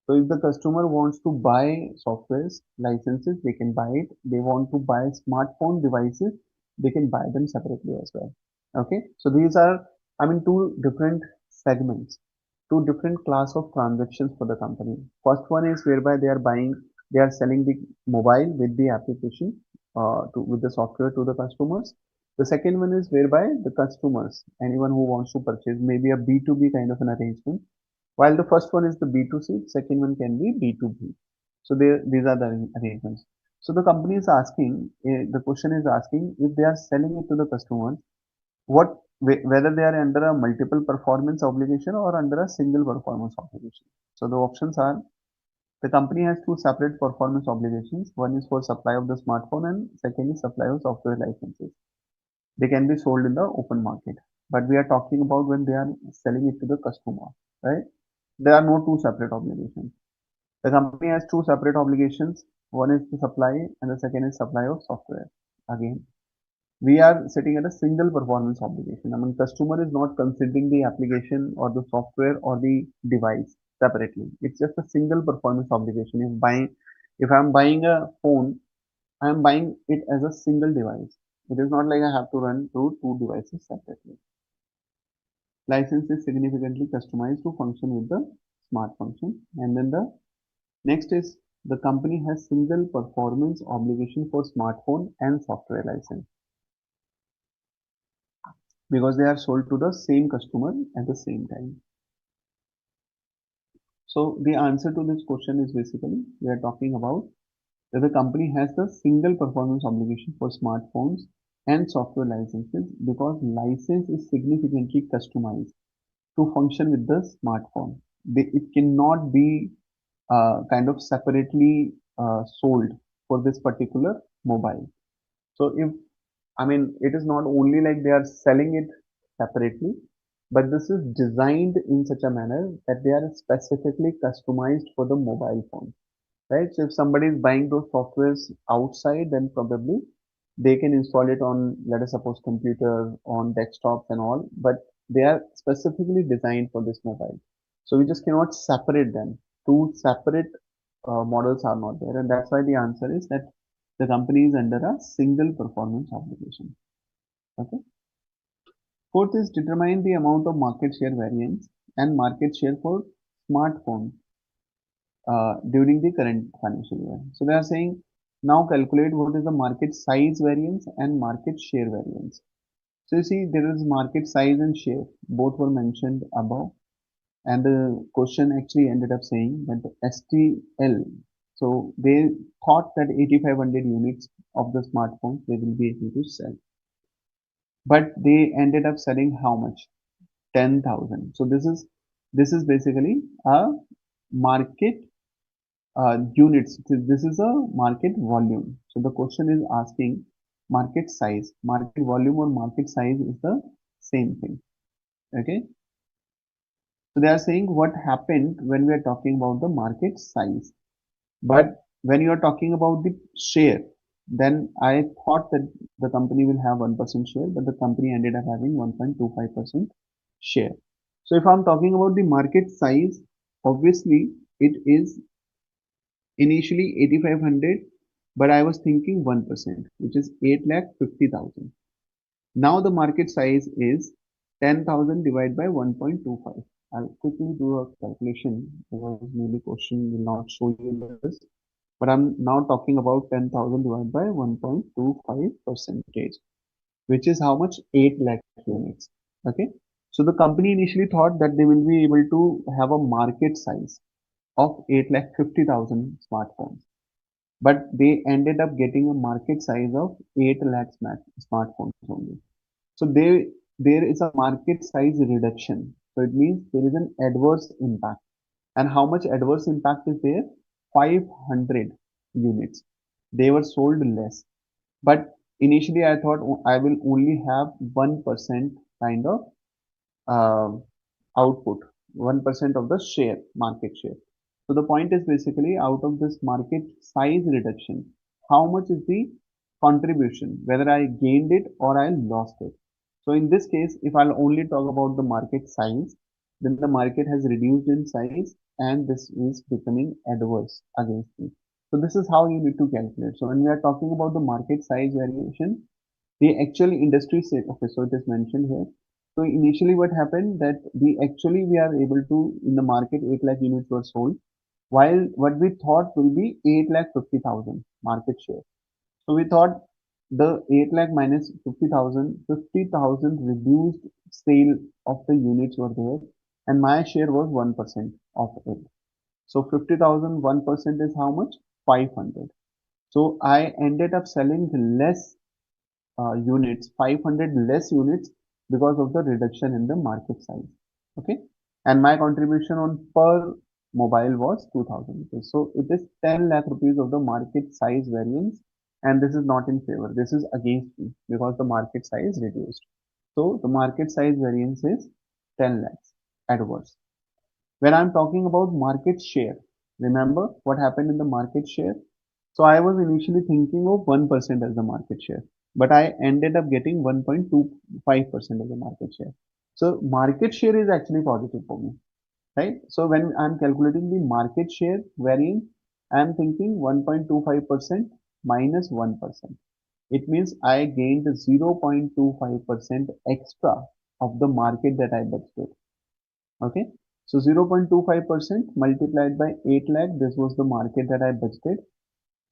So if the customer wants to buy softwares licenses, they can buy it. They want to buy smartphone devices, they can buy them separately as well. Okay, so these are, I mean, two different segments, two different class of transactions for the company. First one is whereby they are selling the mobile with the application with the software to the customers. The second one is whereby the customers, anyone who wants to purchase, maybe a B2B kind of an arrangement, while the first one is the B2C, second one can be B2B. So these are the arrangements. So the company is asking, the question is asking if they are selling it to the customers, whether they are under a multiple performance obligation or under a single performance obligation. So the options are, the company has two separate performance obligations. One is for supply of the smartphone and second is supply of software licenses. They can be sold in the open market. But we are talking about when they are selling it to the customer, right? There are no two separate obligations. The company has two separate obligations. One is the supply and the second is supply of software. Again, we are sitting at a single performance obligation. I mean, customer is not considering the application or the software or the device separately. It's just a single performance obligation. If I'm buying a phone, I'm buying it as a single device. It is not like I have to run through two devices separately. License is significantly customized to function with the smart function. And then the next is, the company has single performance obligation for smartphone and software license because they are sold to the same customer at the same time. So the answer to this question is basically we are talking about that the company has the single performance obligation for smartphones and software licenses because license is significantly customized to function with the smartphone. It cannot be kind of separately sold for this particular mobile. So if, I mean, it is not only like they are selling it separately, but this is designed in such a manner that they are specifically customized for the mobile phone, right? So if somebody is buying those softwares outside, then probably they can install it on, let us suppose, computer, on desktops and all, but they are specifically designed for this mobile. So we just cannot separate them. Two separate models are not there, and that's why the answer is that the company is under a single performance obligation. Okay. Fourth is, determine the amount of market share variance and market share for smartphone during the current financial year. So they are saying now calculate what is the market size variance and market share variance. So you see there is market size and share, both were mentioned above, and the question actually ended up saying that the STL, so they thought that 8500 units of the smartphones they will be able to sell, but they ended up selling how much? 10,000. So this is basically a market units. This is a market volume. So the question is asking market size. Market volume or market size is the same thing. Okay. So they are saying what happened when we are talking about the market size. But when you are talking about the share, then I thought that the company will have 1% share, but the company ended up having 1.25% share. So if I'm talking about the market size, obviously it is initially 8500, but I was thinking 1%, which is 8,50,000. Now the market size is 10,000 divided by 1.25. I'll quickly do a calculation because maybe question will not show you this. But I'm now talking about 10,000 divided by 1.25 percentage, which is how much? 8 lakh units. Okay. So the company initially thought that they will be able to have a market size of 8,50,000 smartphones, but they ended up getting a market size of 8 lakh smartphones only. So there is a market size reduction. So it means there is an adverse impact. And how much adverse impact is there? 500 units. They were sold less. But initially I thought I will only have 1% kind of uh, output, 1% of the share, market share. So the point is basically out of this market size reduction, how much is the contribution, whether I gained it or I lost it. So in this case, if I'll only talk about the market size, then the market has reduced in size and this is becoming adverse against me. So this is how you need to calculate. So when we are talking about the market size variation, the actual industry set, okay, so it is mentioned here. So initially what happened that we are able to, in the market, 8 lakh units were sold, while what we thought will be 8 lakh 50,000 market share. So we thought the 8 lakh minus 50,000, 50,000 reduced sale of the units were there, and my share was 1% of it. So 50,000, 1% is how much? 500. So I ended up selling less units, 500 less units because of the reduction in the market size. Okay. And my contribution on per mobile was 2000 rupees. So it is 10 lakh rupees of the market size variance. And this is not in favor. This is against me because the market size reduced. So the market size variance is 10 lakhs adverse. When I'm talking about market share, remember what happened in the market share? So I was initially thinking of 1% as the market share, but I ended up getting 1.25% of the market share. So market share is actually positive for me, right? So when I'm calculating the market share variance, I'm thinking 1.25% minus 1%. It means I gained 0.25% extra of the market that I budgeted. Okay. So 0.25% multiplied by 8 lakh, this was the market that I budgeted,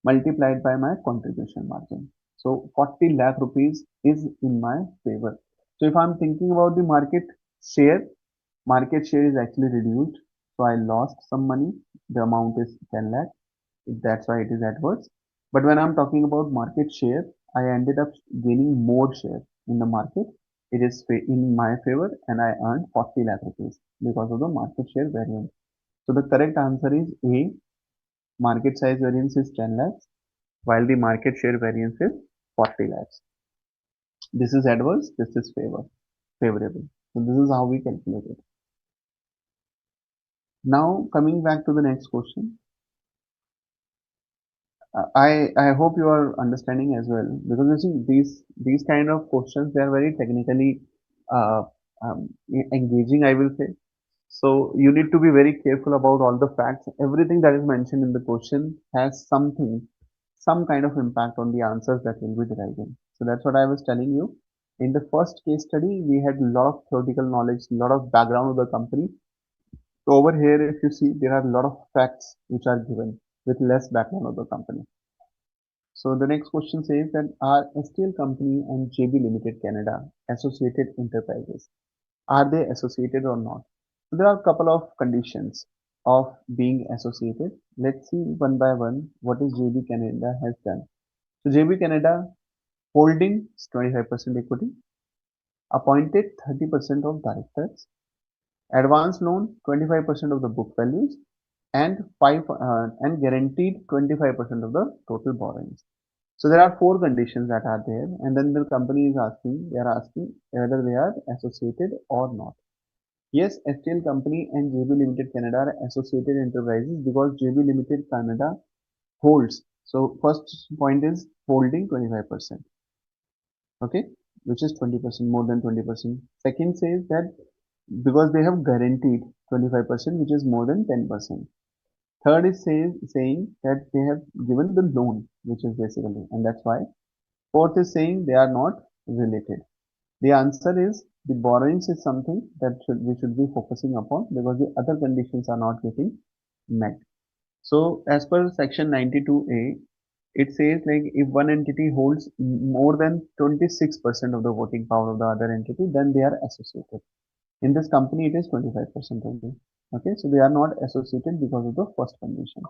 multiplied by my contribution margin. So 40 lakh rupees is in my favor. So if I'm thinking about the market share is actually reduced. So I lost some money. The amount is 10 lakh. That's why it is adverse. But when I'm talking about market share, I ended up gaining more share in the market. It is in my favor and I earned 40 lakh rupees because of the market share variance. So the correct answer is A. Market size variance is 10 lakhs while the market share variance is 40 lakhs. This is adverse, this is favorable. So this is how we calculate it. Now coming back to the next question. I hope you are understanding as well because you see these kind of questions they are very technically uh, engaging, I will say. So you need to be very careful about all the facts. Everything that is mentioned in the question has some kind of impact on the answers that will be deriving. So that's what I was telling you. In the first case study, we had a lot of theoretical knowledge, a lot of background of the company. So over here, if you see, there are a lot of facts which are given with less background of the company. So the next question says that are STL Company and JB Limited Canada associated enterprises? Are they associated or not? So there are a couple of conditions of being associated. Let's see one by one what is JB Canada has done. So JB Canada holding 25% equity, appointed 30% of directors, advance loan 25% of the book values, and guaranteed 25% of the total borrowings. So there are four conditions that are there, and then the company is asking, they are asking whether they are associated or not. Yes, STL Company and JB Limited Canada are associated enterprises because JB Limited Canada holds. So first point is holding 25%, okay, which is 20% more than 20%. Second says that because they have guaranteed 25%, which is more than 10%. Third is saying that they have given the loan, which is basically, and that's why. Fourth is saying they are not related. The answer is the borrowings is something that we should be focusing upon because the other conditions are not getting met. So as per section 92A, it says like if one entity holds more than 26% of the voting power of the other entity, then they are associated. In this company, it is 25% only. Okay, so they are not associated because of the first condition.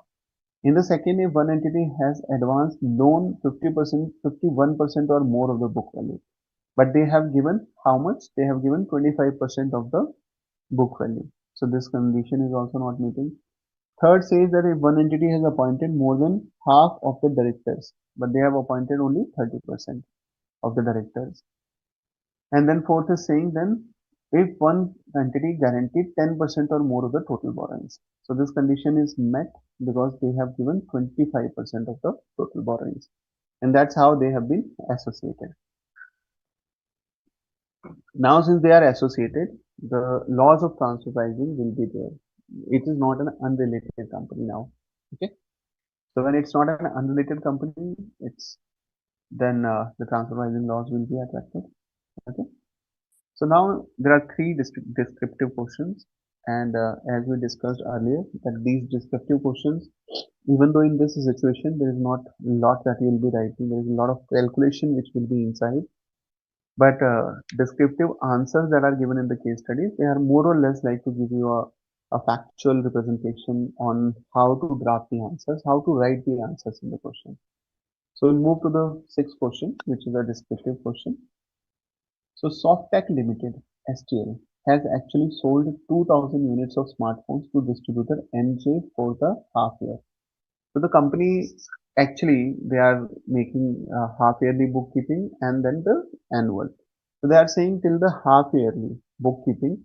In the second, if one entity has advanced loan 50%, 51% or more of the book value, but they have given how much? They have given 25% of the book value. So this condition is also not meeting. Third says that if one entity has appointed more than half of the directors, but they have appointed only 30% of the directors. And then fourth is saying then if one entity guaranteed 10% or more of the total borrowings. So this condition is met because they have given 25% of the total borrowings. And that's how they have been associated. Now, since they are associated, the laws of transfer pricing will be there. It is not an unrelated company now. Okay. So when it's not an unrelated company, it's then the transfer pricing laws will be attracted. Okay. So now there are three descriptive questions, and as we discussed earlier, that these descriptive questions, even though in this situation there is not a lot that you will be writing, there is a lot of calculation which will be inside. But descriptive answers that are given in the case studies, they are more or less like to give you a factual representation on how to draft the answers, how to write the answers in the question. So we'll move to the sixth question, which is a descriptive question. So Softtech Limited (STL) has actually sold 2,000 units of smartphones to distributor NJ for the half year. So the company actually they are making half yearly bookkeeping and then the annual. So they are saying till the half yearly bookkeeping,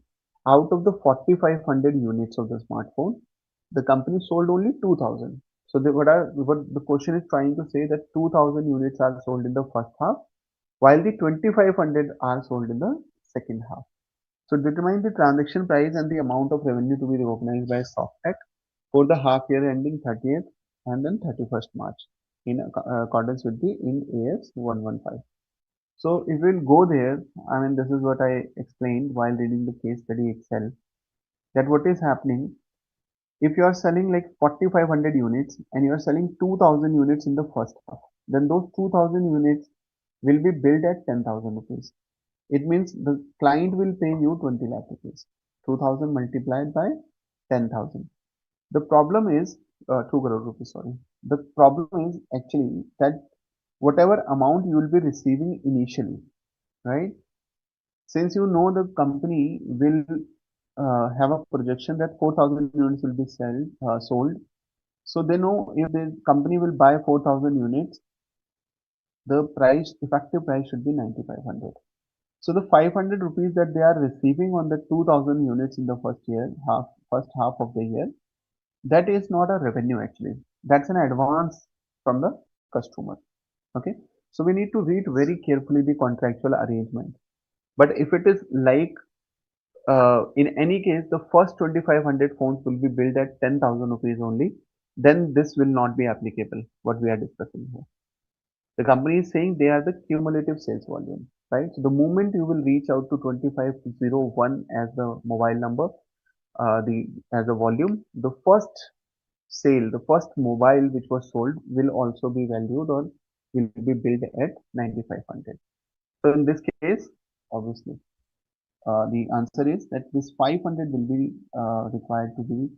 out of the 4,500 units of the smartphone, the company sold only 2,000. So what the question is trying to say that 2,000 units are sold in the first half, while the 2,500 are sold in the second half. So determine the transaction price and the amount of revenue to be recognized by Softtech for the half year ending 30th and then 31st March in accordance with the Ind AS 115. So if we'll go there, I mean, this is what I explained while reading the case study itself, that what is happening if you are selling like 4,500 units and you are selling 2,000 units in the first half, then those 2,000 units will be billed at 10,000 rupees. It means the client will pay you 20 lakh rupees. 2,000 multiplied by 10,000. The problem is 2 crore rupees, sorry. The problem is actually that whatever amount you will be receiving initially, right? Since you know the company will have a projection that 4,000 units will be sold. So they know if the company will buy 4,000 units, the price, effective price should be 9,500. So the 500 rupees that they are receiving on the 2,000 units in the first half of the year, that is not a revenue actually. That's an advance from the customer. Okay. So we need to read very carefully the contractual arrangement. But if it is like in any case, the first 2,500 phones will be billed at 10,000 rupees only, then this will not be applicable, what we are discussing here. The company is saying they are the cumulative sales volume, right? So the moment you will reach out to 2501 as the mobile number, the as a volume, the first sale, the first mobile which was sold will also be valued or will be billed at 9,500. So in this case, obviously, the answer is that this 500 will be required to be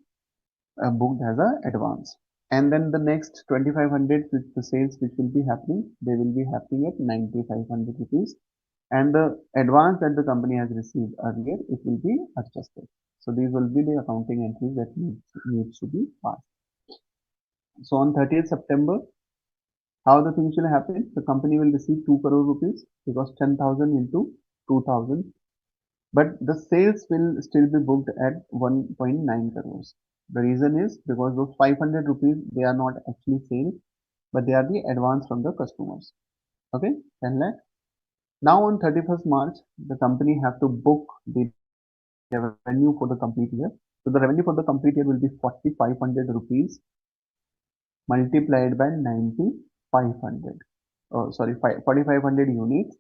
booked as a advance. And then the next 2,500 with the sales which will be happening, they will be happening at 9,500 rupees. And the advance that the company has received earlier, it will be adjusted. So these will be the accounting entries that needs to be passed. So on 30th September, how the things will happen? The company will receive 2 crore rupees because 10,000 into 2,000. But the sales will still be booked at 1.9 crores. The reason is because those 500 rupees, they are not actually sales, but they are the advance from the customers. Okay, 10 lakh. Now on 31st March, the company have to book the revenue for the complete year. So the revenue for the complete year will be 4,500 rupees multiplied by 9,500. Oh, sorry, 4,500 units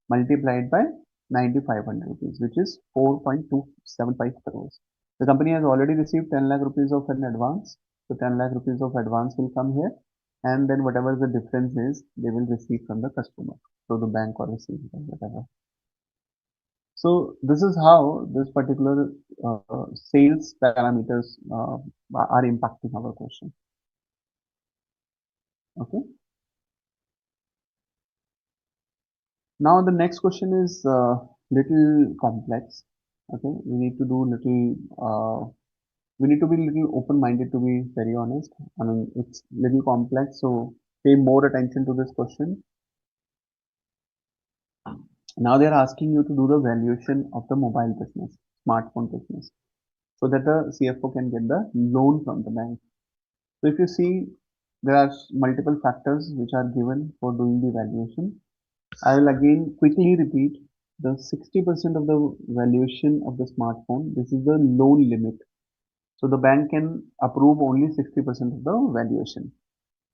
multiplied by 9,500 rupees, which is 4.275 crores. The company has already received 10 lakh rupees of an advance. So 10 lakh rupees of advance will come here. And then whatever the difference is, they will receive from the customer. So the bank or receive whatever. So this is how this particular sales parameters are impacting our question. Okay. Now the next question is little complex. Okay, we need to do little. We need to be little open-minded to be very honest. I mean, it's little complex, so pay more attention to this question. Now they're asking you to do the valuation of the mobile business, smartphone business, so that the CFO can get the loan from the bank. So if you see, there are multiple factors which are given for doing the valuation. I will again quickly repeat the 60% of the valuation of the smartphone. This is the loan limit. So the bank can approve only 60% of the valuation.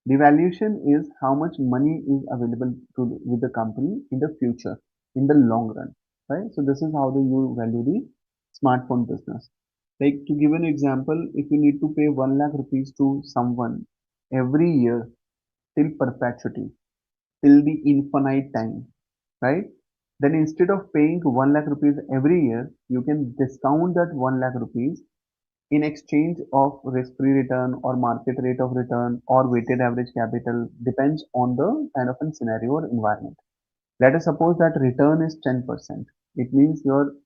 The valuation is how much money is available with the company in the future, in the long run, right? So this is how you value the smartphone business. Like to give an example, if you need to pay 1 lakh rupees to someone every year till perpetuity, till the infinite time, right? Then instead of paying 1 lakh rupees every year, you can discount that 1 lakh rupees in exchange of risk-free return or market rate of return or weighted average capital, depends on the kind of a scenario or environment. Let us suppose that return is 10%. It means your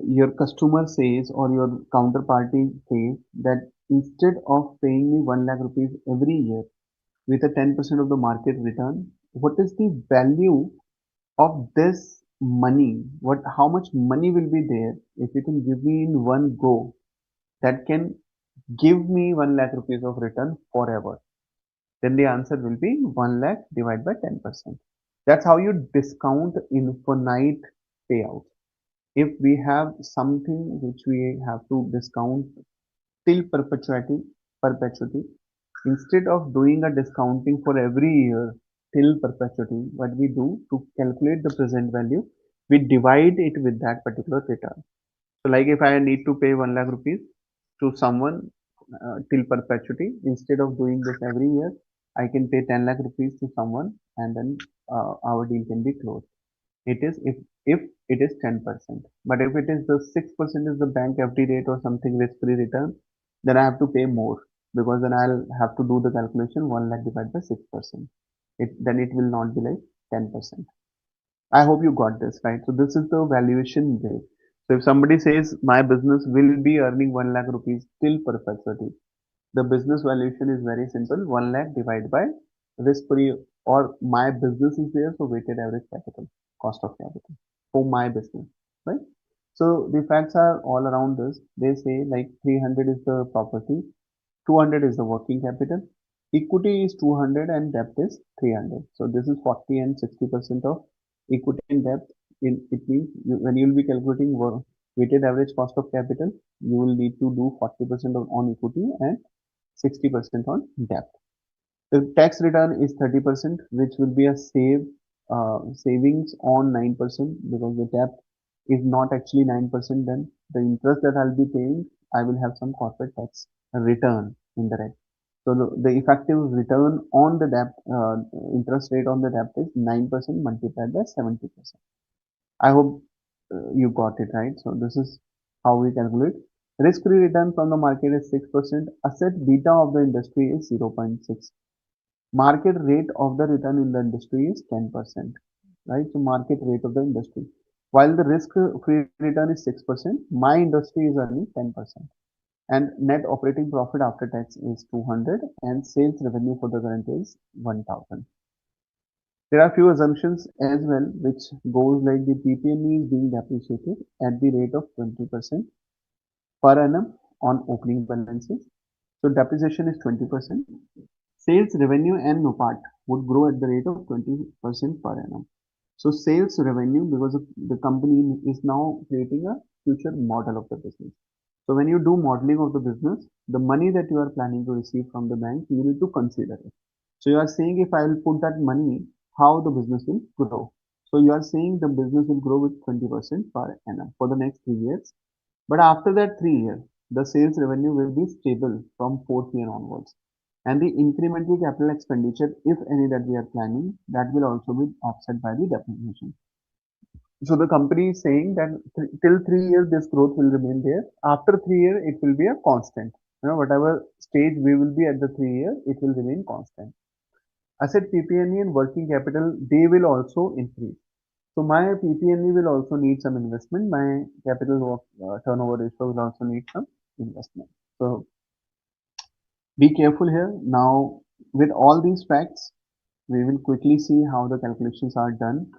your customer says or your counterparty says that instead of paying me 1 lakh rupees every year with a 10% of the market return, what is the value of this money? What, how much money will be there if you can give me in one go that can give me 1 lakh rupees of return forever? Then the answer will be 1 lakh divided by 10%. That's how you discount infinite payout. If we have something which we have to discount till perpetuity, instead of doing a discounting for every year till perpetuity, what we do to calculate the present value, we divide it with that particular return. So like if I need to pay 1 lakh rupees to someone till perpetuity, instead of doing this every year, I can pay 10 lakh rupees to someone and then our deal can be closed. It is if it is 10%. But if it is the 6% is the bank FD rate or something risk-free return, then I have to pay more because then I'll have to do the calculation 1 lakh divided by 6%. Then it will not be like 10%. I hope you got this right. So this is the valuation way. So if somebody says my business will be earning 1 lakh rupees till perpetuity, the business valuation is very simple. 1 lakh divided by risk free or my business is there, so weighted average capital, cost of capital for my business, right? So the facts are all around this. They say like 300 is the property, 200 is the working capital, equity is 200 and debt is 300. So this is 40 and 60% of equity and debt. It means when you will be calculating weighted average cost of capital, you will need to do 40% on equity and 60% on debt. The tax return is 30%, which will be a savings on 9% because the debt is not actually 9%. Then the interest that I'll be paying, I will have some corporate tax return in the rate. So the effective return on the debt, interest rate on the debt is 9% multiplied by 70%. I hope you got it right. So this is how we calculate. Risk-free return from the market is 6%. Asset beta of the industry is 0.6. Market rate of the return in the industry is 10%, right? So market rate of the industry. While the risk-free return is 6%, my industry is earning 10%. And net operating profit after tax is 200 and sales revenue for the current is 1000. There are few assumptions as well, which goes like the PP&E is being depreciated at the rate of 20% per annum on opening balances. So depreciation is 20%. Sales revenue and NOPAT would grow at the rate of 20% per annum. So sales revenue, because of the company is now creating a future model of the business. So when you do modeling of the business, the money that you are planning to receive from the bank, you need to consider it. So you are saying if I will put that money, how the business will grow. So you are saying the business will grow with 20% per annum for the next 3 years. But after that 3 years, the sales revenue will be stable from fourth year onwards. And the incremental capital expenditure, if any that we are planning, that will also be offset by the depreciation. So the company is saying that till 3 years this growth will remain there. After 3 years, it will be a constant. Whatever stage we will be at the 3 years, it will remain constant. Asset PP&E and working capital, they will also increase. So my PP&E will also need some investment. My capital turnover ratio will also need some investment. So be careful here. Now, with all these facts, We will quickly see how the calculations are done.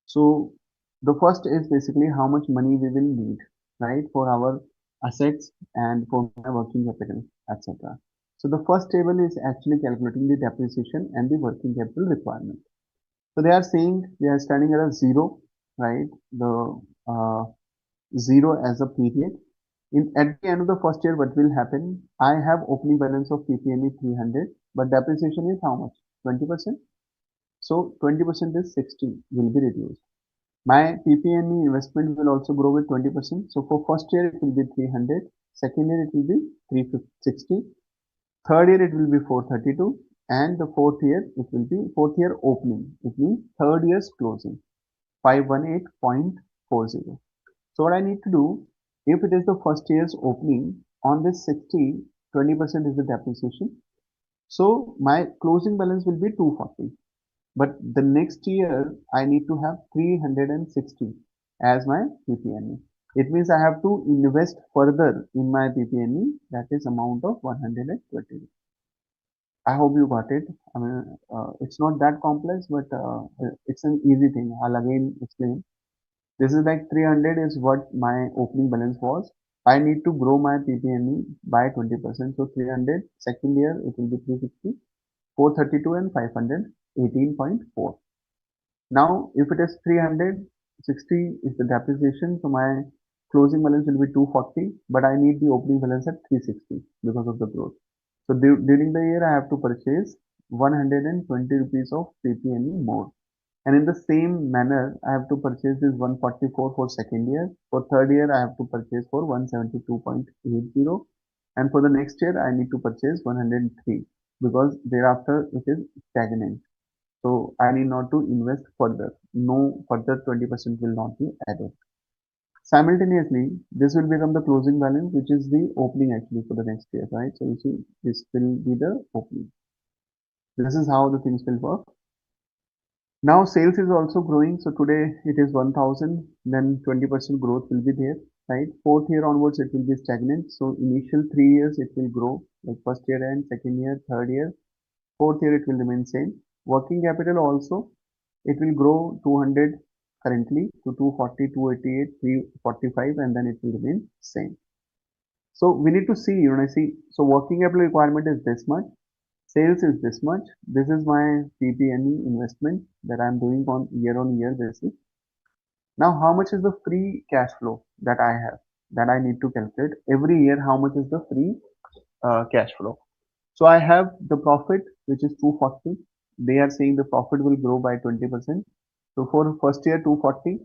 So the first is basically how much money we will need, right, for our assets and for my working capital, etc. So the first table is actually calculating the depreciation and the working capital requirement. So they are saying they are standing at a zero, right? The zero as a period. At the end of the first year, what will happen? I have opening balance of PP&E 300, but depreciation is how much? 20%. So 20% is 60 will be reduced. My PP&E investment will also grow with 20%. So for first year it will be 300, second year it will be 360, third year it will be 432, and the fourth year opening. It means third year's closing 518.40. So what I need to do, if it is the first year's opening, on this 60, 20% is the depreciation. So my closing balance will be 240. But the next year I need to have 360 as my PP&E. It means I have to invest further in my PP&E, that is amount of 120. I hope you got it. I mean, it's not that complex, but it's an easy thing. I'll again explain. This is like 300 is what my opening balance was. I need to grow my PP&E by 20%. So 300, second year it will be 360, 432 and 500, 18.4. Now, if it is 360 is the depreciation, so my closing balance will be 240, but I need the opening balance at 360 because of the growth. So during the year, I have to purchase 120 rupees of PP&E more. And in the same manner, I have to purchase this 144 for second year. For third year, I have to purchase for 172.80. And for the next year, I need to purchase 103 because thereafter it is stagnant. So I need not to invest further. No further 20% will not be added. Simultaneously, this will become the closing balance, which is the opening actually for the next year, right? So you see, this will be the opening. This is how the things will work. Now sales is also growing. So today it is 1000, then 20% growth will be there, right? Fourth year onwards, it will be stagnant. So initial 3 years, it will grow like first year and second year, third year, fourth year, it will remain same. Working capital also, it will grow 200 currently to 240, 288, 345, and then it will remain same. So we need to see, so working capital requirement is this much, sales is this much. This is my PP&E investment that I'm doing on year basis. Now, how much is the free cash flow that I have that I need to calculate every year? How much is the free cash flow? So I have the profit, which is 240. They are saying the profit will grow by 20%. So for first year 240,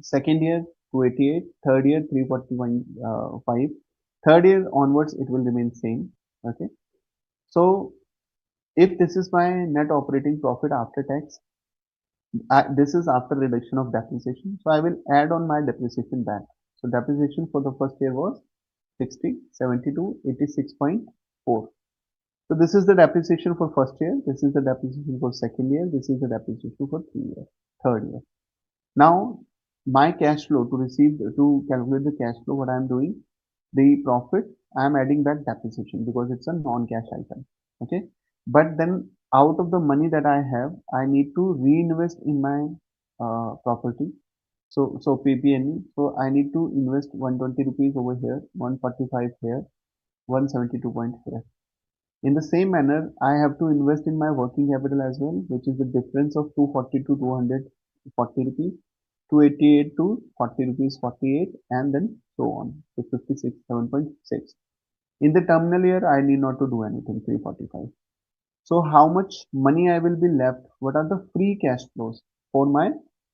second year 288, third year 341.5. Third year onwards it will remain same. Okay. So if this is my net operating profit after tax, this is after reduction of depreciation. So I will add on my depreciation back. So depreciation for the first year was 60, 72, 86.4. So this is the depreciation for first year. This is the depreciation for second year. This is the depreciation for third year. Now, my cash flow to calculate the cash flow, what I am doing, the profit, I am adding back depreciation because it's a non-cash item. Okay. But then out of the money that I have, I need to reinvest in my property. So PP&E. So I need to invest 120 rupees over here, 145 here, 172 point here. In the same manner, I have to invest in my working capital as well, which is the difference of 240 to 240 rupees, 288 to 40 rupees 48, and then so on. So 56, 7.6. In the terminal year, I need not to do anything, 345. So how much money I will be left? What are the free cash flows for my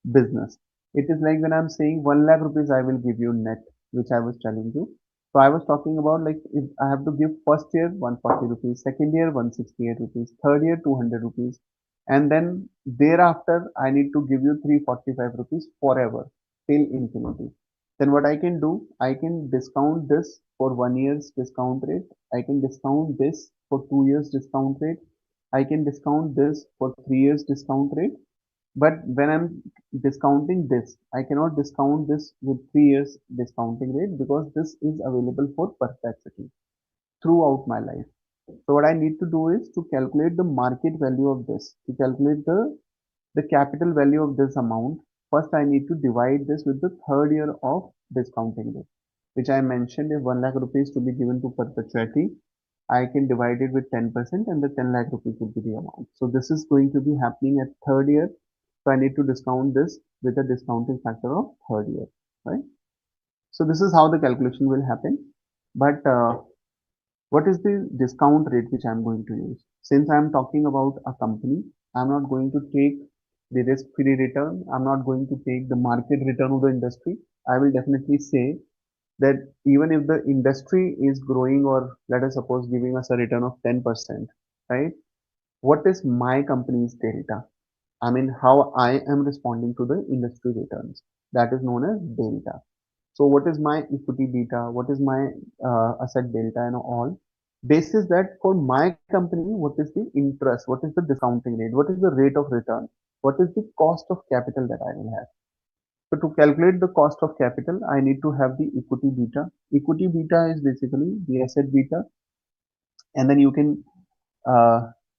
business? It is like when I'm saying 1 lakh rupees I will give you net, which I was telling you. So I was talking about like if I have to give first year 140 rupees, second year 168 rupees, third year 200 rupees, and then thereafter I need to give you 345 rupees forever till infinity. Then what I can do, I can discount this for 1 year's discount rate. I can discount this for 2 years discount rate. I can discount this for 3 years discount rate. But when I'm discounting this, I cannot discount this with 3 years discounting rate because this is available for perpetuity throughout my life. So what I need to do is to calculate the market value of this, to calculate the capital value of this amount. First, I need to divide this with the third year of discounting rate, which I mentioned if 1 lakh rupees to be given to perpetuity, I can divide it with 10% and the 10 lakh rupees will be the amount. So this is going to be happening at third year. So I need to discount this with a discounting factor of third year, right? So this is how the calculation will happen. But what is the discount rate which I'm going to use? Since I'm talking about a company, I'm not going to take the risk-free return. I'm not going to take the market return of the industry. I will definitely say that even if the industry is growing or let us suppose giving us a return of 10%, right? What is my company's delta? I mean, how I am responding to the industry returns. That is known as delta. So what is my equity beta? What is my asset delta and all? Basis that for my company, what is the interest? What is the discounting rate? What is the rate of return? What is the cost of capital that I will have? So to calculate the cost of capital, I need to have the equity beta. Equity beta is basically the asset beta, and then you can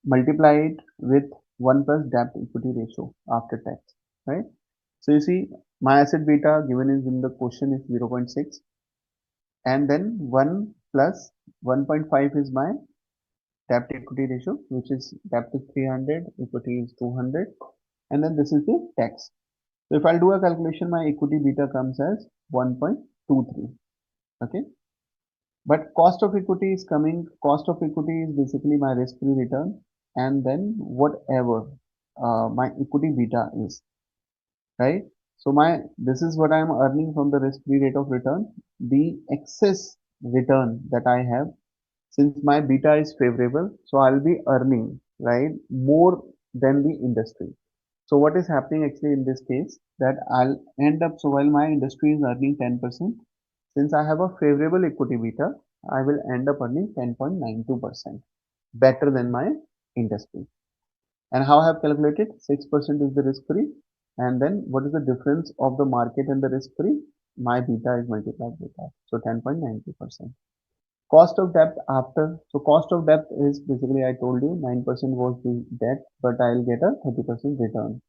multiply it with 1 plus debt equity ratio after tax, right? So you see, my asset beta given is in the question is 0.6, and then 1 plus 1.5 is my debt equity ratio, which is debt is 300, equity is 200, and then this is the tax. So if I'll do a calculation, my equity beta comes as 1.23. Okay. But cost of equity is coming, cost of equity is basically my risk-free return, and then whatever my equity beta is, right? So this is what I'm earning from the risk-free rate of return. The excess return that I have, since my beta is favorable, so I'll be earning, right, more than the industry. So what is happening actually in this case that I'll end up, so while my industry is earning 10%, since I have a favorable equity beta, I will end up earning 10.92% better than my industry. And how I have calculated 6% is the risk free. And then what is the difference of the market and the risk free? My beta is multiplied with that. So 10.92%. Cost of debt after, so cost of debt is basically I told you 9% was the debt, but I'll get a 30% return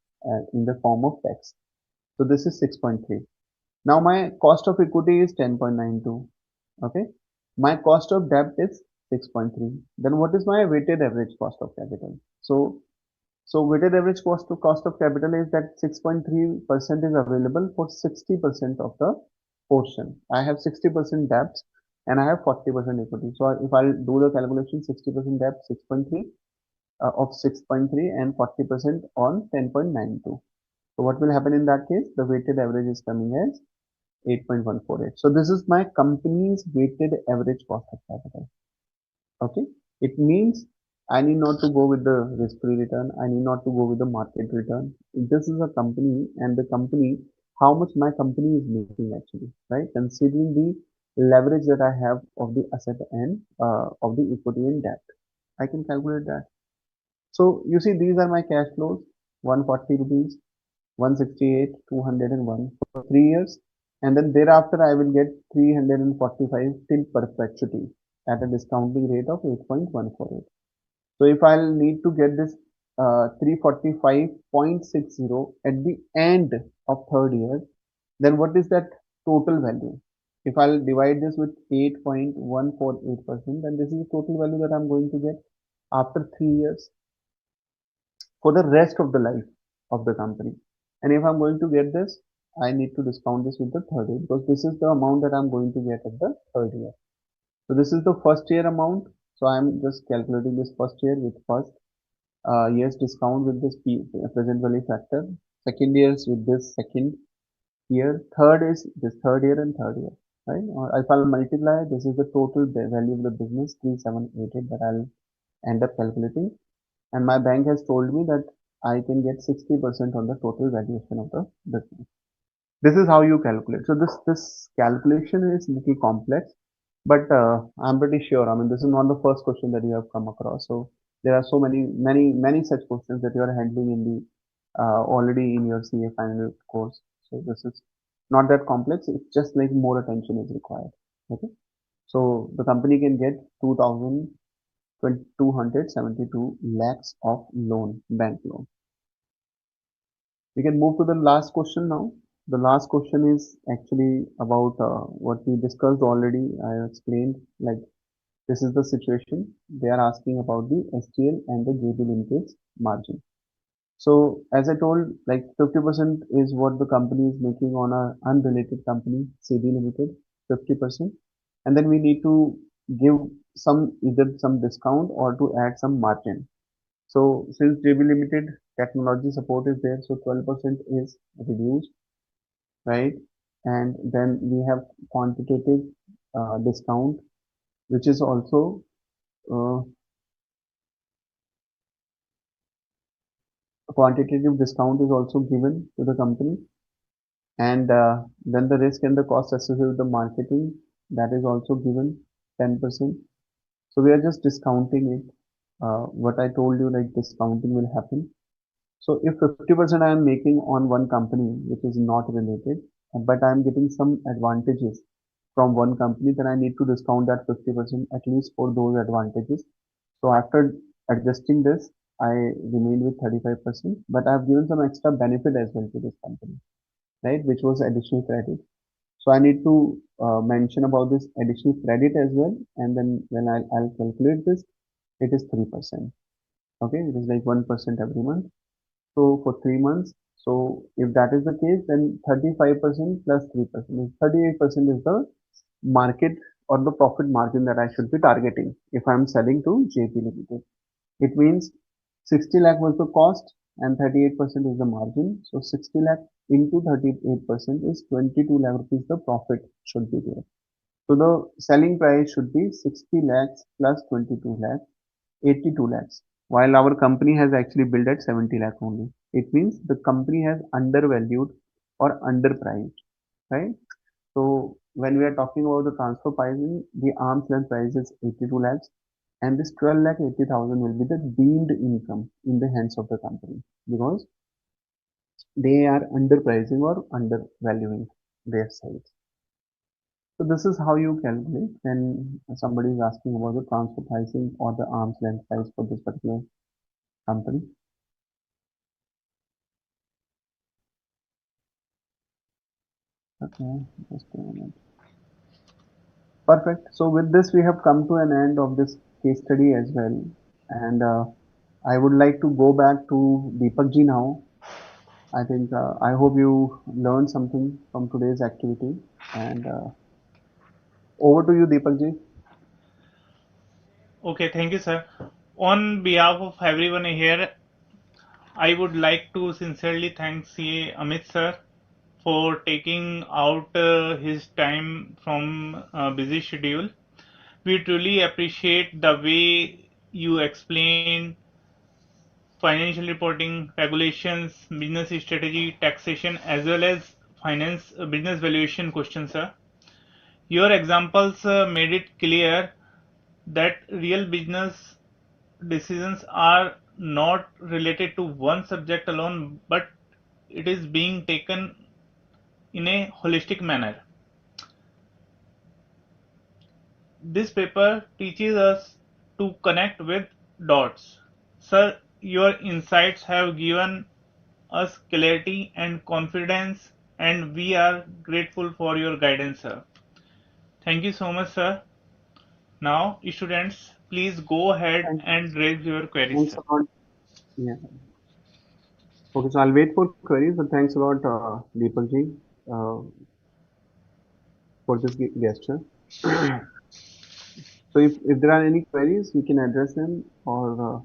in the form of tax. So this is 6.3. Now my cost of equity is 10.92. Okay. My cost of debt is 6.3. Then what is my weighted average cost of capital? So weighted average cost of capital is that 6.3% is available for 60% of the portion. I have 60% debt and I have 40% equity. So if I'll do the calculation, 60% debt 6.3 of 6.3 and 40% on 10.92. So what will happen in that case? The weighted average is coming as 8.148. So this is my company's weighted average cost of capital. Okay. It means I need not to go with the risk-free return. I need not to go with the market return. This is a company and the company, how much my company is making actually, right? Considering the leverage that I have of the asset and of the equity and debt, I can calculate that. So you see, these are my cash flows, 140 rupees, 168, 201 for 3 years. And then thereafter, I will get 345 till perpetuity at a discounting rate of 8.148. So if I'll need to get this 345.60 at the end of third year, then what is that total value? If I'll divide this with 8.148%, then this is the total value that I'm going to get after 3 years for the rest of the life of the company. And if I'm going to get this, I need to discount this with the third year because this is the amount that I'm going to get at the third year. So this is the first year amount. So I'm just calculating this first year with first year's discount with this present value factor. Second years with this second year. Third is this third year and third year. Right? Or if I'll multiply, this is the total value of the business 3788 that I'll end up calculating. And my bank has told me that I can get 60% on the total valuation of the business. This is how you calculate. So this calculation is little complex, but I'm pretty sure. I mean, this is not the first question that you have come across. So there are so many such questions that you are handling in the already in your CA final course. So this is not that complex. It's just like more attention is required. Okay. So the company can get 2000. 272 lakhs of loan, bank loan. We can move to the last question now. The last question is actually about what we discussed already. I explained, like, this is the situation. They are asking about the STL and the JB Limited's margin. So as I told, like 50% is what the company is making on a unrelated company, CB Limited, 50. And then we need to give some either some discount or to add some margin. So since JB Limited technology support is there, so 12% is reduced, right? And then we have quantitative discount, which is also uh, quantitative discount is also given to the company. And then the risk and the cost associated with the marketing, that is also given 10%. So we are just discounting it. What I told you, like discounting will happen. So if 50% I am making on one company which is not related, but I am getting some advantages from one company, then I need to discount that 50% at least for those advantages. So after adjusting this, I remain with 35%, but I have given some extra benefit as well to this company, right? Which was additional credit. So I need to mention about this additional credit as well. And then when I'll calculate this, it is 3%. Okay, it is like 1% every month. So for 3 months, so if that is the case, then 35% plus 3%, 38% is the market or the profit margin that I should be targeting if I'm selling to JP Limited. It means 60 lakh was the cost and 38% is the margin. So 60 lakh into 38% is 22 lakh rupees the profit should be there. So the selling price should be 60 lakhs plus 22 lakhs, 82 lakhs. While our company has actually billed at 70 lakh only. It means the company has undervalued or underpriced, right? So when we are talking about the transfer pricing, the arm's length price is 82 lakhs and this 12 lakh 80,000 will be the deemed income in the hands of the company because they are underpricing or undervaluing their sites. So this is how you calculate when somebody is asking about the transfer pricing or the arm's length price for this particular company. Okay, just a minute. Perfect. So with this, we have come to an end of this case study as well. And I would like to go back to Deepak ji now. I think I hope you learned something from today's activity. And over to you, Deepak ji. Okay, thank you, sir. On behalf of everyone here, I would like to sincerely thank CA Amit sir for taking out his time from a busy schedule. We truly appreciate the way you explained financial reporting, regulations, business strategy, taxation, as well as finance business valuation questions, sir. Your examples made it clear that real business decisions are not related to one subject alone, but it is being taken in a holistic manner. This paper teaches us to connect with dots. Sir, your insights have given us clarity and confidence, and we are grateful for your guidance, sir. Thank you so much, sir. Now, students, please go ahead Thank, and raise your queries, thanks sir. a lot. Yeah. Okay, so I'll wait for queries, but thanks a lot, Deepak ji, uh, for this gesture. So if there are any queries, we can address them or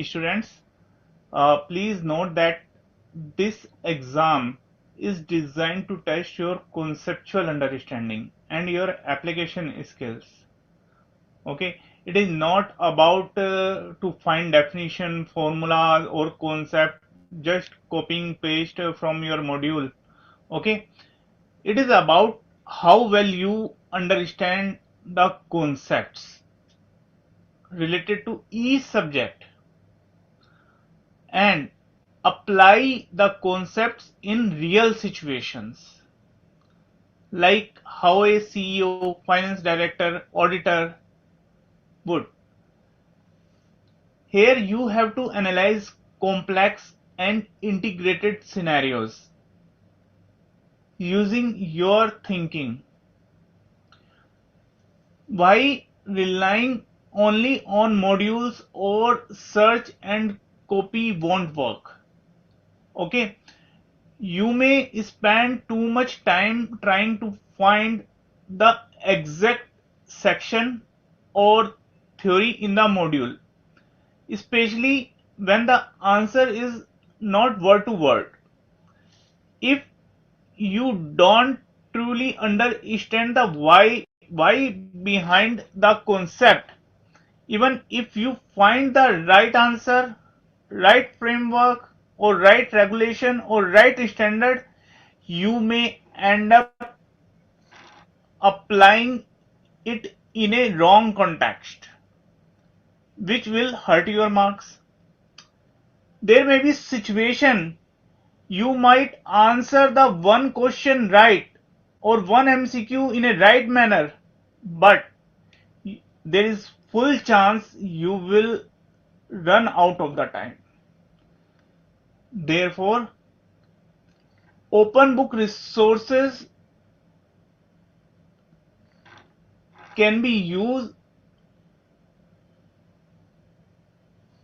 Students, please note that this exam is designed to test your conceptual understanding and your application skills. Okay, it is not about to find definition, formulas, or concept just copying paste from your module. Okay, it is about how well you understand the concepts related to each subject and apply apply the concepts in real situations, like how a CEO, finance director, auditor would. Here you have to analyze complex and integrated scenarios using your thinking. Why relying only on modules or search and copy won't work? Okay, you may spend too much time trying to find the exact section or theory in the module, especially when the answer is not word to word. If you don't truly understand the why behind the concept, even if you find the right answer, right framework, or right regulation or right standard, you may end up applying it in a wrong context, which will hurt your marks. There may be situation you might answer the one question right or one MCQ in a right manner, but there is full chance you will run out of the time. Therefore, open book resources can be used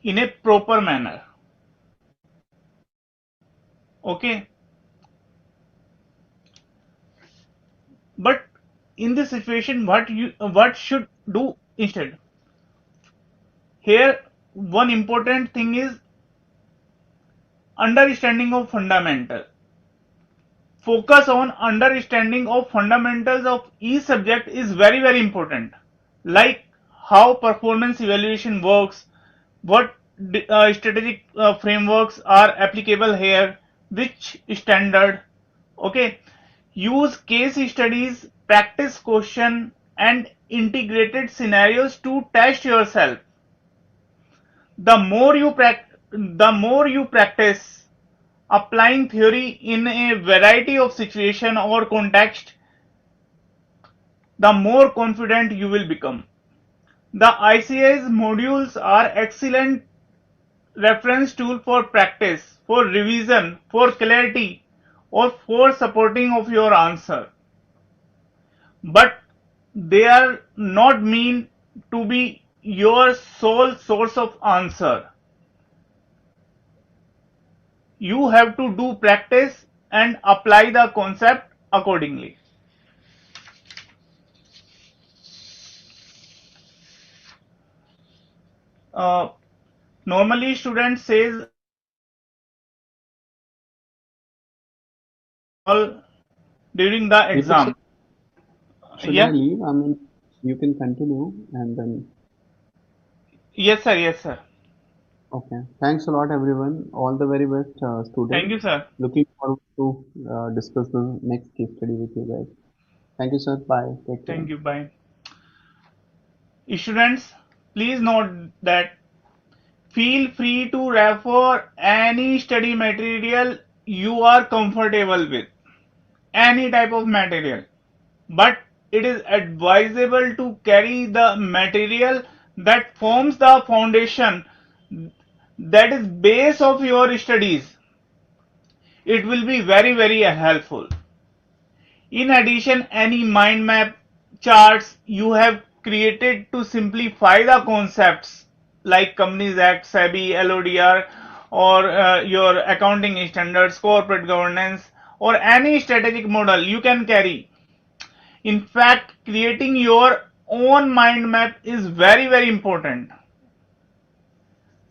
in a proper manner. Okay, but in this situation, what should do instead? Here, one important thing is understanding of fundamental. Focus on understanding of fundamentals of each subject is very important, like how performance evaluation works, what strategic frameworks are applicable here, which standard. Okay, use case studies, practice question, and integrated scenarios to test yourself. The more you practice applying theory in a variety of situation or context, the more confident you will become. The ICAI's modules are excellent reference tool for practice, for revision, for clarity, or for supporting of your answer. But they are not meant to be your sole source of answer. You have to do practice and apply the concept accordingly. Uh, Normally student says all during the Deepak sir, exam. should I Yeah. leave? I mean, you can continue and then. Yes sir, yes sir. Okay. Thanks a lot, everyone. All the very best, Thank students. you sir. Looking forward to discuss the next case study with you guys. Thank you, sir. Bye. Take care. Thank you. Bye. Students, please note that feel free to refer any study material you are comfortable with, any type of material. But it is advisable to carry the material that forms the foundation, that is base of your studies. It will be very helpful. In addition, any mind map charts you have created to simplify the concepts like Companies Act, SEBI, LODR, or your accounting standards, corporate governance, or any strategic model you can carry. In fact, creating your own mind map is very important.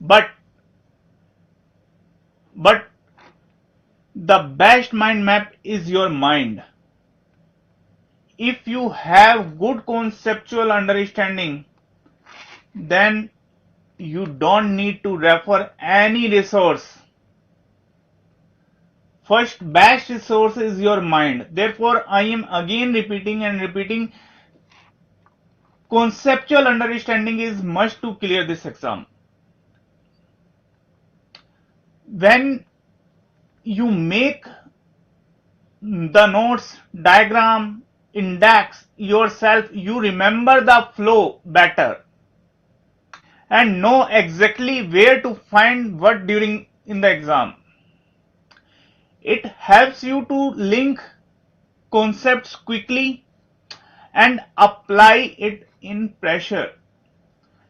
But but the best mind map is your mind. If you have good conceptual understanding, then you don't need to refer any resource. First best resource is your mind. Therefore, I am again repeating, conceptual understanding is must to clear this exam. When you make the notes, diagram, index yourself, you remember the flow better and know exactly where to find what during in the exam. It helps you to link concepts quickly and apply it in pressure.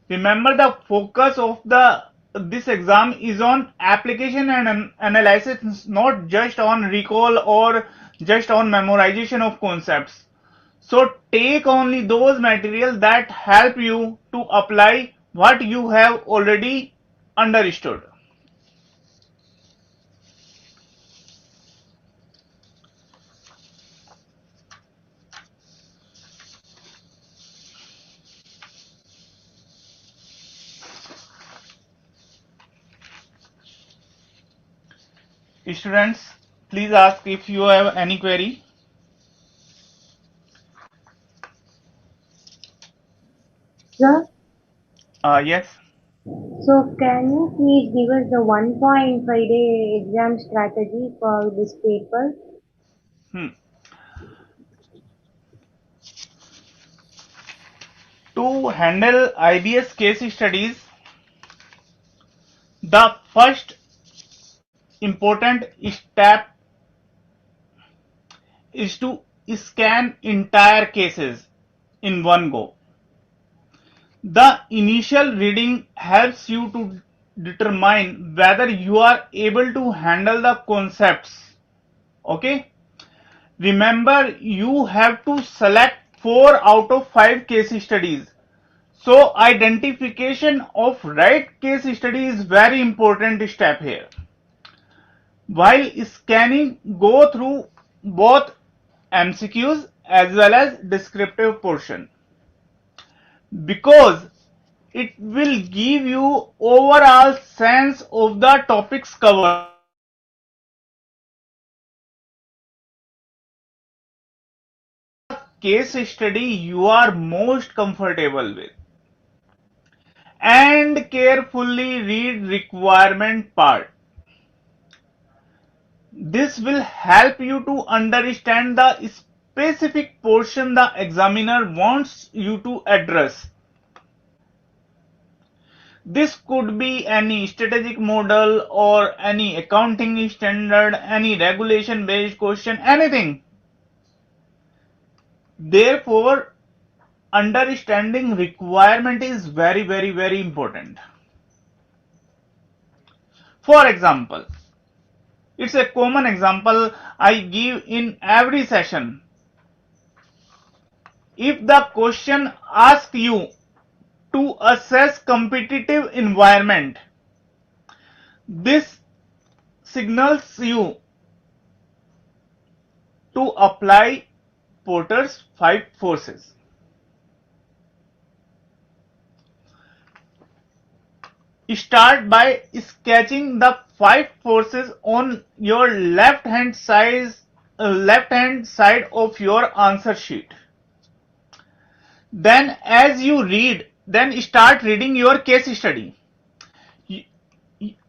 Remember, the focus of the this exam is on application and analysis, not just on recall or just on memorization of concepts. So take only those materials that help you to apply what you have already understood. Students, please ask if you have any query. Sir, Yes. so can you please give us the 1.5 day exam strategy for this paper? Hmm. To handle IBS case studies, the first important step is to scan entire cases in one go. The initial reading helps you to determine whether you are able to handle the concepts. Okay? Remember, you have to select 4 out of 5 case studies. So identification of right case study is very important step here. While scanning, go through both MCQs as well as descriptive portion, because it will give you overall sense of the topics covered. Case study you are most comfortable with, and carefully read requirement part. This will help you to understand the specific portion the examiner wants you to address. This could be any strategic model or any accounting standard, any regulation based question, anything. Therefore, understanding requirement is very important. For example, it's a common example I give in every session. If the question asks you to assess competitive environment, this signals you to apply Porter's 5 forces. Start by sketching the 5 forces on your left hand side of your answer sheet. Then as you read, then start reading your case study.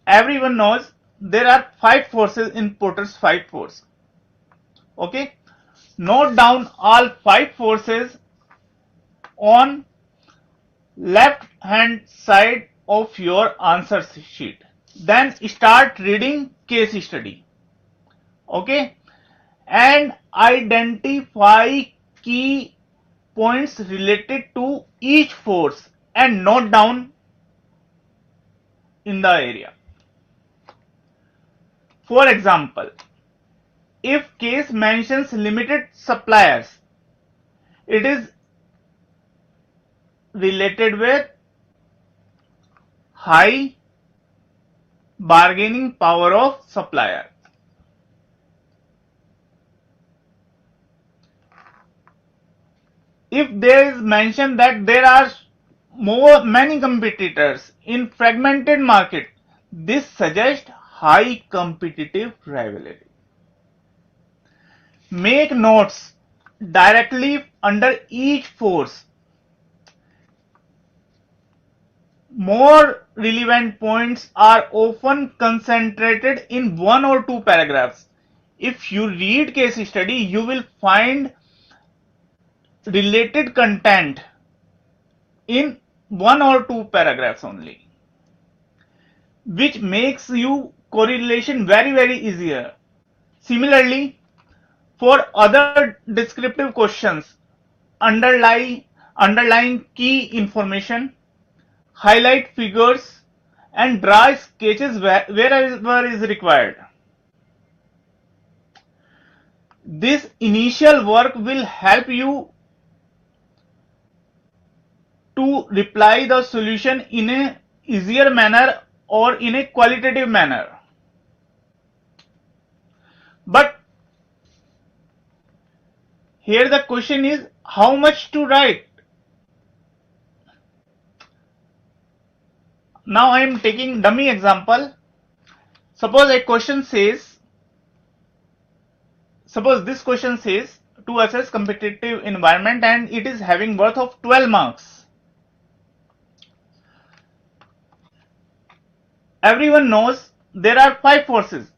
Everyone knows there are 5 forces in Porter's 5 force. Okay, note down all 5 forces on left hand side of your answer sheet. Then start reading case study. Okay, and identify key points related to each force and note down in the area. For example, if case mentions limited suppliers, it is related with high bargaining power of supplier. If there is mention that there are many competitors in fragmented market, this suggests high competitive rivalry. Make notes directly under each force. more relevant points are often concentrated in 1 or 2 paragraphs. If you read case study, you will find related content in 1 or 2 paragraphs only, which makes you correlation very easier. Similarly, for other descriptive questions, underline key information, highlight figures, and draw sketches wherever is required. This initial work will help you to reply the solution in a easier manner or in a qualitative manner. But here the question is how much to write. Now I am taking dummy example. Suppose this question says to assess competitive environment and it is having worth of 12 marks. Everyone knows there are 5 forces.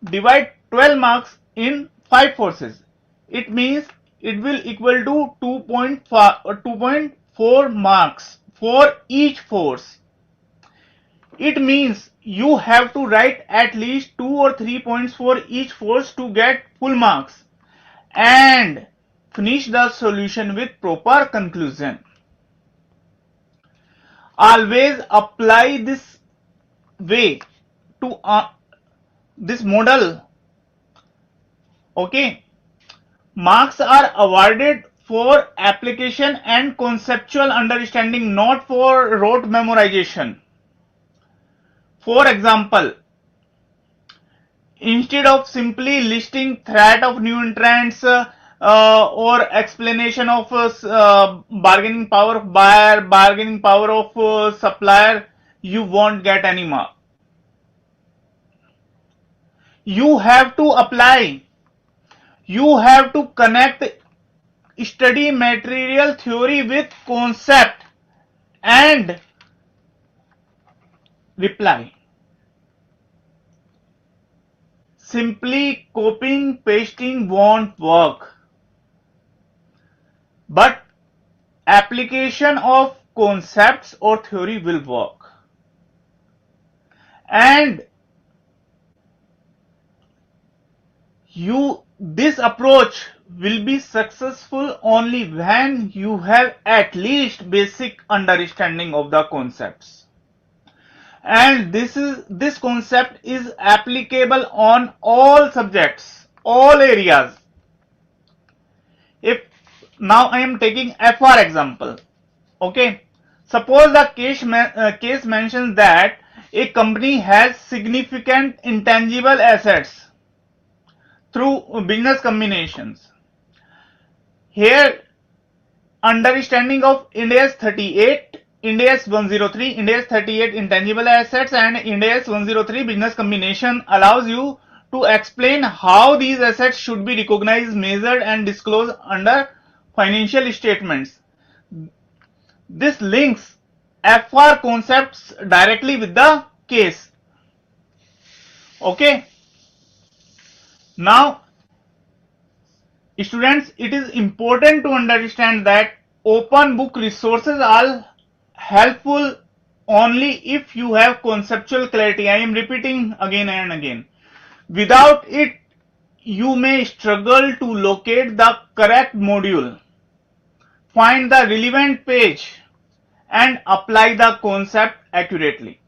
Divide 12 marks in 5 forces. It means it will equal to 2.4 marks for each force. It means you have to write at least 2 or 3 points for each force to get full marks and finish the solution with proper conclusion. Always apply this way to this model. Okay, marks are awarded for application and conceptual understanding, not for rote memorization. For example, instead of simply listing threat of new entrants or explanation of bargaining power of buyer, bargaining power of supplier, you won't get any mark. You have to apply. You have to connect study material theory with concept and reply. Simply copying, pasting won't work. But application of concepts or theory will work. And this approach will be successful only when you have at least basic understanding of the concepts. And this concept is applicable on all subjects, all areas. If now I am taking FR example, okay, suppose the case mentions that a company has significant intangible assets through business combinations. Here, understanding of Ind AS 38, Ind AS 103, Ind AS 38 intangible assets and Ind AS 103 business combination allows you to explain how these assets should be recognized, measured and disclosed under financial statements. This links FR concepts directly with the case. Okay. Now, students, it is important to understand that open book resources are helpful only if you have conceptual clarity. I am repeating again and again. Without it, you may struggle to locate the correct module, find the relevant page, and apply the concept accurately.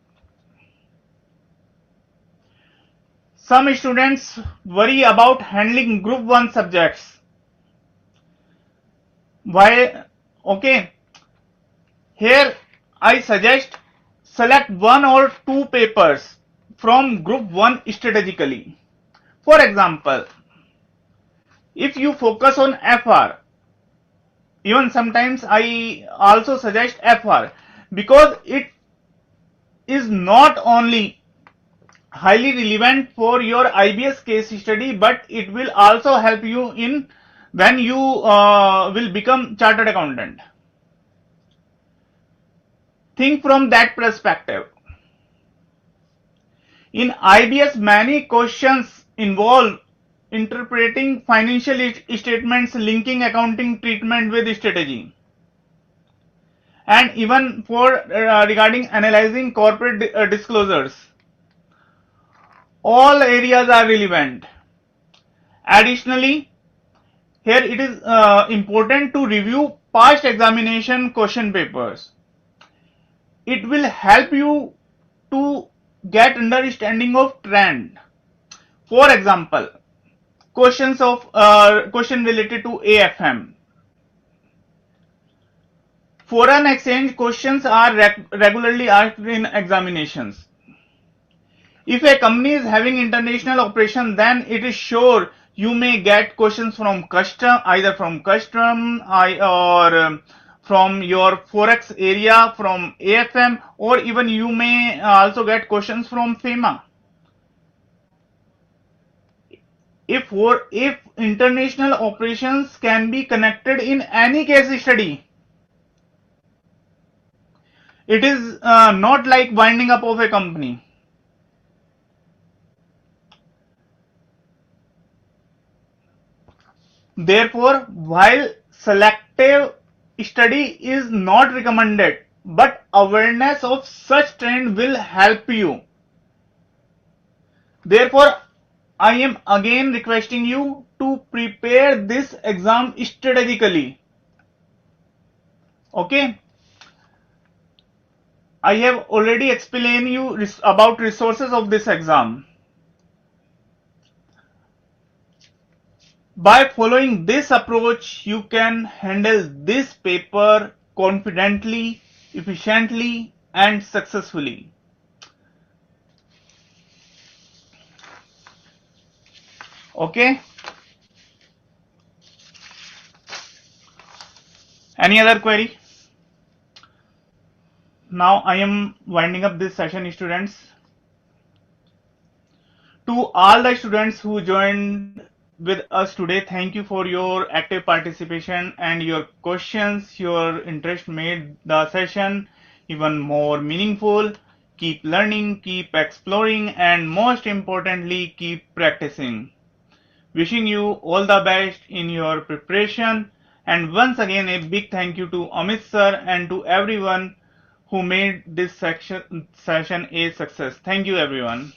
Some students worry about handling group 1 subjects. Why? Okay. Here I suggest select 1 or 2 papers from group 1 strategically. For example, if you focus on FR, even sometimes I also suggest FR because it is not only highly relevant for your IBS case study, but it will also help you in when you will become chartered accountant. think from that perspective. In IBS, many questions involve interpreting financial statements, linking accounting treatment with strategy, and even for regarding analyzing corporate disclosures. All areas are relevant. Additionally, here it is important to review past examination question papers. It will help you to get understanding of trend. For example, question related to AFM. Foreign exchange questions are regularly asked in examinations. If a company is having international operation, then it is sure you may get questions from either from custom or from your forex area, from AFM, or even you may also get questions from FEMA. If international operations can be connected in any case study, it is not like winding up of a company. Therefore, while selective study is not recommended, but awareness of such trend will help you. Therefore, I am again requesting you to prepare this exam strategically. Okay. I have already explained you about resources of this exam. By following this approach, you can handle this paper confidently, efficiently, and successfully. Okay. Any other query? Now I am winding up this session, students. To all the students who joined with us today, thank you for your active participation and your questions. Your interest made the session even more meaningful. Keep learning, keep exploring, and most importantly, keep practicing. Wishing you all the best in your preparation. And once again, a big thank you to Amit sir and to everyone who made this session a success. Thank you, everyone.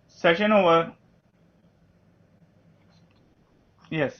Session over. Yes.